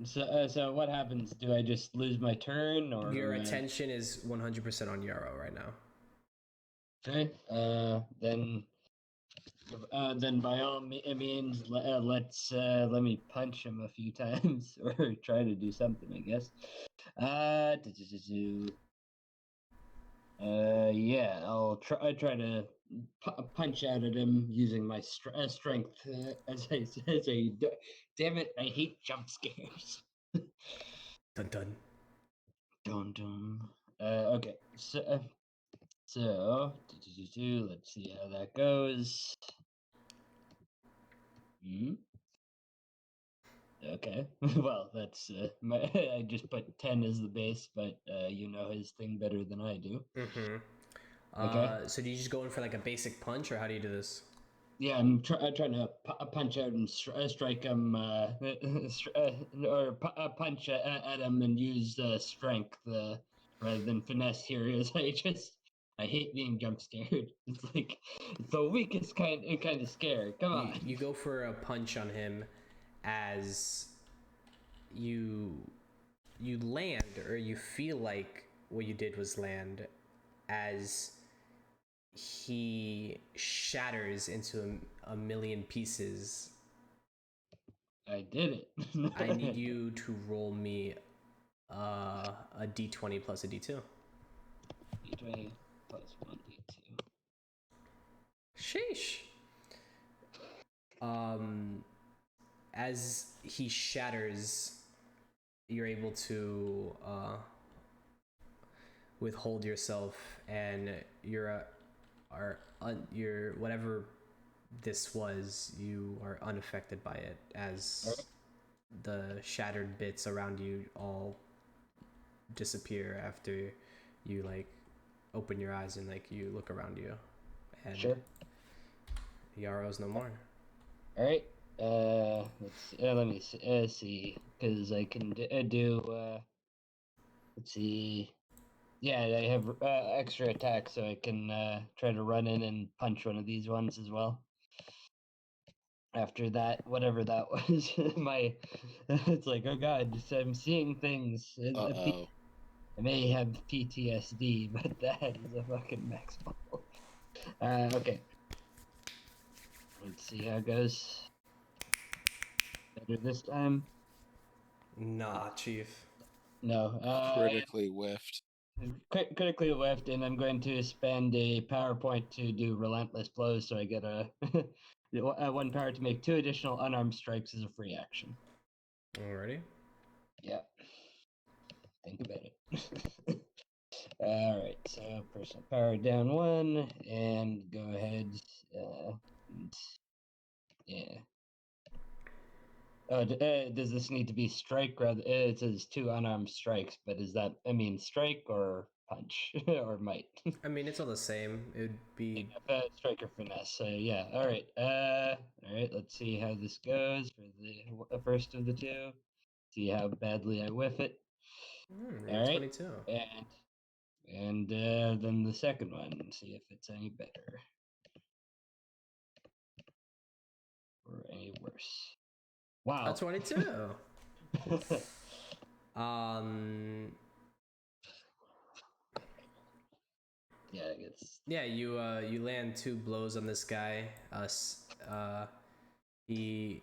So what happens? Do I just lose my turn, or Your attention is 100% on Yarrow right now. Okay. Then by all means, let's let me punch him a few times, or try to do something, I guess. Yeah, I'll try to punch out at him using my strength. As I say, damn it, I hate jump scares. Dun dun. Dun dun. Okay, so let's see how that goes. Okay, well, that's I just put 10 as the base, but you know his thing better than I do. Mm-hmm. Okay. So do you just go in for like a basic punch, or how do you do this? Yeah, I'm trying to punch out and strike him, or punch at him and use strength rather than finesse here. Is I hate being jump scared. It's like it's the weakest kind of scare. Come on. You go for a punch on him as you land, or you feel like what you did was land, as he shatters into a million pieces. I did it. I need you to roll me a d20 plus a d2. D20 plus 1d2. Sheesh. as he shatters, you're able to withhold yourself, and you're whatever this was, you are unaffected by it as the shattered bits around you all disappear after you like open your eyes and like you look around you, and Sure. Yarrow's no more. All right. Let me see, because I can do. Let's see. Yeah, I have extra attack, so I can try to run in and punch one of these ones as well. After that, whatever that was, it's like, oh god, I'm seeing things. Uh-oh. I may have PTSD, but that is a fucking max ball. Okay. Let's see how it goes. Better this time? Nah, Chief. No. Critically whiffed. Critically left, and I'm going to spend a power point to do relentless blows, so I get a one power to make 2 additional unarmed strikes as a free action. Alrighty. Yeah. Think about it. All right, so personal power down 1, and go ahead. Yeah. Oh, does this need to be strike rather? It says 2 unarmed strikes, but is that, I mean, strike or punch or might? I mean, it's all the same. It would be Strike or finesse. So yeah. All right. All right. Let's see how this goes for the first of the 2. See how badly I whiff it. All right. 22. And then the second one. See if it's any better or any worse. Wow. 22. Yeah, I guess. Yeah, you land 2 blows on this guy. He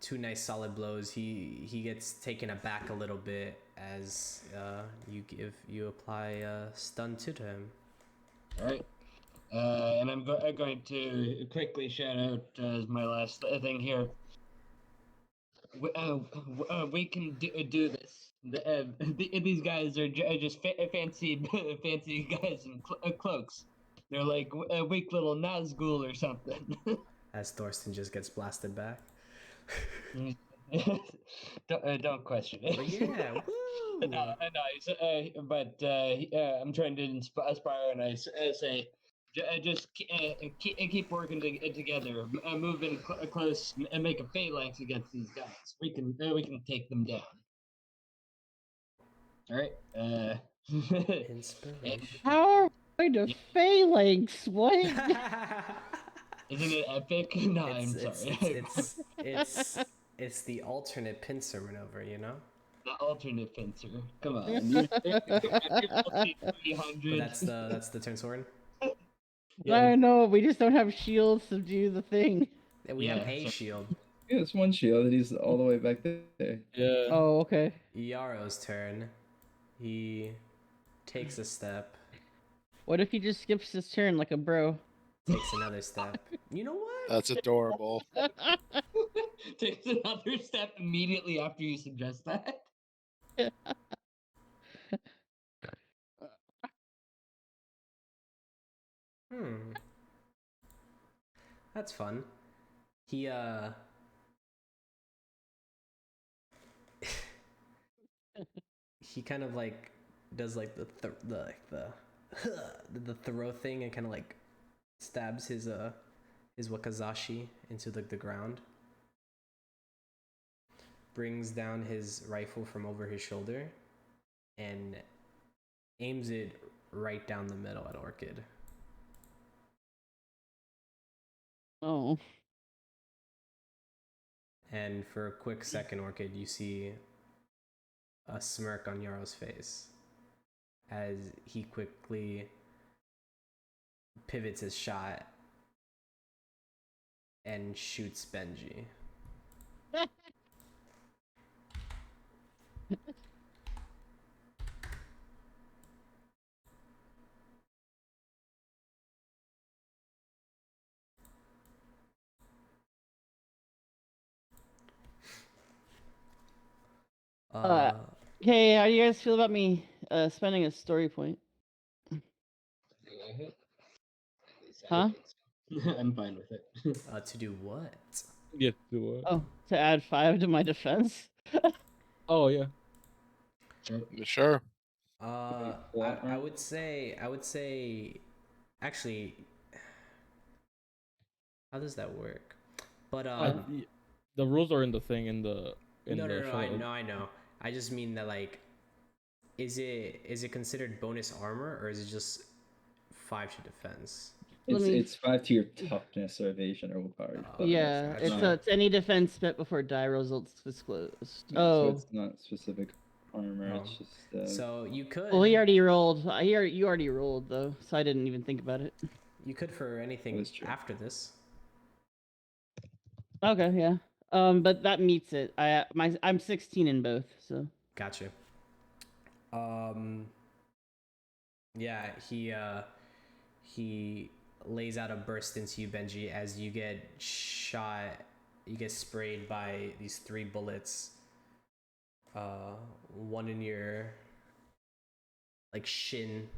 2 nice solid blows. He gets taken aback a little bit as you apply stun 2 to him. All right. And I'm going to quickly shout out as my last thing here. We can do this. These guys are just fancy fancy guys in cloaks. They're like a weak little Nazgul or something. As Thorsten just gets blasted back. Don't question it. But yeah, woo! Nice. But I'm trying to inspire, and I say, just keep working together, move in close, and make a phalanx against these guys. We can take them down. All right. Inspiration. How are we going to phalanx? What? Isn't it epic? No, I'm sorry. It's the alternate pincer maneuver, you know? The alternate pincer. Come on. You're 300. But that's the turn sword. I know. We just don't have shields to do the thing. Yeah, we have a shield. Yeah, it's one shield, and he's all the way back there. Yeah. Oh, okay. Yarrow's turn. He takes a step, What if he just skips his turn like a bro? takes another step. You know what? That's adorable. Takes another step immediately after you suggest that. That's fun. He he kind of like does like the throw thing and kind of like stabs his wakizashi into the ground. Brings down his rifle from over his shoulder and aims it right down the middle at Orchid. Oh. And for a quick second, Orchid, you see a smirk on Yarrow's face as he quickly pivots his shot and shoots Benji. Okay, how do you guys feel about me spending a story point? Huh? I'm fine with it. To do what? Get to what? Oh, to add 5 to my defense? Oh yeah. Sure. I would say actually, how does that work? But The rules are in the thing in the no, show. I know. I just mean that, like, is it considered bonus armor, or is it just 5 to defense? It's 5 to your toughness or evasion or willpower. Yeah, Gotcha. it's any defense spent before die results disclosed. So it's not specific armor. It's just. So you could. Well, he already rolled. You already rolled though, so I didn't even think about it. You could for anything That's true. after this. Okay, yeah. But that meets it. I'm 16 in both, so. Gotcha. Yeah, he lays out a burst into you, Benji, as you get shot. You get sprayed by these 3 bullets. One in your, like, shin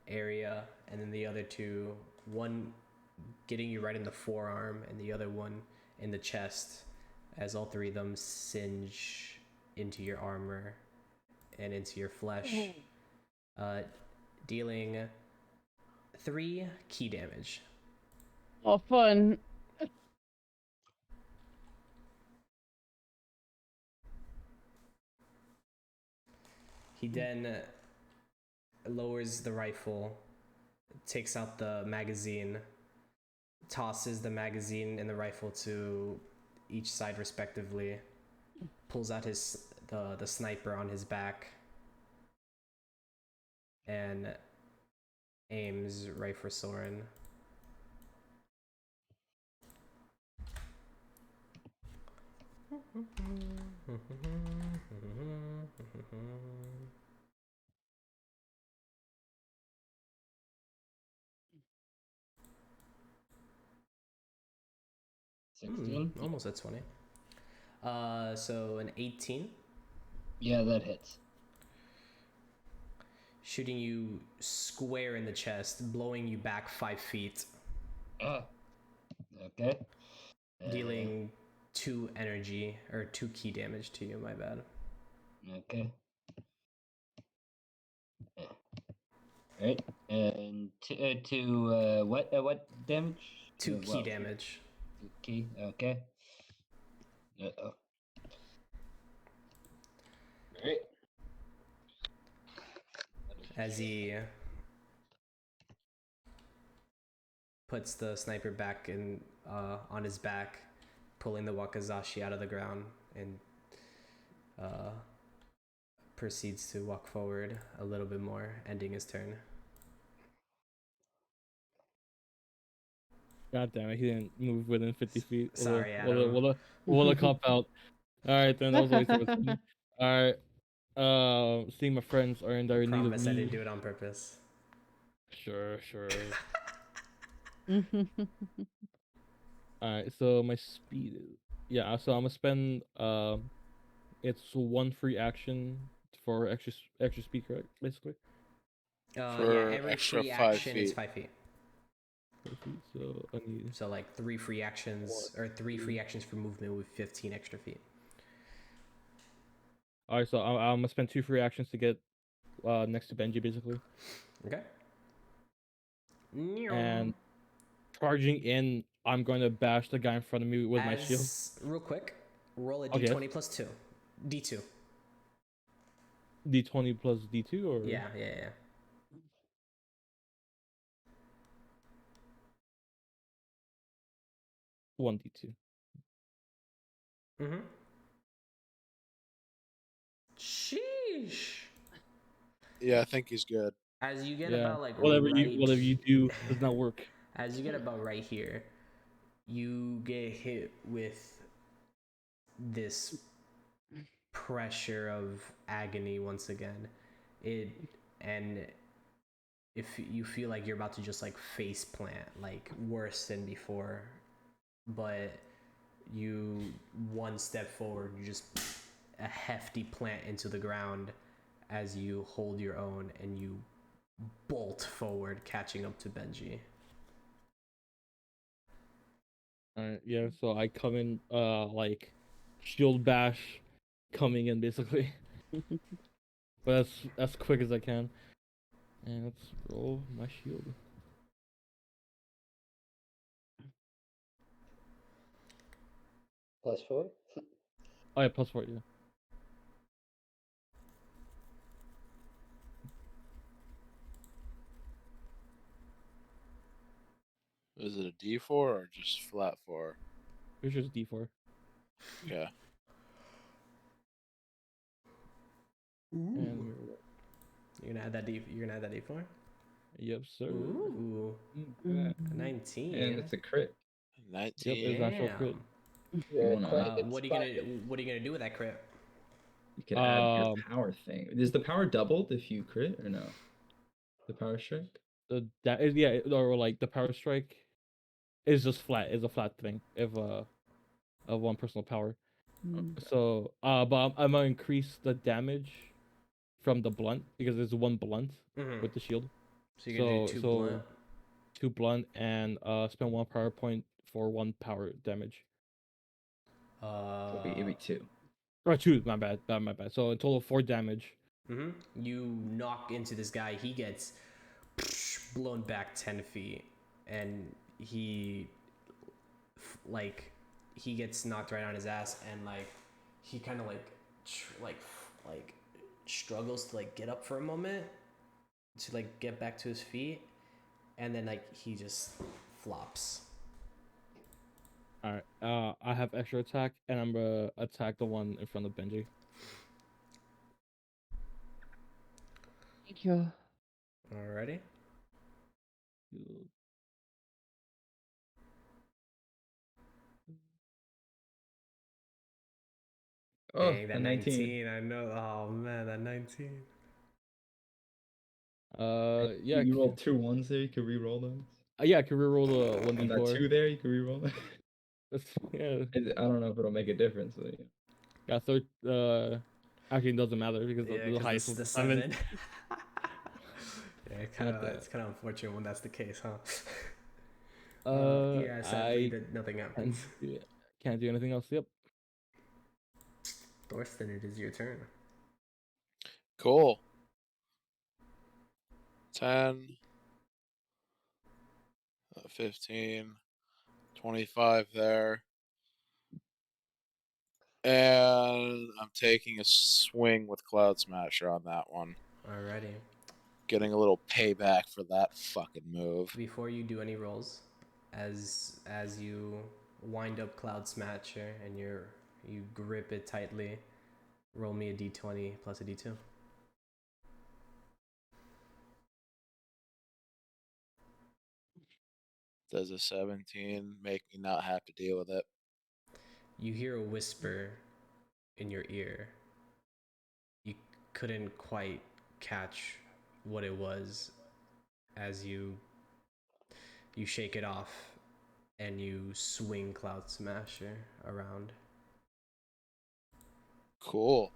area, and then the other 2, one getting you right in the forearm, and the other one in the chest, as all 3 of them singe into your armor and into your flesh, dealing 3 key damage. Oh, fun. He then lowers the rifle, takes out the magazine, tosses the magazine and the rifle to each side respectively, pulls out the sniper on his back, and aims right for Soren. Almost at 20. So an 18. Yeah, that hits. Shooting you square in the chest, blowing you back 5 feet. Okay. Dealing 2 energy, or 2 key damage to you, my bad. Okay. Right. And what damage? 2 key damage. 2 key. Okay. Uh-oh. Right. As he puts the sniper back in on his back, pulling the wakizashi out of the ground, and proceeds to walk forward a little bit more, ending his turn. God damn it, he didn't move within 50 feet. Sorry, Adam. What a cop out. Alright, then that was a waste of a turn. Alright. Seeing my friends are in dire need of Promise I me. didn't do it on purpose. Sure. Alright, so my speed is... Yeah, so I'm gonna spend it's 1 free action for extra speed, correct? Basically. Yeah, every extra free 5 action is feet. 5 feet. 5 feet, so I need... So like 3 free actions, or 3 free actions for movement with 15 extra feet. Alright, so I'm gonna spend 2 free actions to get next to Benji, basically. Okay. And charging in, I'm going to bash the guy in front of me with my shield. Real quick, roll a d20 plus 2. D2. D20 plus D2, or? Yeah. 1d2. Sheesh. Yeah, I think he's good. As you get about like whatever you do does not work. As you get about right here, you get hit with this pressure of agony once again. If you feel like you're about to just like face plant, like worse than before, but you 1 step forward, you just a hefty plant into the ground as you hold your own and you bolt forward, catching up to Benji. Alright, yeah, so I come in like shield bash coming in basically. But as quick as I can. And let's roll my shield. +4. Oh yeah, +4, yeah. Is it a D4 or just flat 4? It's just D4. Okay. And You're gonna add that D4? yep, sir. Ooh. Yeah. 19. And it's a crit. 19. Yep, it's actual crit. You're Going on. quite What are you gonna do with that crit? You can add your power thing. Is the power doubled if you crit or no? The power strike? That is, yeah, or like the power strike is just flat. Is a flat thing of one personal power. So but I'm gonna increase the damage from the blunt because there's one blunt with the shield. So you're gonna do 2 blunt? 2 blunt and spend 1 power point for 1 power damage. So it'd be 2. Or 2, my bad. So a total of 4 damage. You knock into this guy. He gets blown back 10 feet, and he gets knocked right on his ass, and like he kind of like struggles to like get up for a moment to like get back to his feet, and then like he just flops. Alright, I have extra attack, and I'm gonna attack the one in front of Benji. Thank you. Alrighty. Oh, Dang, that a 19. I know. Oh man, that 19. Yeah. You rolled 2 ones there, you can re-roll those. Yeah, I can reroll the 1d4. And that 2 there, you can re-roll that. Yeah. I don't know if it'll make a difference. But yeah. Yeah, actually it doesn't matter because the highest was the 7. Yeah, it's kind of unfortunate when that's the case, huh? Yeah, sadly, nothing happens. Can't do anything else. Yep. Thorsten, it is your turn. Cool. 10, 15, 25 there. And I'm taking a swing with Cloud Smasher on that one. Alrighty. Getting a little payback for that fucking move. Before you do any rolls, as you wind up Cloud Smasher and you grip it tightly, roll me a d20 plus a d2. Does a 17 make me not have to deal with it? You hear a whisper in your ear. You couldn't quite catch what it was as you shake it off and you swing Cloud Smasher around. Cool.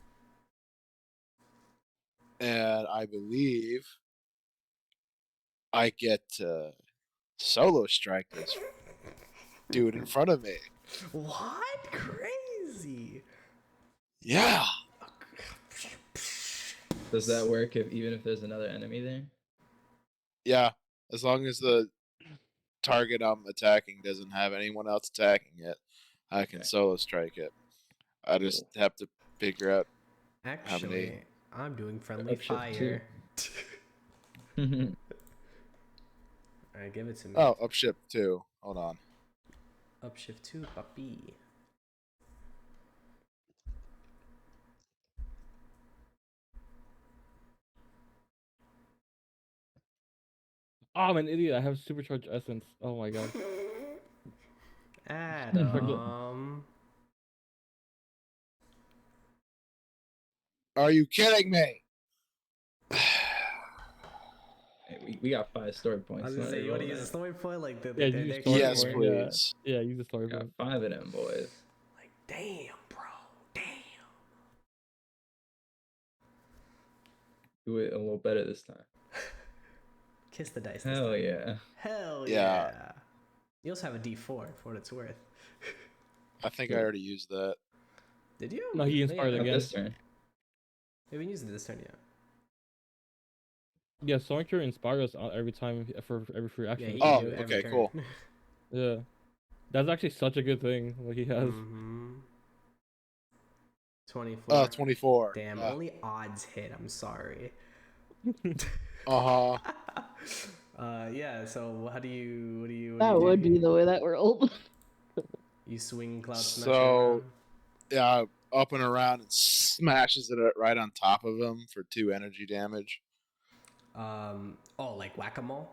And I believe I get to solo strike this dude in front of me. What? Crazy. Yeah. Does that work even if there's another enemy there? Yeah. As long as the target I'm attacking doesn't have anyone else attacking it, I can solo strike it. I just have to figure out Actually, I'm doing friendly fire. Alright, give it to me. Oh, upshift 2. Hold on. Upshift 2, puppy. Oh, I'm an idiot. I have supercharged essence. Oh my god. Adam. Are you kidding me? we got 5 story points. I was gonna say, you want to use a story point? Like the use story Yes, point, please. Yeah, use the story got point. 5 of them, boys. Like, damn, bro. Damn. do it a little better this time. Kiss the dice. Hell this time. yeah. Hell Yeah. yeah. You also have a D4 for what it's worth. I think I Cool. already used that. Did you? No, he inspired yeah, again. This turn. we haven't used it this turn yet. Yeah, Sonic Cure inspires us every time for every free Yeah, action. he Oh, can do it every okay, turn. cool. Yeah, that's actually such a good thing. What he has. Mm-hmm. 24. 24. Damn, Yeah. only odds hit. I'm sorry. Uh-huh. Yeah. So how do you? What do you? That do? would be the way that world. You swing Cloud Smasher So, around? yeah, up and around and smashes it right on top of him for 2 energy damage. Oh, like whack-a-mole?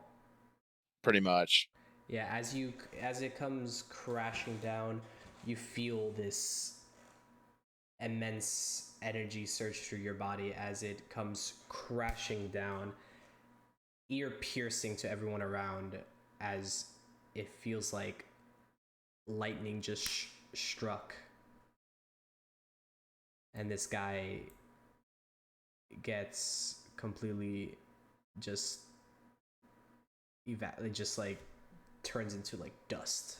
Pretty much. Yeah, as it comes crashing down, you feel this immense energy surge through your body as it comes crashing down, ear piercing to everyone around, as it feels like lightning just struck, and this guy gets completely just just like turns into like dust.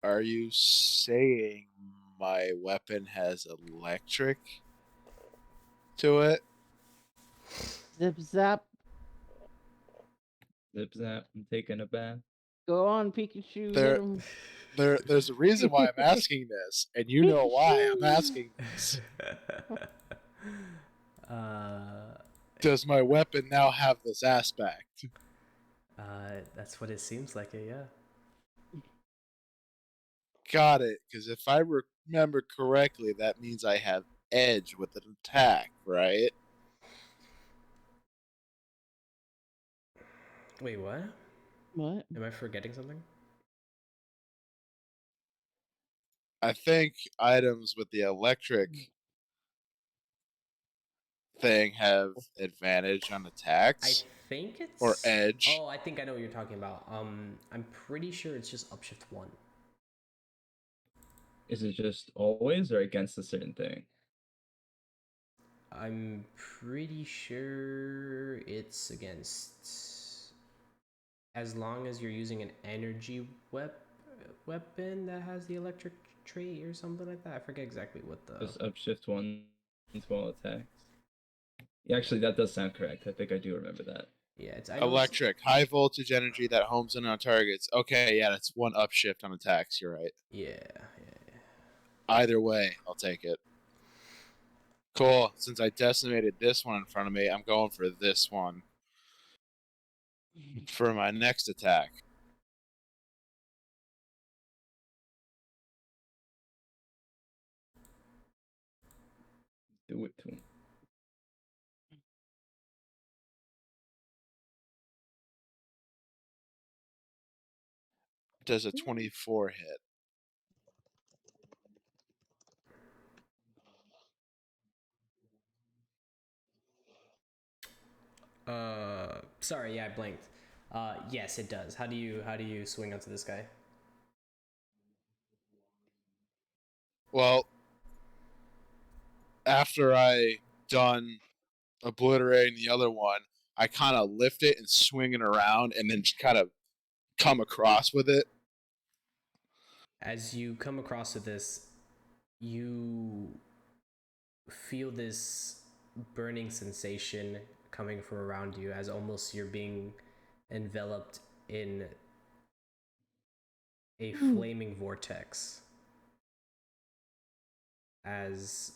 Are you saying my weapon has electric to it? Zip zap. Zip zap. I'm taking a bath. Go on, Pikachu. There- Hit him. There's a reason why I'm asking this, and you know why I'm asking this. Does my weapon now have this aspect? That's what it seems like. Yeah. Got it, because if I remember correctly, that means I have edge with an attack, right? Wait, what? What? Am I forgetting something? I think items with the electric thing have advantage on I attacks think it's or edge. Oh, I think I know what you're talking about. I'm pretty sure it's just upshift 1. Is it just always or against a certain thing? I'm pretty sure it's against, as long as you're using an energy weapon that has the electric trait or something like that. I forget exactly what the. Just upshift 1 to all attacks. Yeah, actually, that does sound correct. I think I do remember that. Yeah, it's I know Electric, high voltage energy that homes in on targets. Okay, yeah, that's 1 upshift on attacks. You're right. Yeah. Either way, I'll take it. Cool. Since I decimated this one in front of me, I'm going for this one for my next attack. Do it to him. Does a 24 hit? Sorry, yeah, I blinked. Yes, it does. How do you swing onto this guy? Well, after I done obliterating the other one, I kind of lift it and swing it around and then kind of come across with it. As you come across with this, you feel this burning sensation coming from around you, as almost you're being enveloped in a flaming vortex. As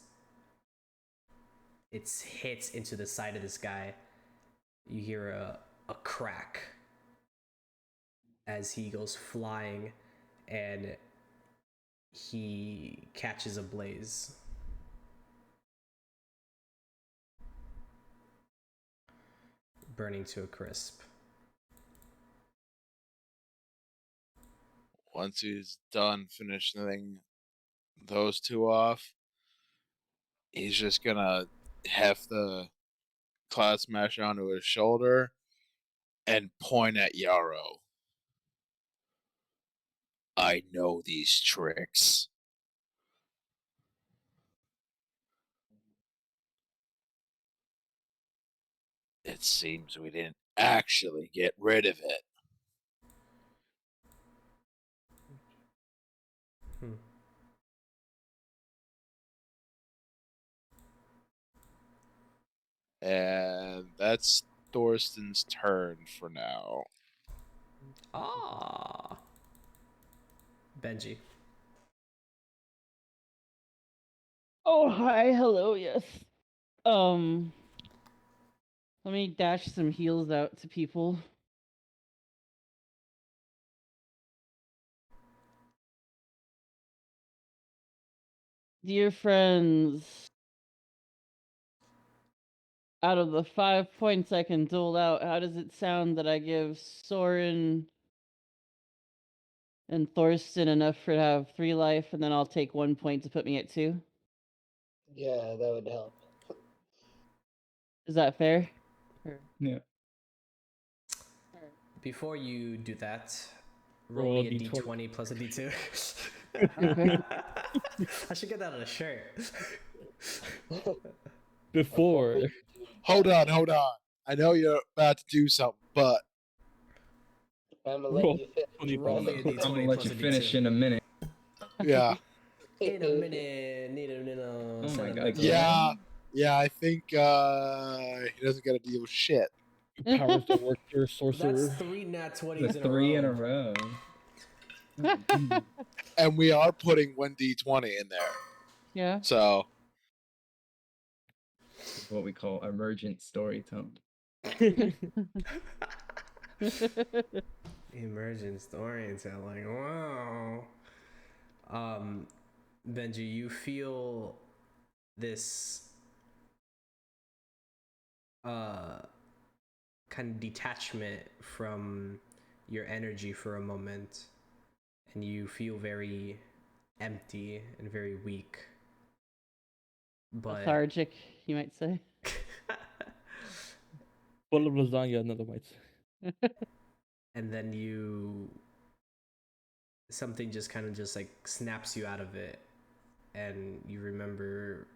it hits into the side of this guy, you hear a crack as he goes flying and he catches a blaze. Burning to a crisp. Once he's done finishing those 2 off, he's just gonna heft the Cloud Smash onto his shoulder and point at Yarrow. I know these tricks. It seems we didn't actually get rid of it. Hmm. And that's Thorsten's turn for now. Ah. Benji. Oh, hi, hello, yes. Let me dash some heals out to people. Dear friends, out of the 5 points I can dole out, how does it sound that I give Soren and Thorsten enough for to have 3 life, and then I'll take 1 point to put me at 2? Yeah, that would help. Is that fair? Or- Yeah. Before you do that, Roll roll a me a D20. d20 plus a d2. Okay. I should get that on a shirt. Before. Hold on. I know you're about to do something, but I'm gonna Roll let you finish. 20 Roll me a I'm d20 gonna let plus you a finish d2. in a minute. yeah, In a minute, need a minute. Oh my God, sentimental. yeah. I think he doesn't get to deal with shit. Powers that work here, That's sorcerer. 3 nat The 20s in a 3 in a row. row. Oh, geez. And we are putting 1d20 in there. Yeah. So This is what we call emergent storytelling. Emergent storytelling. Wow. Benji, you feel this kind of detachment from your energy for a moment, and you feel very empty and very weak. But Lethargic, you might say. Full of lasagna, another might say. and then something just kind of just like snaps you out of it, and you remember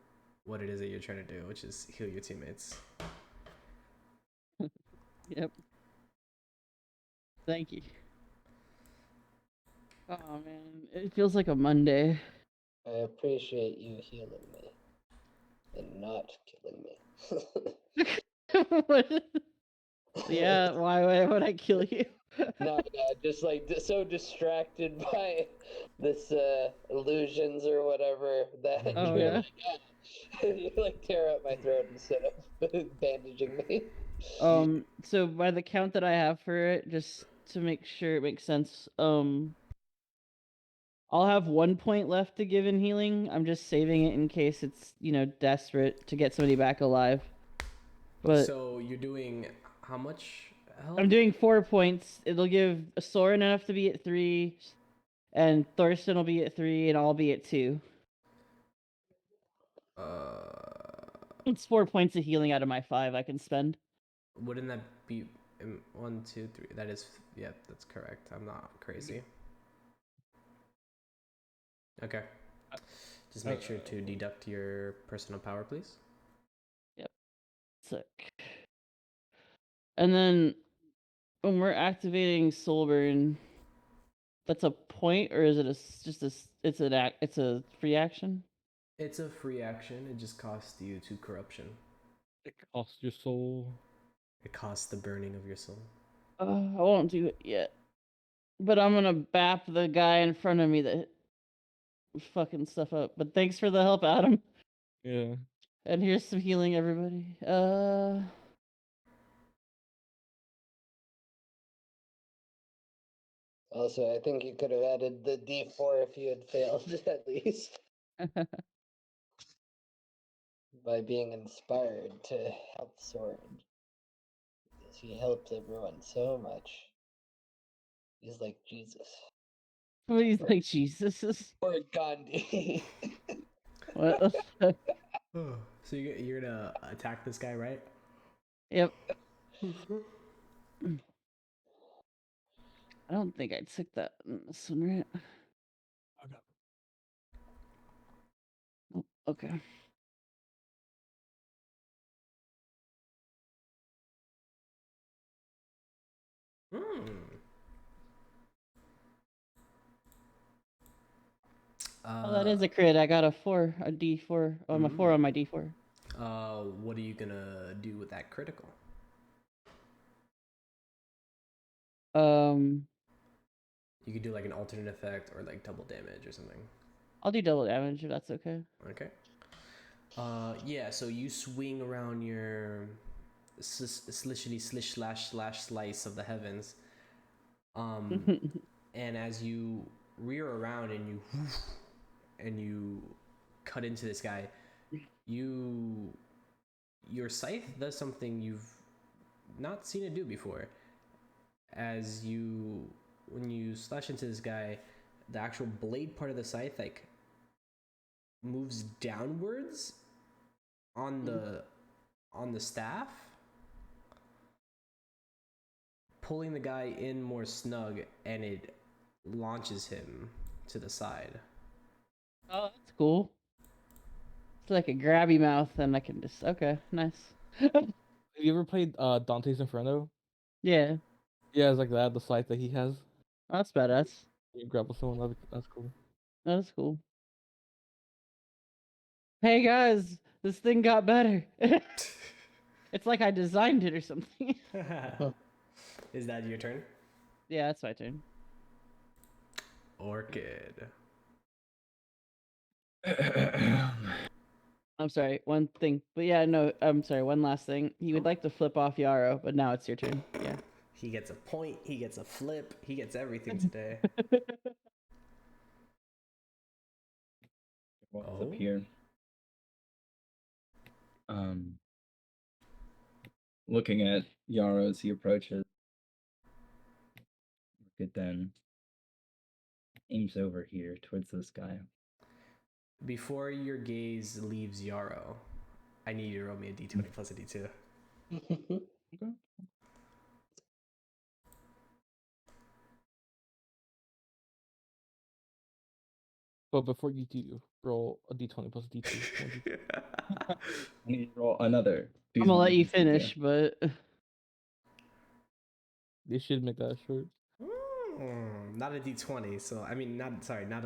what it is that you're trying to do, which is heal your teammates. Yep. Thank you. Oh man, it feels like a Monday. I appreciate you healing me and not killing me. What? Yeah, why would I kill you? No, just like so distracted by this illusions or whatever that Oh, you're yeah. like, you like tear up my throat instead of bandaging me. So by the count that I have for it, just to make sure it makes sense, I'll have 1 point left to give in healing. I'm just saving it in case it's, desperate to get somebody back alive. But So you're doing how much health? I'm doing 4 points. It'll give Soren enough to be at 3, and Thorsten will be at 3, and I'll be at 2. It's 4 points of healing out of my 5 I can spend. Wouldn't that be 1, 2, 3? That is, yeah, that's correct. I'm not crazy. Okay. Just make sure to deduct your personal power, please. Yep. Sick. And then when we're activating Soulburn, that's a point, or is it it's a free action? It's a free action. It just costs you 2 corruption. It costs your soul. It costs the burning of your soul. I won't do it yet. But I'm gonna bap the guy in front of me that fucking stuff up. But thanks for the help, Adam. Yeah. And here's some healing, everybody. Also, I think you could have added the D4 if you had failed at least by being inspired to help Soren. Because he helped everyone so much. He's like Jesus. He's like Jesus. Or Gandhi. What the fuck? So you're gonna attack this guy, right? Yep. I don't think I took that in this one, right? Okay. Oh, okay. Hmm. Oh, that is a crit. I got a 4, a D4. I'm a 4 on my D4. What are you gonna do with that critical? You could do like an alternate effect or like double damage or something. I'll do double damage if that's okay. Okay. Yeah. So you swing around your slishity slish slash slice of the heavens. And as you rear around and you cut into this guy, your scythe does something you've not seen it do before. When you slash into this guy, the actual blade part of the scythe like moves downwards on the staff, pulling the guy in more snug, and it launches him to the side. Oh, that's cool. It's like a grabby mouth, and I can just nice. Have you ever played Dante's Inferno? Yeah, Yeah, it's like that. The scythe that he has. that's badass. You grapple someone. That's cool. That's cool. Hey guys, this thing got better. It's like I designed it or something. Is that your turn? Yeah, that's my turn. Orchid. I'm sorry, one thing. But yeah, no, I'm sorry, one last thing. He would like to flip off Yarrow, but now it's your turn. Yeah. He gets a point, he gets a flip, he gets everything today. What's up here? Looking at Yarrow as he approaches, it then aims over here towards this guy. Before your gaze leaves Yarrow, I need you to roll me a d20 plus a d2. Okay. But before you do, roll a d20 plus a d2. I need to roll another. I'm gonna let you finish, but They should make that short. Not a d20, so I mean, not a Not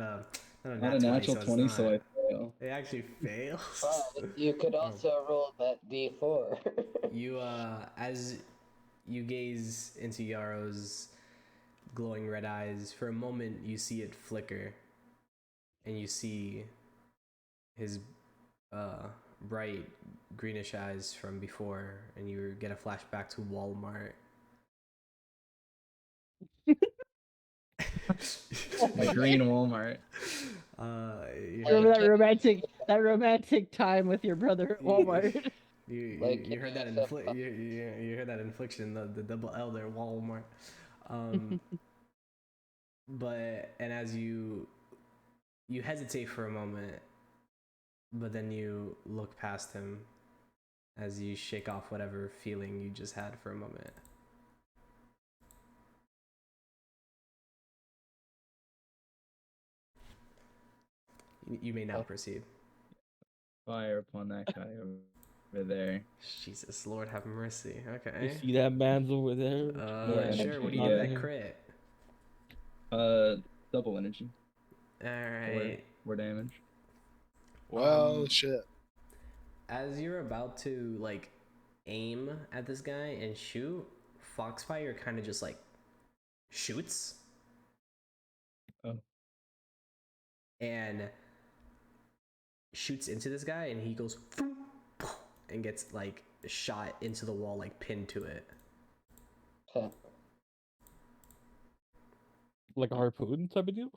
nat a 20, natural so 20, not, so I fail. it actually fails. But you could also roll that D4. You as you gaze into Yarrow's glowing red eyes, for a moment you see it flicker, and you see his bright greenish eyes from before, and you get a flashback to Walmart. My green Walmart. You that romantic time with your brother at Walmart. you heard that you heard that infliction, the double L there, Walmart. But and as you hesitate for a moment, but then you look past him as you shake off whatever feeling you just had for a moment. You may now proceed. Fire upon that guy over there. Jesus, Lord have mercy. You Okay. see that man's over there? Sure. What do you do with that crit? Double energy. All right. Four damage. Well, shit. As you're about to like aim at this guy and shoot, Foxfire kind of just like shoots. Oh. And shoots into this guy, and he goes and gets like shot into the wall, like pinned to it. Like a harpoon type of deal?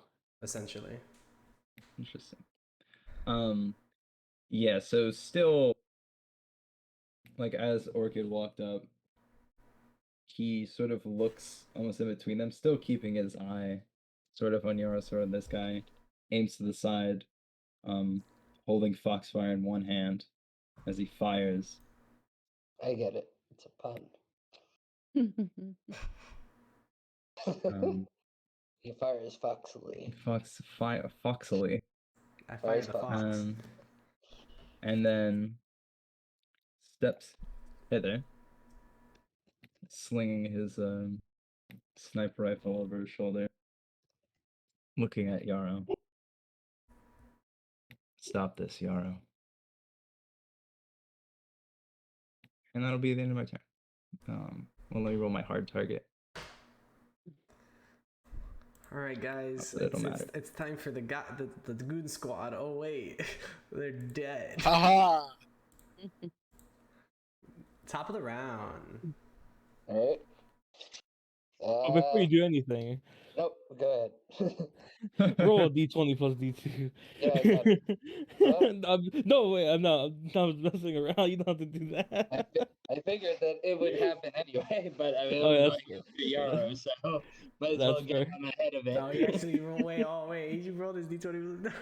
Essentially. Interesting. Yeah, so still, like, as Orchid walked up, he sort of looks almost in between them, still keeping his eye sort of on Yarosor, and this guy aims to the side, holding Foxfire in one hand as he fires. I get it. It's a pun. He fires Foxily. Foxily. I fired the fox. And then steps hither, slinging his sniper rifle over his shoulder, looking at Yarrow. Stop this, Yarrow. And that'll be the end of my turn. Well, let me roll my hard target. All right, guys, It'll matter. it's time for the goon squad. Oh wait, they're dead. Haha! Top of the round. All right. Oh, before you do anything, Nope. Go ahead. roll a d20 plus d2. Yeah, I got it. What? No, wait, I'm not messing around. You don't have to do that. I figured that it would happen anyway, but I mean, Oh, I'm yeah, going after Yarrow, so might as well That's get fair. on ahead of it. Oh, you actually roll. Wait, you rolled his d20.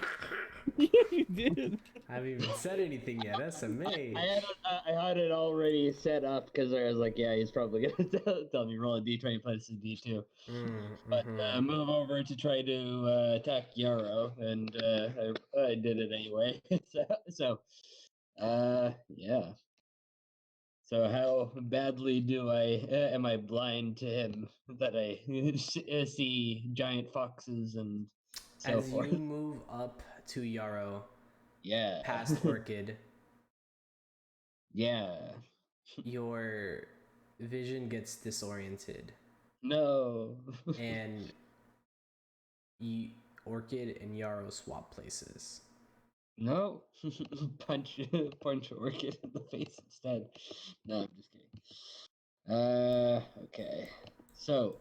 Yeah, you did. I haven't even said anything yet. That's amazing. I had it already set up because I was like, yeah, he's probably gonna tell me roll a d20 plus a d2. But move over to try to attack Yarrow, and I did it anyway. so yeah. So how badly do I am I blind to him that I see giant foxes and so As forth? you move up to Yarrow, Yeah. past Orchid, Yeah. your vision gets disoriented, No. and Orchid and Yarrow swap places. No. punch Orchid in the face instead. No, I'm just kidding. Okay. So,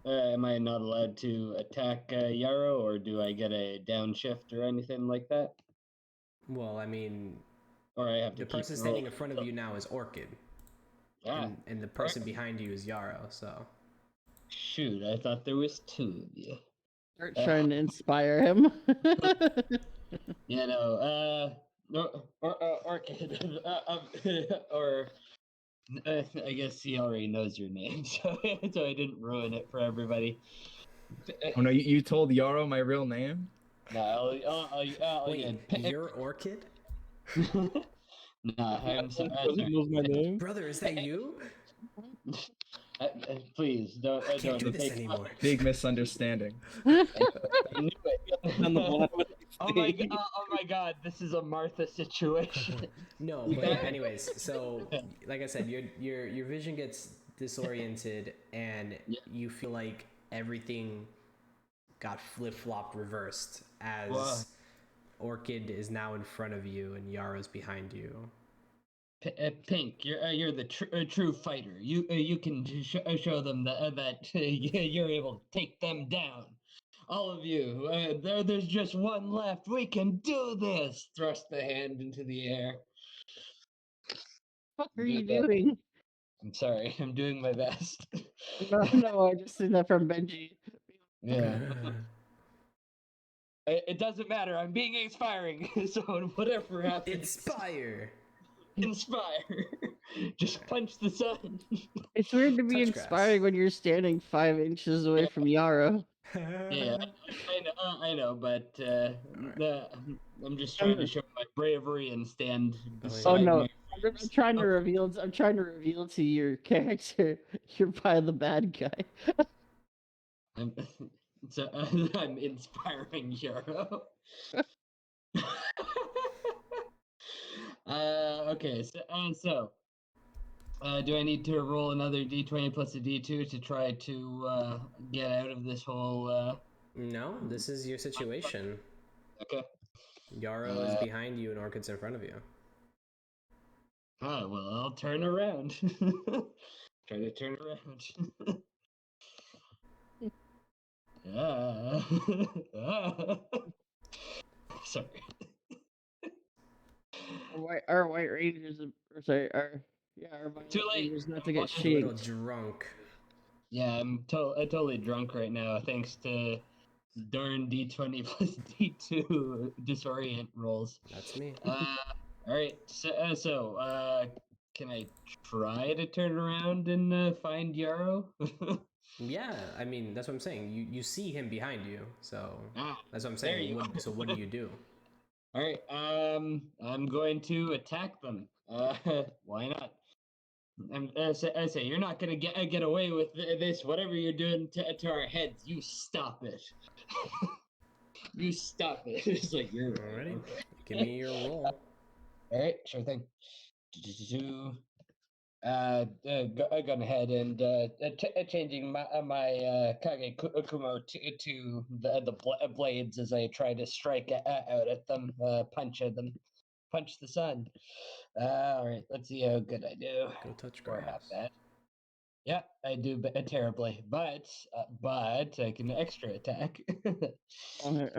am I not allowed to attack Yarrow, or do I get a downshift or anything like that? Well, I mean, Or I have to the keep person standing in rolling? front of you now is Orchid, Ah, and the person behind you is Yarrow. So shoot! I thought there was two of you. Start trying to inspire him. You know, Orchid, or I guess he already knows your name, so I didn't ruin it for everybody. Oh no, you told Yarrow my real name? No, wait, you're Orchid? Nah, I'm He sorry. knows my name. Brother, is that you? Please don't. I can't do don't this take- anymore. Big misunderstanding. I knew it. On the bottom of the Oh my god, this is a Martha situation. No, but anyways, so like I said, your vision gets disoriented, and Yeah. you feel like everything got flip-flopped, reversed, as Wow. Orchid is now in front of you and Yarrow's behind you. Pink, you're the true fighter. You can show them that you're able to take them down. All of you, there's just one left. We can do this. Thrust the hand into the air. What are you doing? I'm sorry. I'm doing my best. No, I just seen that from Benji. Yeah. It doesn't matter. I'm being inspiring. So whatever happens, Inspire. inspire. Just punch the sun. It's weird to be Touch grass. inspiring when you're standing 5 inches away from Yarrow. Yeah, I know, but I'm just trying to show my bravery and stand beside Oh no, my I'm trying to reveal. I'm trying to reveal to your character you're probably the bad guy. I'm, so I'm inspiring Yarrow. Okay, so do I need to roll another d20 plus a d2 to try to get out of this whole? No, this is your situation. Okay. Yarrow is behind you and Orchid's in front of you. Oh well, I'll turn around. Try to turn around. Sorry. Our white rangers, or sorry, our violet Too late. rangers not to get A little shanked. drunk. Yeah, I'm totally drunk right now, thanks to darn d20 plus d2 disorient rolls. That's me. All right, so can I try to turn around and find Yarrow? Yeah, I mean, that's what I'm saying. You see him behind you, so that's what I'm there saying. you So what do you do? All right, I'm going to attack them. Why not? I say you're not gonna get away with this. Whatever you're doing to our heads, you stop it. You stop it. It's like you're right. Alrighty. Okay. Give me your roll. All right, sure thing. Gone ahead and changing my Kage Kumo to the blades as I try to strike out at them, punch at them, punch the sun. All right, let's see how good I do. Go touch Or grass. half that. Yeah, I do terribly, but I can extra attack. I'm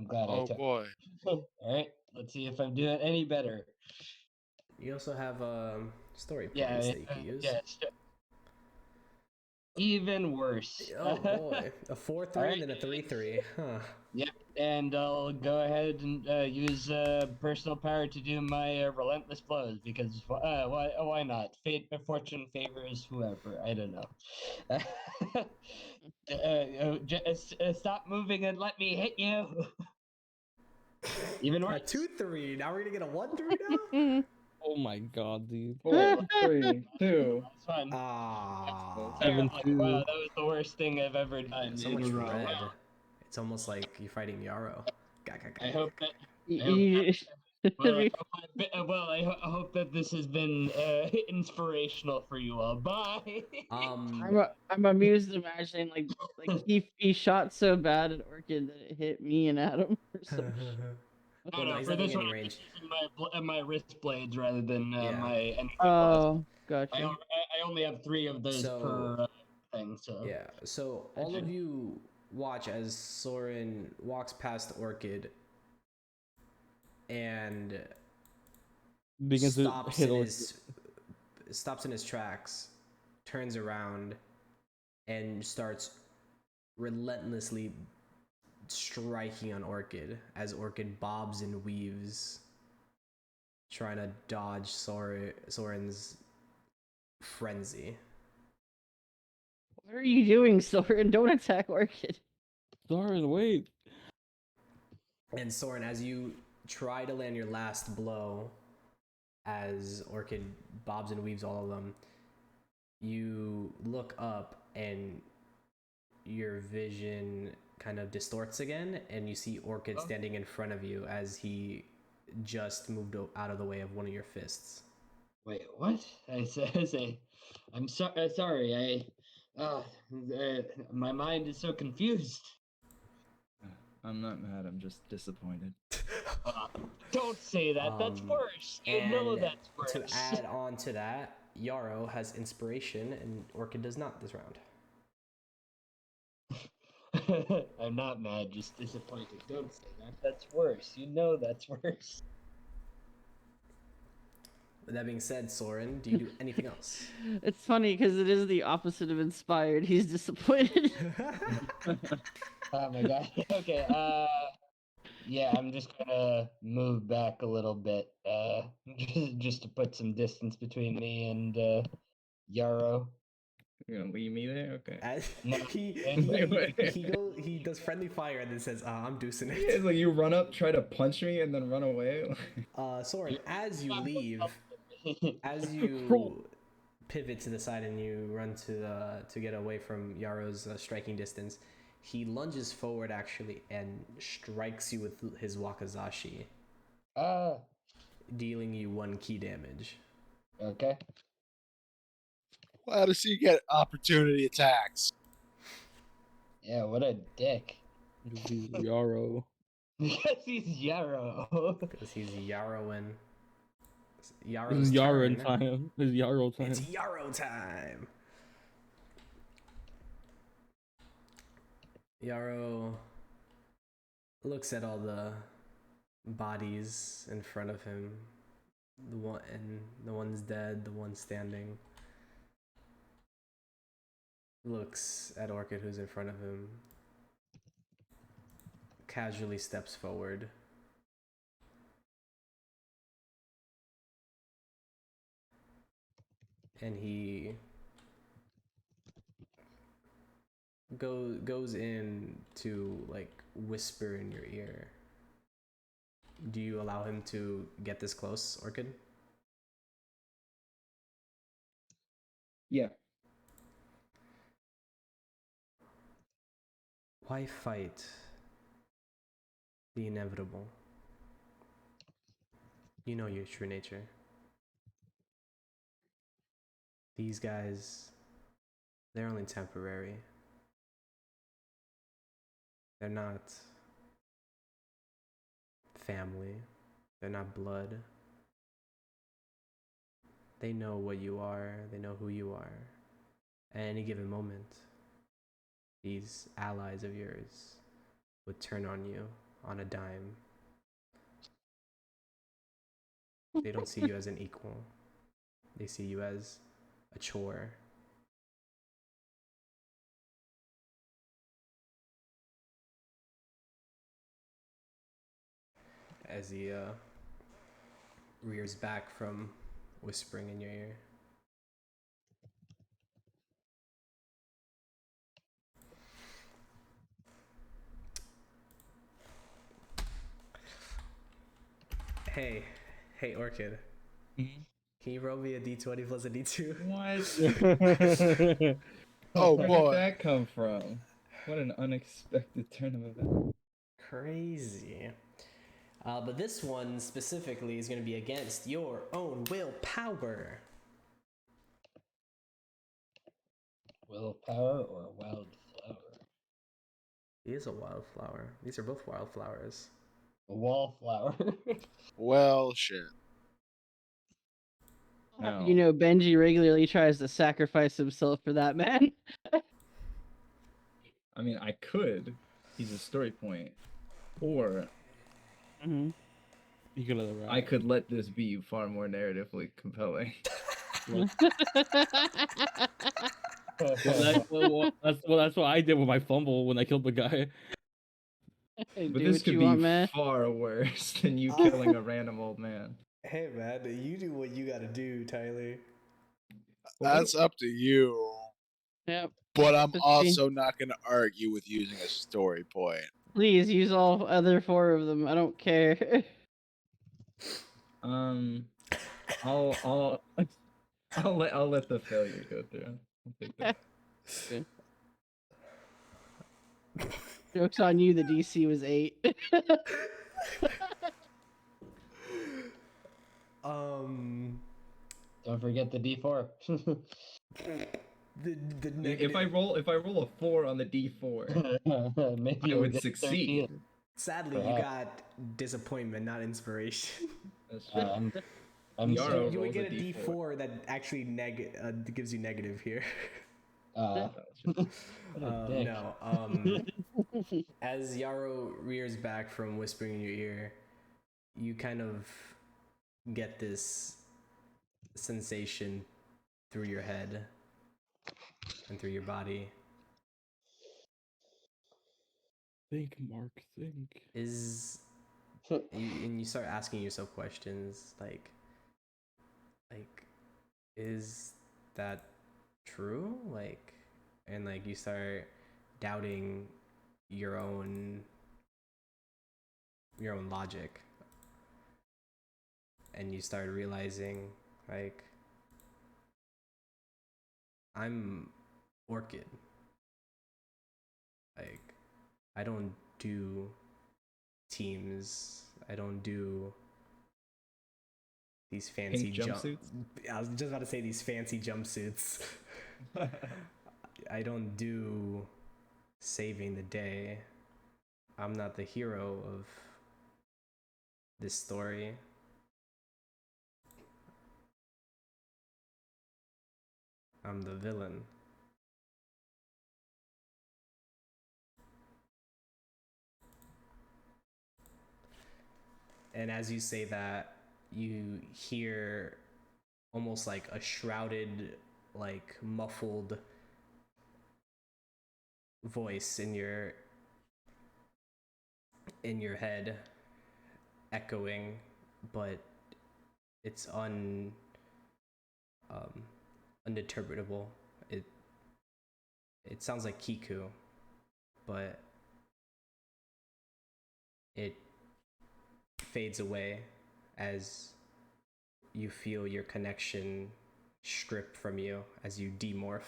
glad I Oh took. boy. All right, let's see if I'm doing any better. You also have story points Yeah, that you could use. yeah. Even worse. Oh boy, a 4-3 All right. and then a 3-3. Huh. Yep, and I'll go ahead and use personal power to do my relentless blows because why not? Fate, fortune favors whoever. I don't know. Stop moving and let me hit you. Even A worse. 2-3. Now we're gonna get a 1-3 now. Oh my god, dude. 4, 3, 2. That's fun. Ah. Terrible. 7-2. Wow, that was the worst thing I've ever done So in much a row. red. Wow. It's almost like you're fighting Yarrow. I hope that. You- I hope that this has been inspirational for you all. Bye. I'm amused imagining like he shot so bad at Orchid that it hit me and Adam. Or some Well, no, he's for not this getting one, any I'm range. just using my wrist blades rather than Yeah. my energy blasts. Oh, gotcha. I only have 3 of those So- per thing. So Yeah. So all of you watch as Soren walks past Orchid and Begins to stops hit in all his tracks, turns around, and starts relentlessly striking on Orchid as Orchid bobs and weaves, trying to dodge Soren's frenzy. What are you doing, Soren? Don't attack Orchid. Soren, wait. And Soren, as you try to land your last blow, as Orchid bobs and weaves all of them, you look up and your vision kind of distorts again, and you see Orchid standing in front of you as he just moved out of the way of one of your fists. wait, what? I say, I'm sorry. My mind is so confused. I'm not mad, I'm just disappointed. Don't say that. That's worse. You know And that's worse. to add on to that, Yarrow has inspiration, and Orchid does not this round. I'm not mad, just disappointed. Don't say that. That's worse. You know that's worse. With that being said, Soren, do you do anything else? It's funny because it is the opposite of inspired. He's disappointed. Oh my god. Okay. Yeah, I'm just gonna move back a little bit. Just to put some distance between me and Yarrow. You're gonna leave me there? Okay. No. He does friendly fire and then says, I'm deucing Yeah, it. it's like you run up, try to punch me, and then run away. Soren, as you leave, as you pivot to the side and you run to get away from Yarrow's striking distance, he lunges forward actually and strikes you with his wakizashi, dealing you 1 key damage. Okay. Well, how does he get opportunity attacks? Yeah, what a dick. Yarrow. Because he's Yarrow. Because he's Yarrowing. This Yarrow's is Yarrow turn. time. This is Yarrow time. It's Yarrow time. Yarrow looks at all the bodies in front of him. The one's dead, the one's standing. Looks at Orchid who's in front of him. Casually steps forward. And he goes in to like whisper in your ear. Do you allow him to get this close, Orchid? Yeah. Why fight the inevitable? You know your true nature. These guys, they're only temporary. They're not family. They're not blood. They know what you are. They know who you are. At any given moment, these allies of yours would turn on you on a dime. They don't see you as an equal. They see you as a chore. As he rears back from whispering in your ear. Hey, Orchid. Mhm. Can you roll me a d20 plus a d2? What? Oh, Where boy. did that come from? What an unexpected turn of events. Crazy. But this one specifically is going to be against your own willpower. Willpower or wildflower? He is a wildflower. These are both wildflowers. A wallflower. Well, shit. No. You know, Benji regularly tries to sacrifice himself for that man. I mean, I could. He's a story point. Or You could let it ride. I could let this be far more narratively compelling. Well, that's what I did with my fumble when I killed the guy. Hey, But do this what could you be want, man. far worse than you killing a random old man. Hey, man, you do what you gotta do, Tyler. That's up to you. Yep. But I'm Just also not going to argue with using a story point. Please use all other 4 of them. I don't care. I'll let the failure go through. I'll take that. Joke's on you. The DC was 8. Don't forget the D4. The If I roll a 4 on the D4, Maybe I you'll would get succeed. 13. Sadly, you Perhaps. got disappointment, not inspiration. That's true. I'm Yarrow sorry. You would rolls get a a D4 that actually gives you negative here. What a dick. No. As Yarrow rears back from whispering in your ear, you kind of get this sensation through your head and through your body. Think, Mark, think. And you start asking yourself questions like, is that true? And you start doubting your own logic, and you start realizing I'm Orchid. I don't do teams. I don't do these fancy Pink jumpsuits? I was just about to say these fancy jumpsuits. I don't do saving the day. I'm not the hero of this story. I'm the villain. And as you say that, you hear almost like a shrouded, muffled voice in your head echoing, but it's undeterminable. It sounds like Kiku, but it fades away as you feel your connection strip from you as you demorph.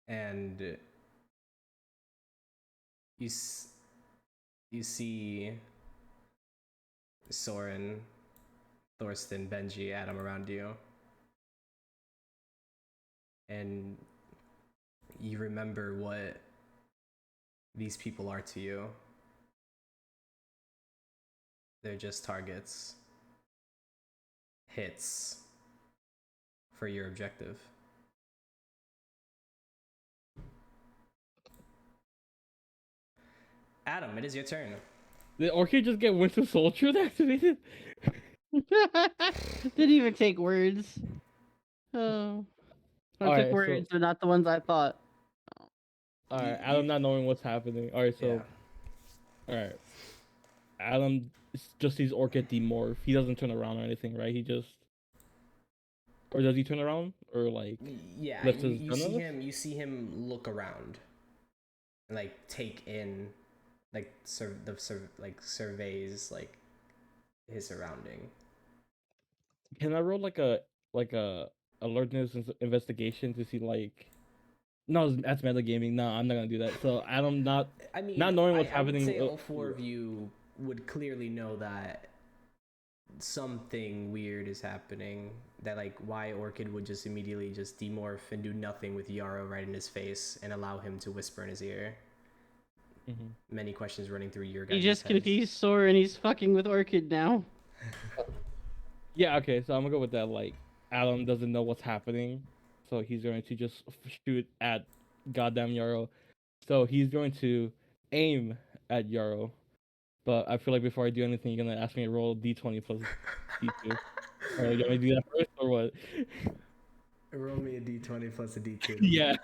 And you see Soren, Thorsten, Benji, Adam around you, and you remember what these people are to you. They're just targets, hits for your objective. Adam, it is your turn. Did Orchid just get Winter Soldier activated? Didn't even take words. Oh. I took Alright, words, but not the ones I thought. Alright, Adam not knowing what's happening. Alright, so alright. Adam just sees Orchid demorph. He doesn't turn around or anything, right? He just, or does he turn around or like? Yeah, lift you, his you gun see up? him. You see him look around, and like take in, like surveys like his surrounding. Can I roll like a alertness investigation to see like? No, that's metagaming. No, I'm not gonna do that. So Adam not knowing what's I would happening. say all four of you would clearly know that something weird is happening. That like why Orchid would just immediately just demorph and do nothing with Yarrow right in his face and allow him to whisper in his ear. Mm-hmm. Many questions running through your guys' He just heads. confused Sora and he's fucking with Orchid now. Yeah, okay, so I'm gonna go with that. Like, Adam doesn't know what's happening, so he's going to just shoot at goddamn Yarrow. So he's going to aim at Yarrow. But I feel like before I do anything, you're gonna ask me to roll d20 plus d2. Or you want me to do that first, or what? Roll me a d20 plus a d2. Yeah.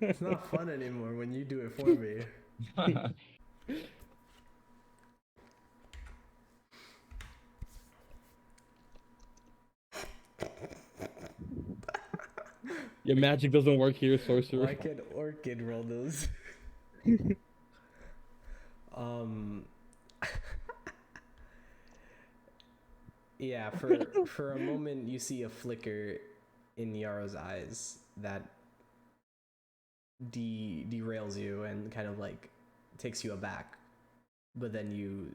It's not fun anymore when you do it for me. Your magic doesn't work here, sorcerer. Why can't Orchid roll those? Yeah, for a moment you see a flicker in Yarrow's eyes that derails you and kind of like takes you aback, but then you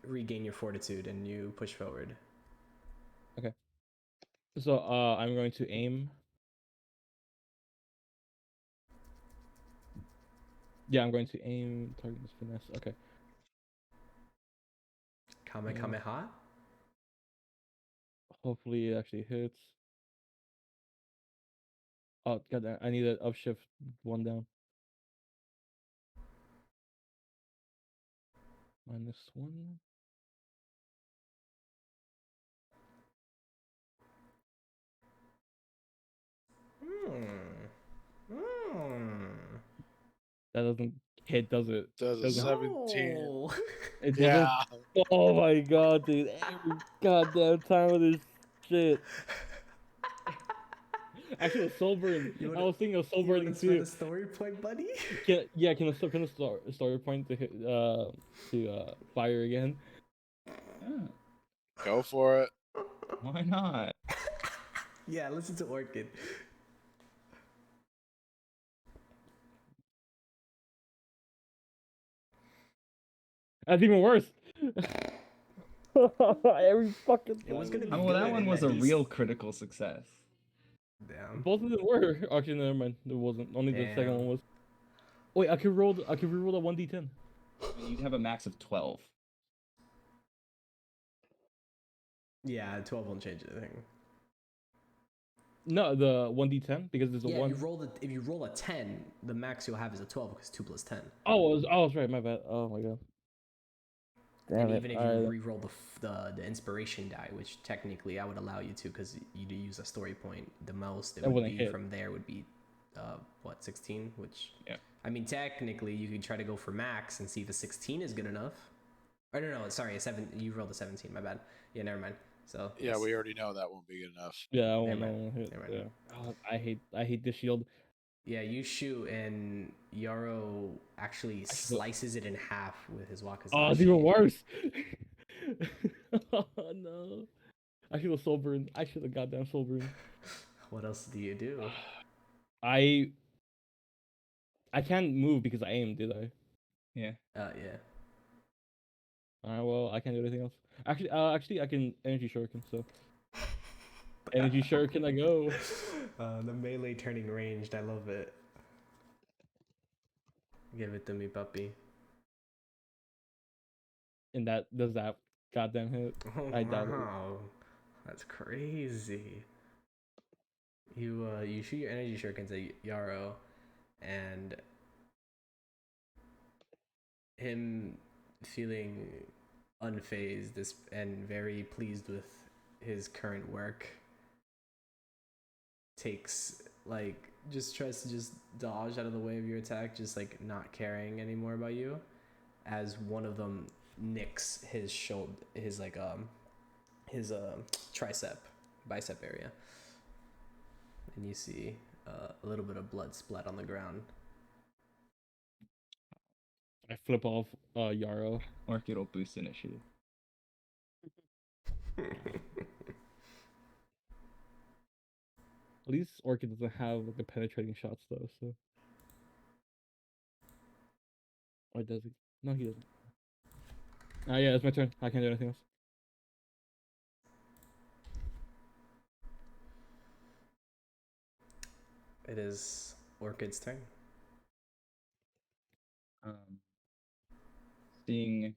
regain your fortitude and you push forward. Okay. So I'm going to aim. Yeah, I'm going to aim. Target is finesse. Okay. Kamehameha? Hopefully it actually hits. Oh god, I need to upshift one down. -1. That doesn't hit, does it? Does a Doesn't. 17. No. It Yeah. doesn't. Oh my god, dude! Every goddamn time with this shit. Actually, a soul burn. I was thinking of soul You want burning to spend too. a story point, buddy? Can a story point to hit fire again? Yeah, Go for it. why not? Yeah, listen to Orchid. That's even worse. Every fucking It was time. gonna be Oh, well, good that one and was at a least- real critical success. Damn. Both of them were. Actually, never mind. It wasn't. Only the second Damn. one was. Wait, I could roll. I could reroll a 1d10. I mean, you'd have a max of 12. Yeah, 12 won't change anything. No, the 1d10 because there's a Yeah, one. if you roll a 10, the max you'll have is a 12 because 2 plus 10. Oh, that's right. My bad. Oh my god. Damn And it. even if All you right. re-roll the inspiration die, which technically I would allow you to because you do use a story point, the most it That would wouldn't be hit. from there would be, 16? Which, Yeah. I mean, technically you could try to go for max and see if a 16 is good enough. Or no, sorry, a 7. You rolled a 17. My bad. Yeah, never mind. So Yeah, yes. we already know that won't be good enough. Yeah, I Never won't mind. hit. Never mind. Yeah. Oh, I hate this shield. Yeah, you shoot and Yarrow actually slices it in half with his wakizashi. Oh, it's even worse. Oh no. I should have soul burned. I should have goddamn soul burned. What else do you do? I can't move because I aimed, did I? Yeah. Yeah. Alright, well, I can't do anything else. Actually, I can energy shuriken, so energy shuriken, I go. The melee turning ranged. I love it. Give it to me, puppy. And does that goddamn hit? Oh, I doubt it. wow. That's crazy. You shoot your energy shurikens at Yarrow, and him feeling unfazed and very pleased with his current work takes just tries to just dodge out of the way of your attack, just like not caring anymore about you, as one of them nicks his shoulder, his bicep area, and you see a little bit of blood splat on the ground. I flip off Yarrow. Orchid will boost initiative. At least Orchid doesn't have like the penetrating shots though, so. Or does he? No, he doesn't. Yeah, it's my turn. I can't do anything else. It is Orchid's turn. Seeing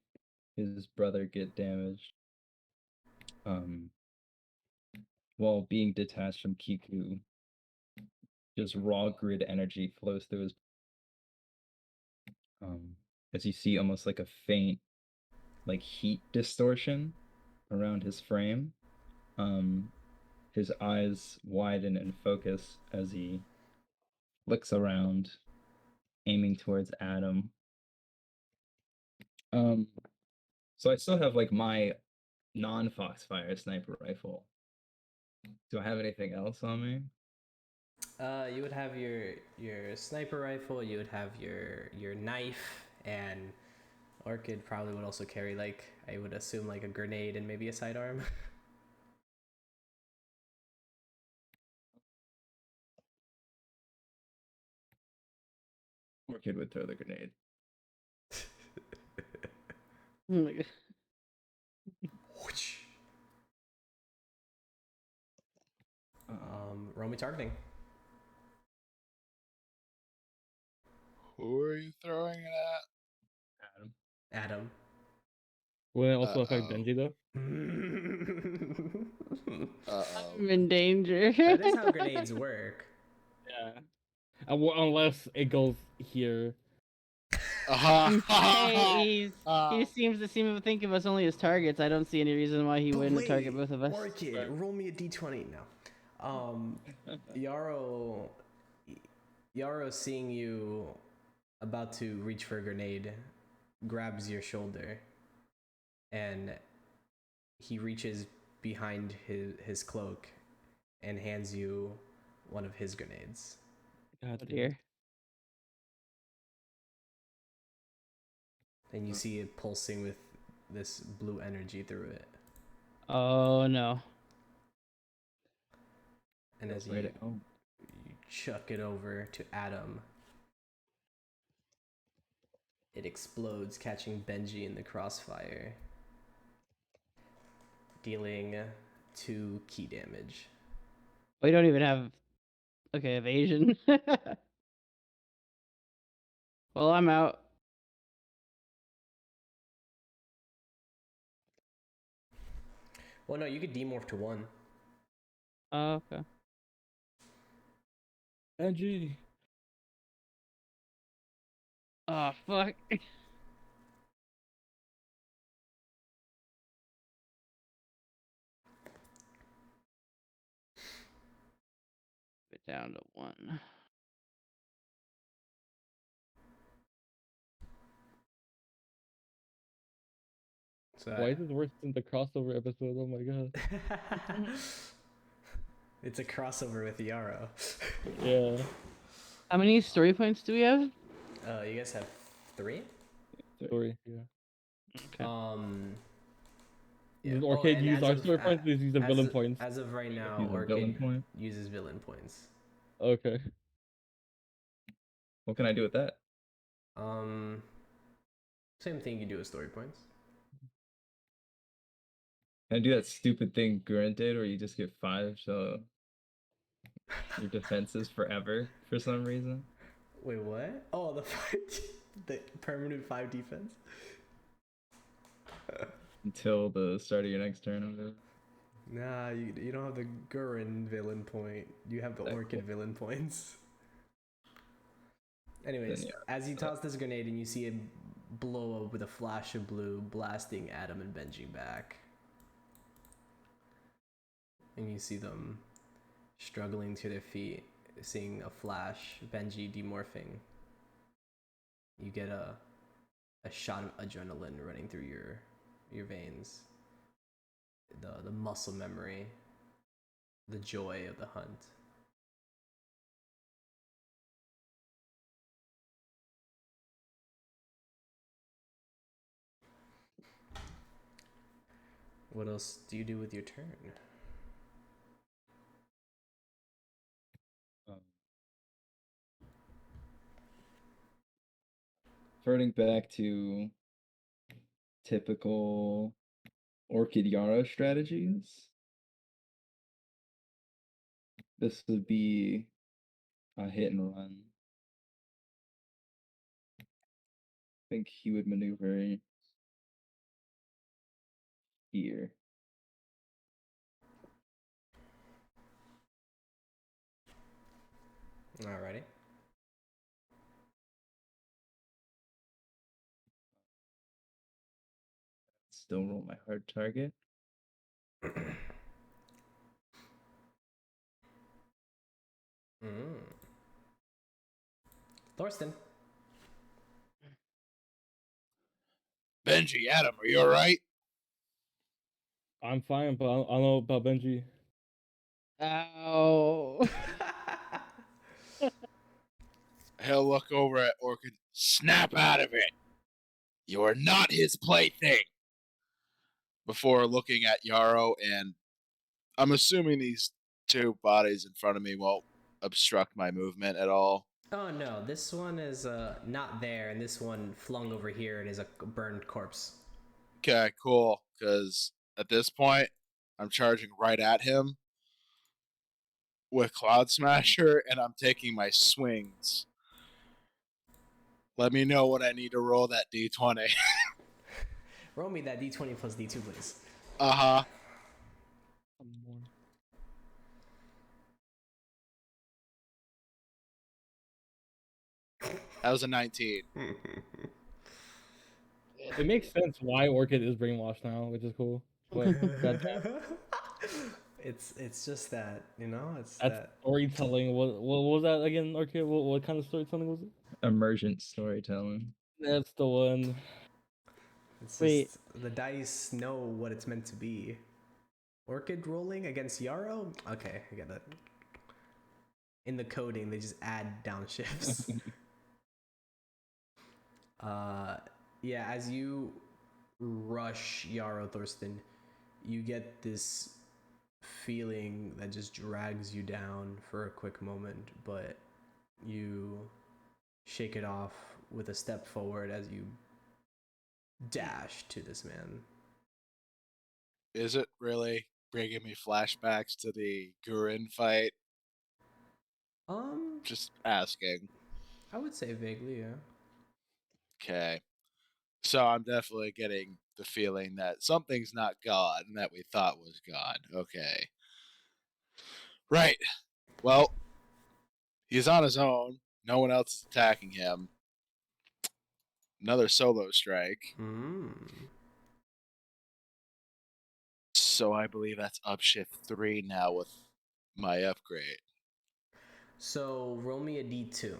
his brother get damaged, while being detached from Kiku, just raw grid energy flows through his. As you see, almost like a faint, like heat distortion around his frame. His eyes widen and focus as he looks around, aiming towards Adam. So I still have like my non-Foxfire sniper rifle. Do I have anything else on me? You would have your sniper rifle. You would have your knife, and Orchid probably would also carry, like, I would assume, like a grenade and maybe a sidearm. Orchid would throw the grenade. Oh my god. Roll me targeting. Who are you throwing it at? Adam. Adam. Will it also affect Benji though? I'm in danger. That is how grenades work. Yeah. Unless it goes here. Hey, he seems to think of us only as targets. I don't see any reason why he wouldn't target both of us. Orchid, roll me a d20 now. Yarrow, seeing you about to reach for a grenade, grabs your shoulder, and he reaches behind his cloak and hands you one of his grenades. God Oh damn. dear. And you see it pulsing with this blue energy through it. Oh no. And as Right you at home. chuck it over to Adam, it explodes, catching Benji in the crossfire, dealing 2 key damage. We don't even have evasion. Well, I'm out. Well, no, you could demorph to 1. Oh, okay. Benji. Oh fuck. It down to 1. So Why is this worse than the crossover episode? Oh my god. it's a crossover with Yarrow. Yeah. How many story points do we have? You guys have 3? Story. Yeah. Okay. Yeah. Does Oh, Orchid and use as our of- story points? Does he use the villain points? As of right now, Use a villain Orchid point. uses villain points. Okay. What can I do with that? Same thing you do with story points. Can I do that stupid thing Gurren did where you just get 5, so your defense is forever for some reason? Wait, what? Oh, the permanent 5 defense. Until the start of your next turn or whatever. Nah, you don't have the Gurren villain point. You have the That's Orchid cool. villain points. Anyways, Then, yeah, as you toss this grenade and you see it blow up with a flash of blue, blasting Adam and Benji back. And you see them struggling to their feet, seeing a flash, Benji demorphing. You get a shot of adrenaline running through your veins. The muscle memory, the joy of the hunt. What else do you do with your turn? Reverting back to typical Orchid Yarrow strategies. This would be a hit and run. I think he would maneuver here. Alrighty. Still roll my hard target. Thorsten. Benji, Adam, are you all right? I'm fine, but I don't know about Benji. Ow. He'll look over at Orchid. Snap out of it. You are not his plaything. Before looking at Yarrow, and I'm assuming these 2 bodies in front of me won't obstruct my movement at all. Oh no, this one is not there, and this one flung over here and is a burned corpse. Okay, cool. Because at this point, I'm charging right at him with Cloud Smasher, and I'm taking my swings. Let me know when I need to roll that d20. Roll me that d20 plus d2, please. Uh-huh. That was a 19. It makes sense why Orchid is brainwashed now, which is cool. But goddamn, it's just that, it's that's that. storytelling. What was that again, Orchid? What kind of storytelling was it? Emergent storytelling. That's the one. It's Wait. just the dice know what it's meant to be. Orchid rolling against Yarrow? Okay, I get it. In the coding, they just add downshifts. Yeah, as you rush Yarrow, Thorsten, you get this feeling that just drags you down for a quick moment, but you shake it off with a step forward as you dash to this man. Is it really bringing me flashbacks to the Gurren fight? Just asking. I would say vaguely, yeah. Okay. So I'm definitely getting the feeling that something's not God and that we thought was God. Okay. Right. Well, he's on his own. No one else is attacking him. Another solo strike. So I believe that's upshift 3 now with my upgrade. So roll me a d2.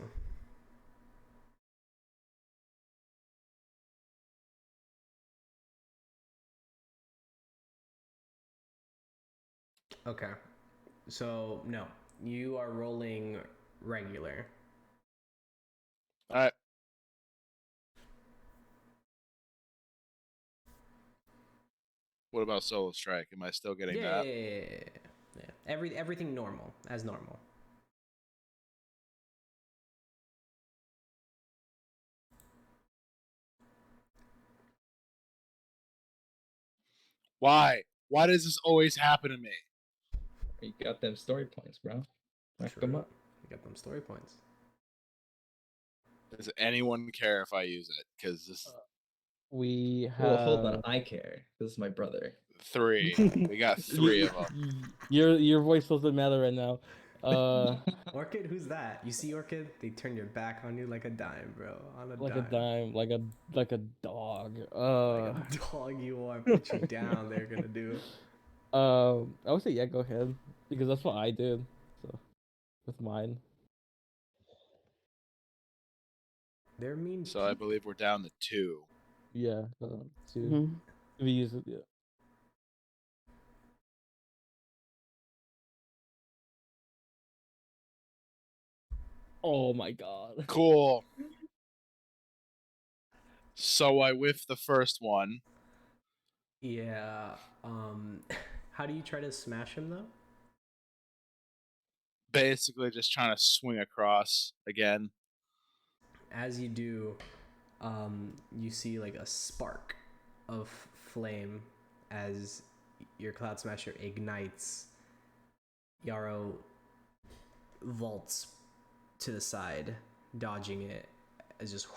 Okay. So no, you are rolling regular. All right. What about solo strike? Am I still getting Yeah, that? yeah. Everything normal, as normal. Why? Why does this always happen to me? You got them story points, bro. Rack them True. up. You got them story points. Does anyone care if I use it? Because this is We have. Well, hold on. I care. This is my brother. 3. We got 3 of them. Your voice doesn't matter right now. Orchid, who's that? You see Orchid? They turn your back on you like a dime, bro. On a like dime. a dime, like a dog. Like a dog you are. Put you down. They're gonna do. I would say yeah, go ahead because that's what I did. So with mine. They're mean. So I believe we're down to 2. Yeah, 2. Mhm. We use it. Yeah. Oh my god. Cool. So I whiffed the first one. Yeah. How do you try to smash him though? Basically just trying to swing across again. As you do, you see like a spark of flame as your Cloud Smasher ignites. Yarrow vaults to the side, dodging it as just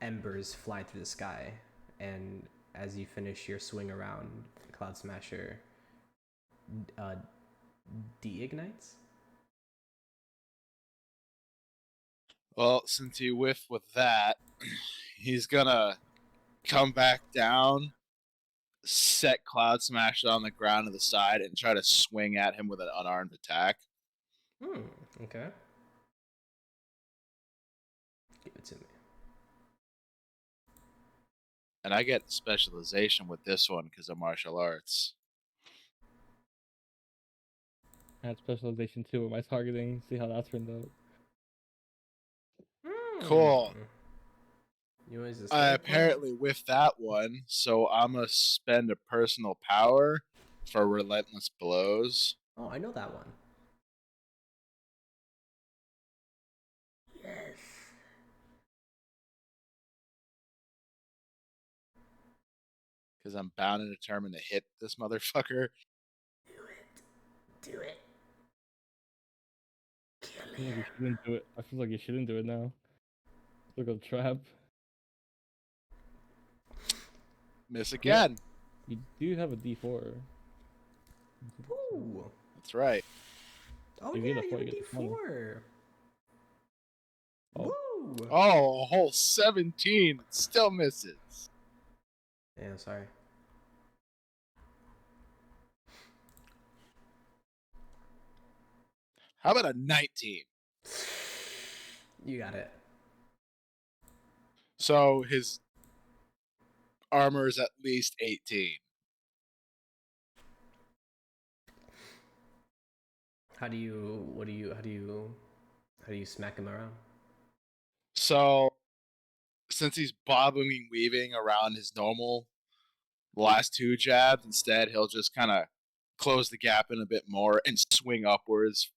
embers fly through the sky. And as you finish your swing around, Cloud Smasher de-ignites. Well, since he whiffed with that, he's gonna come back down, set Cloud Smasher on the ground to the side, and try to swing at him with an unarmed attack. Okay. Give it to me. And I get specialization with this one because of martial arts. I had specialization 2 with my targeting. See how that turned out. Cool. You always I apparently whiffed that one, so I'm gonna spend a personal power for relentless blows. Oh, I know that one. Yes. Because I'm bound and determined to hit this motherfucker. Do it. Kill I feel like him. you shouldn't do it. I feel like you shouldn't do it now. Look a trap. Miss again. You do have a D4. Ooh. That's right. Oh You yeah, get a you four, have a you get the 20. D4. Oh. Woo. Oh, a whole 17. It still misses. Yeah, sorry. How about a 19? You got it. So his armor is at least 18. How do you smack him around? So since he's bobbing and weaving around his normal last 2 jabs, instead he'll just kind of close the gap in a bit more and swing upwards.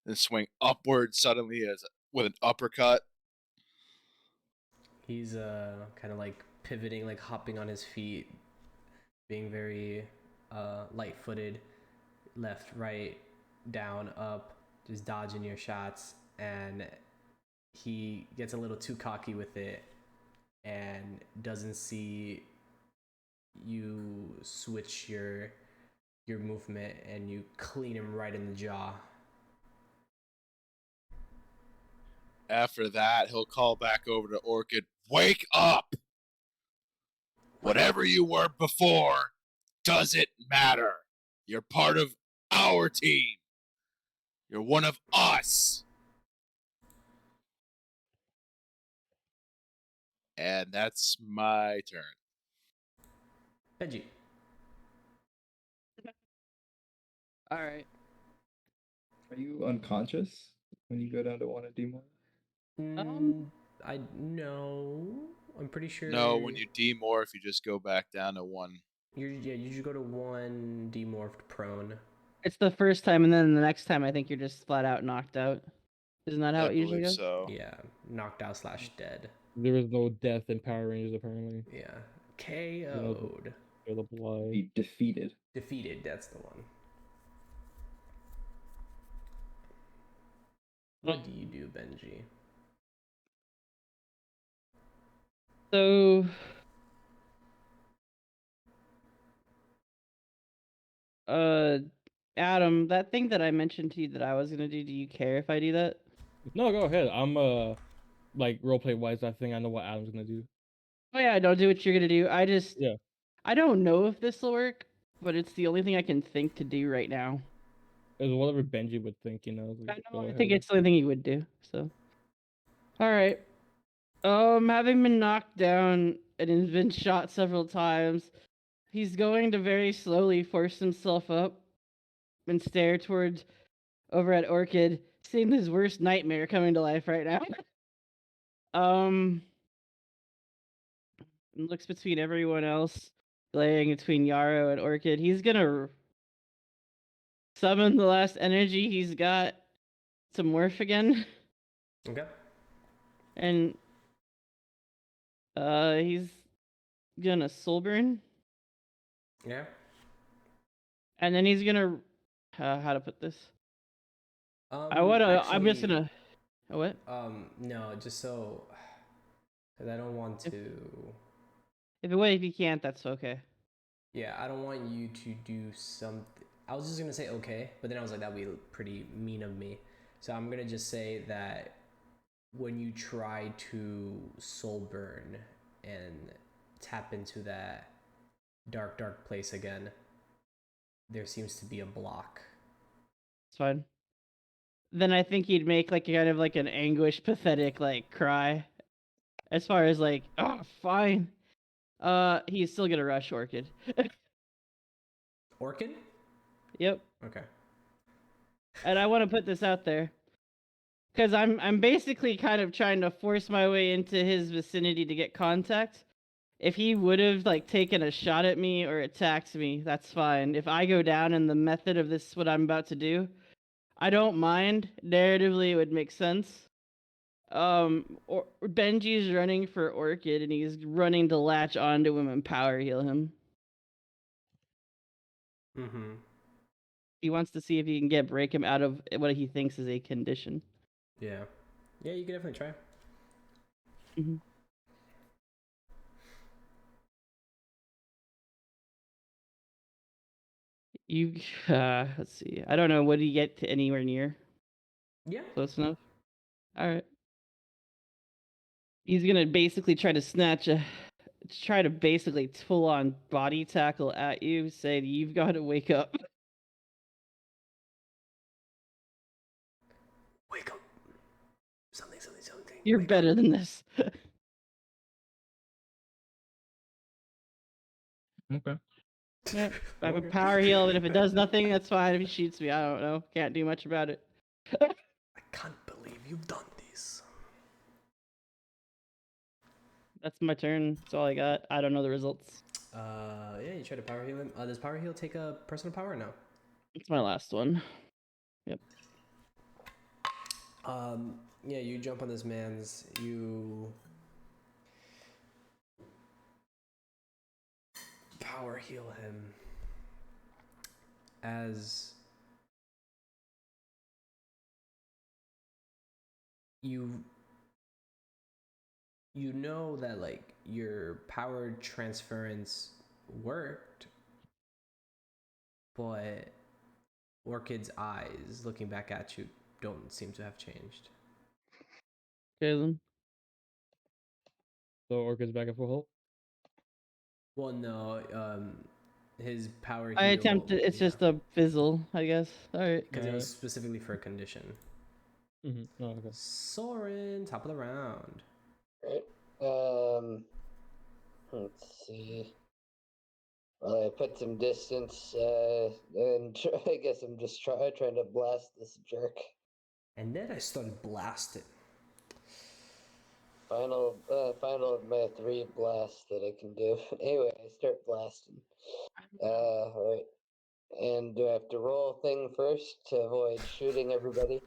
And swing upwards suddenly with an uppercut. He's kind of like pivoting, like hopping on his feet, being very light-footed, left, right, down, up, just dodging your shots, and he gets a little too cocky with it and doesn't see you switch your movement, and you clean him right in the jaw. After that, he'll call back over to Orchid. Wake up! Whatever you were before doesn't matter. You're part of our team. You're one of us. And that's my turn. Benji. All right. Are you unconscious when you go down to 1 and D more? I no. I'm pretty sure. No, when you demorph, you just go back down to 1. You just go to 1 demorphed prone. It's the first time, and then the next time I think you're just flat out knocked out. Isn't that how I it usually believe goes? so. Yeah, knocked out / dead. There is no death in Power Rangers apparently. Yeah, know, KO'd. Or the blood. Be defeated. Defeated. That's the one. What do you do, Benji? So, Adam, that thing that I mentioned to you that I was gonna do you care if I do that? No, go ahead. I'm like roleplay wise, I think I know what Adam's gonna do. Oh yeah, don't do what you're gonna do. Yeah. I don't know if this will work, but it's the only thing I can think to do right now. It's whatever Benji would think, you know. Like, I think it's the only thing he would do. So, all right. Having been knocked down and has been shot several times, he's going to very slowly force himself up and stare towards over at Orchid, seeing his worst nightmare coming to life right now. And looks between everyone else, laying between Yarrow and Orchid. He's gonna summon the last energy he's got to morph again. Okay. And he's gonna soul burn. Yeah. And then he's gonna how to put this? I'm just actually, gonna what? No, just so, because I don't want to. If you can't, that's okay. Yeah, I don't want you to do something. I was just gonna say okay, but then I was like, that'd be pretty mean of me. So I'm gonna just say that when you try to soul burn and tap into that dark place again, there seems to be a block. It's fine. Then I think he'd make like kind of like an anguished, pathetic like cry. As far as like, oh, fine. He's still gonna rush Orchid. Orchid? Yep. Okay. And I want to put this out there because I'm basically kind of trying to force my way into his vicinity to get contact. If he would have like taken a shot at me or attacked me, that's fine. If I go down in the method of this, what I'm about to do, I don't mind. Narratively, it would make sense. Benji's running for Orchid, and he's running to latch onto him and power heal him. Mm-hmm. He wants to see if he can break him out of what he thinks is a condition. Yeah. Yeah, you can definitely try. Mm-hmm. You, let's see. I don't know. Would he get to anywhere near? Yeah. Close enough. All right. He's gonna basically try to basically full on body tackle at you, saying you've got to wake up. Wake up. Something. You're Wake better up. than this. Okay. Yeah, I have a Okay. power heal, and if it does nothing, that's fine. If he shoots me, I don't know. Can't do much about it. I can't believe you've done this. That's my turn. That's all I got. I don't know the results. Yeah, you try to power heal him. Does power heal take a personal power or no? It's my last one. Yep. Yeah, you jump on this man's, you power heal him as you know that like your power transference worked, but Orchid's eyes looking back at you don't seem to have changed. Okay then. So Orchid's back at full health. Well, no, his power heal. I attempted. It's just a fizzle, I guess. All right. because it was specifically for a condition. Mm-hmm. Oh, okay. Soren, top of the round. Right. Let's see. Well, I put some distance, and I guess I'm just trying to blast this jerk. And then I started blasting. Final of my 3 blasts that I can do. Anyway, I start blasting. Alright. And do I have to roll a thing first to avoid shooting everybody?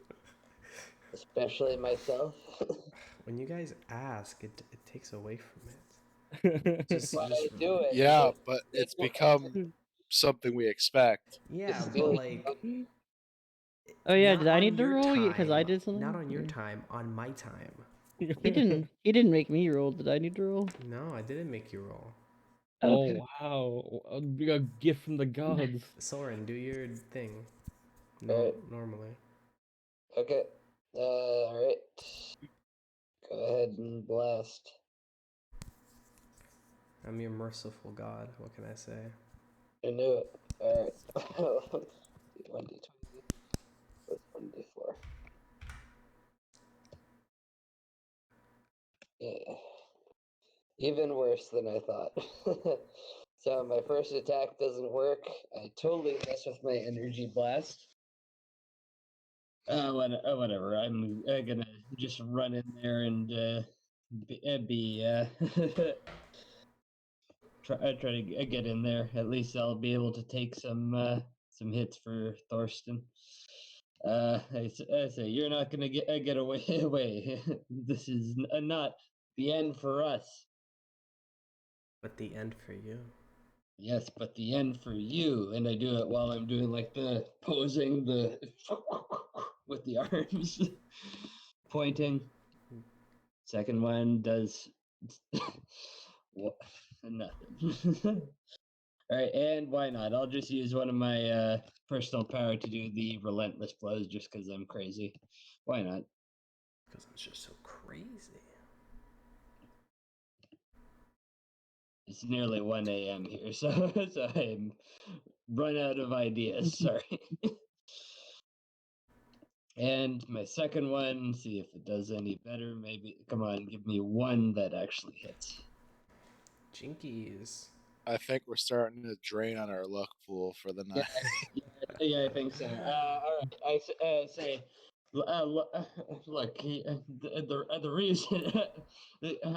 Especially myself? When you guys ask, it takes away from it. Just Why I do it? Yeah, but it's become something we expect. yeah, Just but do it. like Oh yeah, not did I on need to your roll? Because I time. did something. Not on your Or- time, on my time. He didn't. He didn't make me roll. Did I need to roll? No, I didn't make you roll. Okay. Oh wow, a gift from the gods. Soren, do your thing. Alright. Normally. Okay. Alright. Go ahead and blast. I'm your merciful God. What can I say? I knew it. Alright. 1d20 plus 1d4. Yeah. Even worse than I thought. So my first attack doesn't work. I totally mess with my energy blast. Whatever. I'm gonna just run in there and try to get in there. At least I'll be able to take some hits for Thorsten. I say you're not gonna get away. This is not the end for us. But the end for you. Yes, but the end for you, and I do it while I'm doing like the posing, the with the arms pointing. Second one does what? Nothing. All right, and why not? I'll just use one of my personal power to do the relentless blows, just because I'm crazy. Why not? Because I'm just so crazy. It's nearly 1 a.m. here, so I'm run out of ideas. Sorry. And my second one, see if it does any better. Maybe, come on, give me one that actually hits. Jinkies. I think we're starting to drain on our luck pool for the night. Yeah, I think so. All right, I say, look, the reason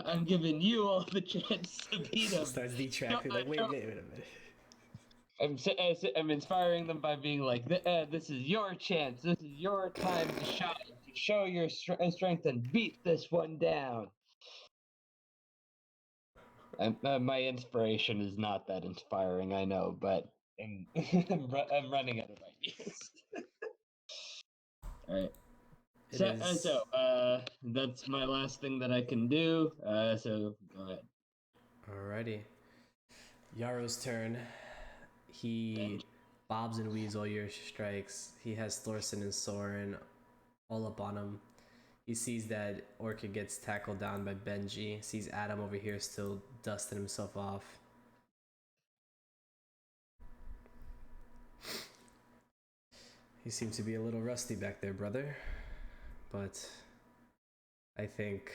I'm giving you all the chance to beat him. Starts detracting. Like, wait a minute. I'm inspiring them by being like, this is your chance. This is your time to shine, to show your strength and beat this one down. My inspiration is not that inspiring, I know, but I'm running out of ideas. All right. So that's my last thing that I can do. So go ahead. Alrighty. Yaro's turn. He bobs and weaves all your strikes. He has Thorsten and Soren all up on him. He sees that Orchid gets tackled down by Benji. Sees Adam over here still dusting himself off. You seem to be a little rusty back there, brother. But I think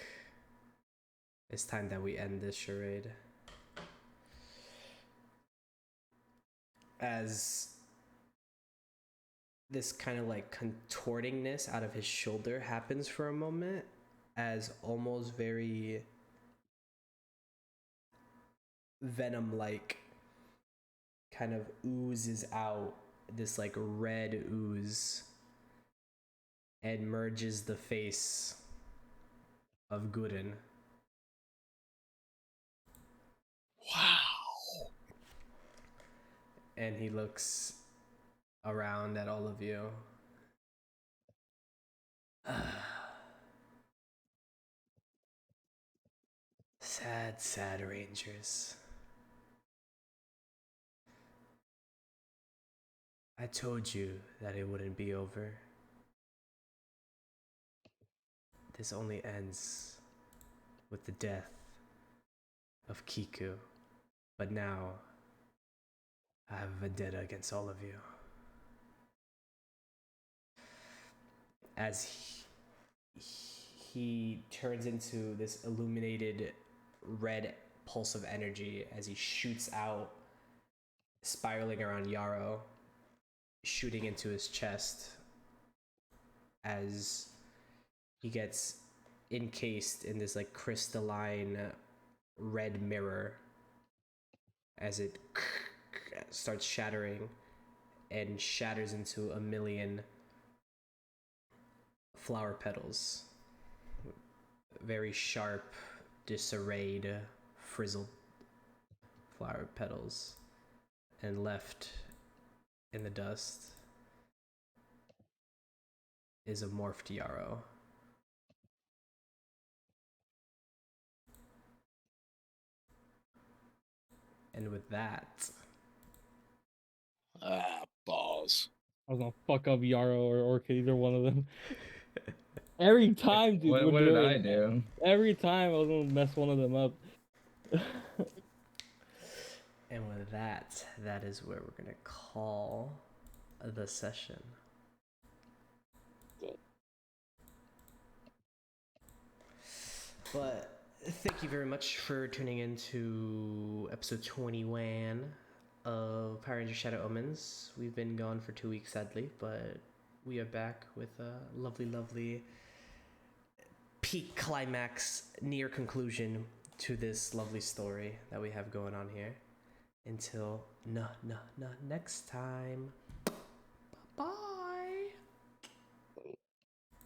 it's time that we end this charade. As this kind of like contortingness out of his shoulder happens for a moment, as almost very venom like kind of oozes out, this like red ooze, and merges the face of Gudin. Wow. And he looks around at all of you. Sad, sad Rangers. I told you that it wouldn't be over. This only ends with the death of Kiku. But now, I have a vendetta against all of you. As he turns into this illuminated red pulse of energy as he shoots out spiraling around Yarrow, shooting into his chest as he gets encased in this like crystalline red mirror as it starts shattering and shatters into a million flower petals. Very sharp, disarrayed, frizzled flower petals. And left in the dust is a morphed Yarrow. And with that, Balls. I was gonna fuck up Yarrow or Orchid, either one of them. Every time, dude. What did I do? Every time I was gonna mess one of them up. and with that, that is where we're gonna call the session. But thank you very much for tuning in to episode 21 of Power Ranger Shadow Omens. We've been gone for 2 weeks, sadly, but we are back with a lovely, lovely peak climax, near conclusion to this lovely story that we have going on here. Until next time. Bye.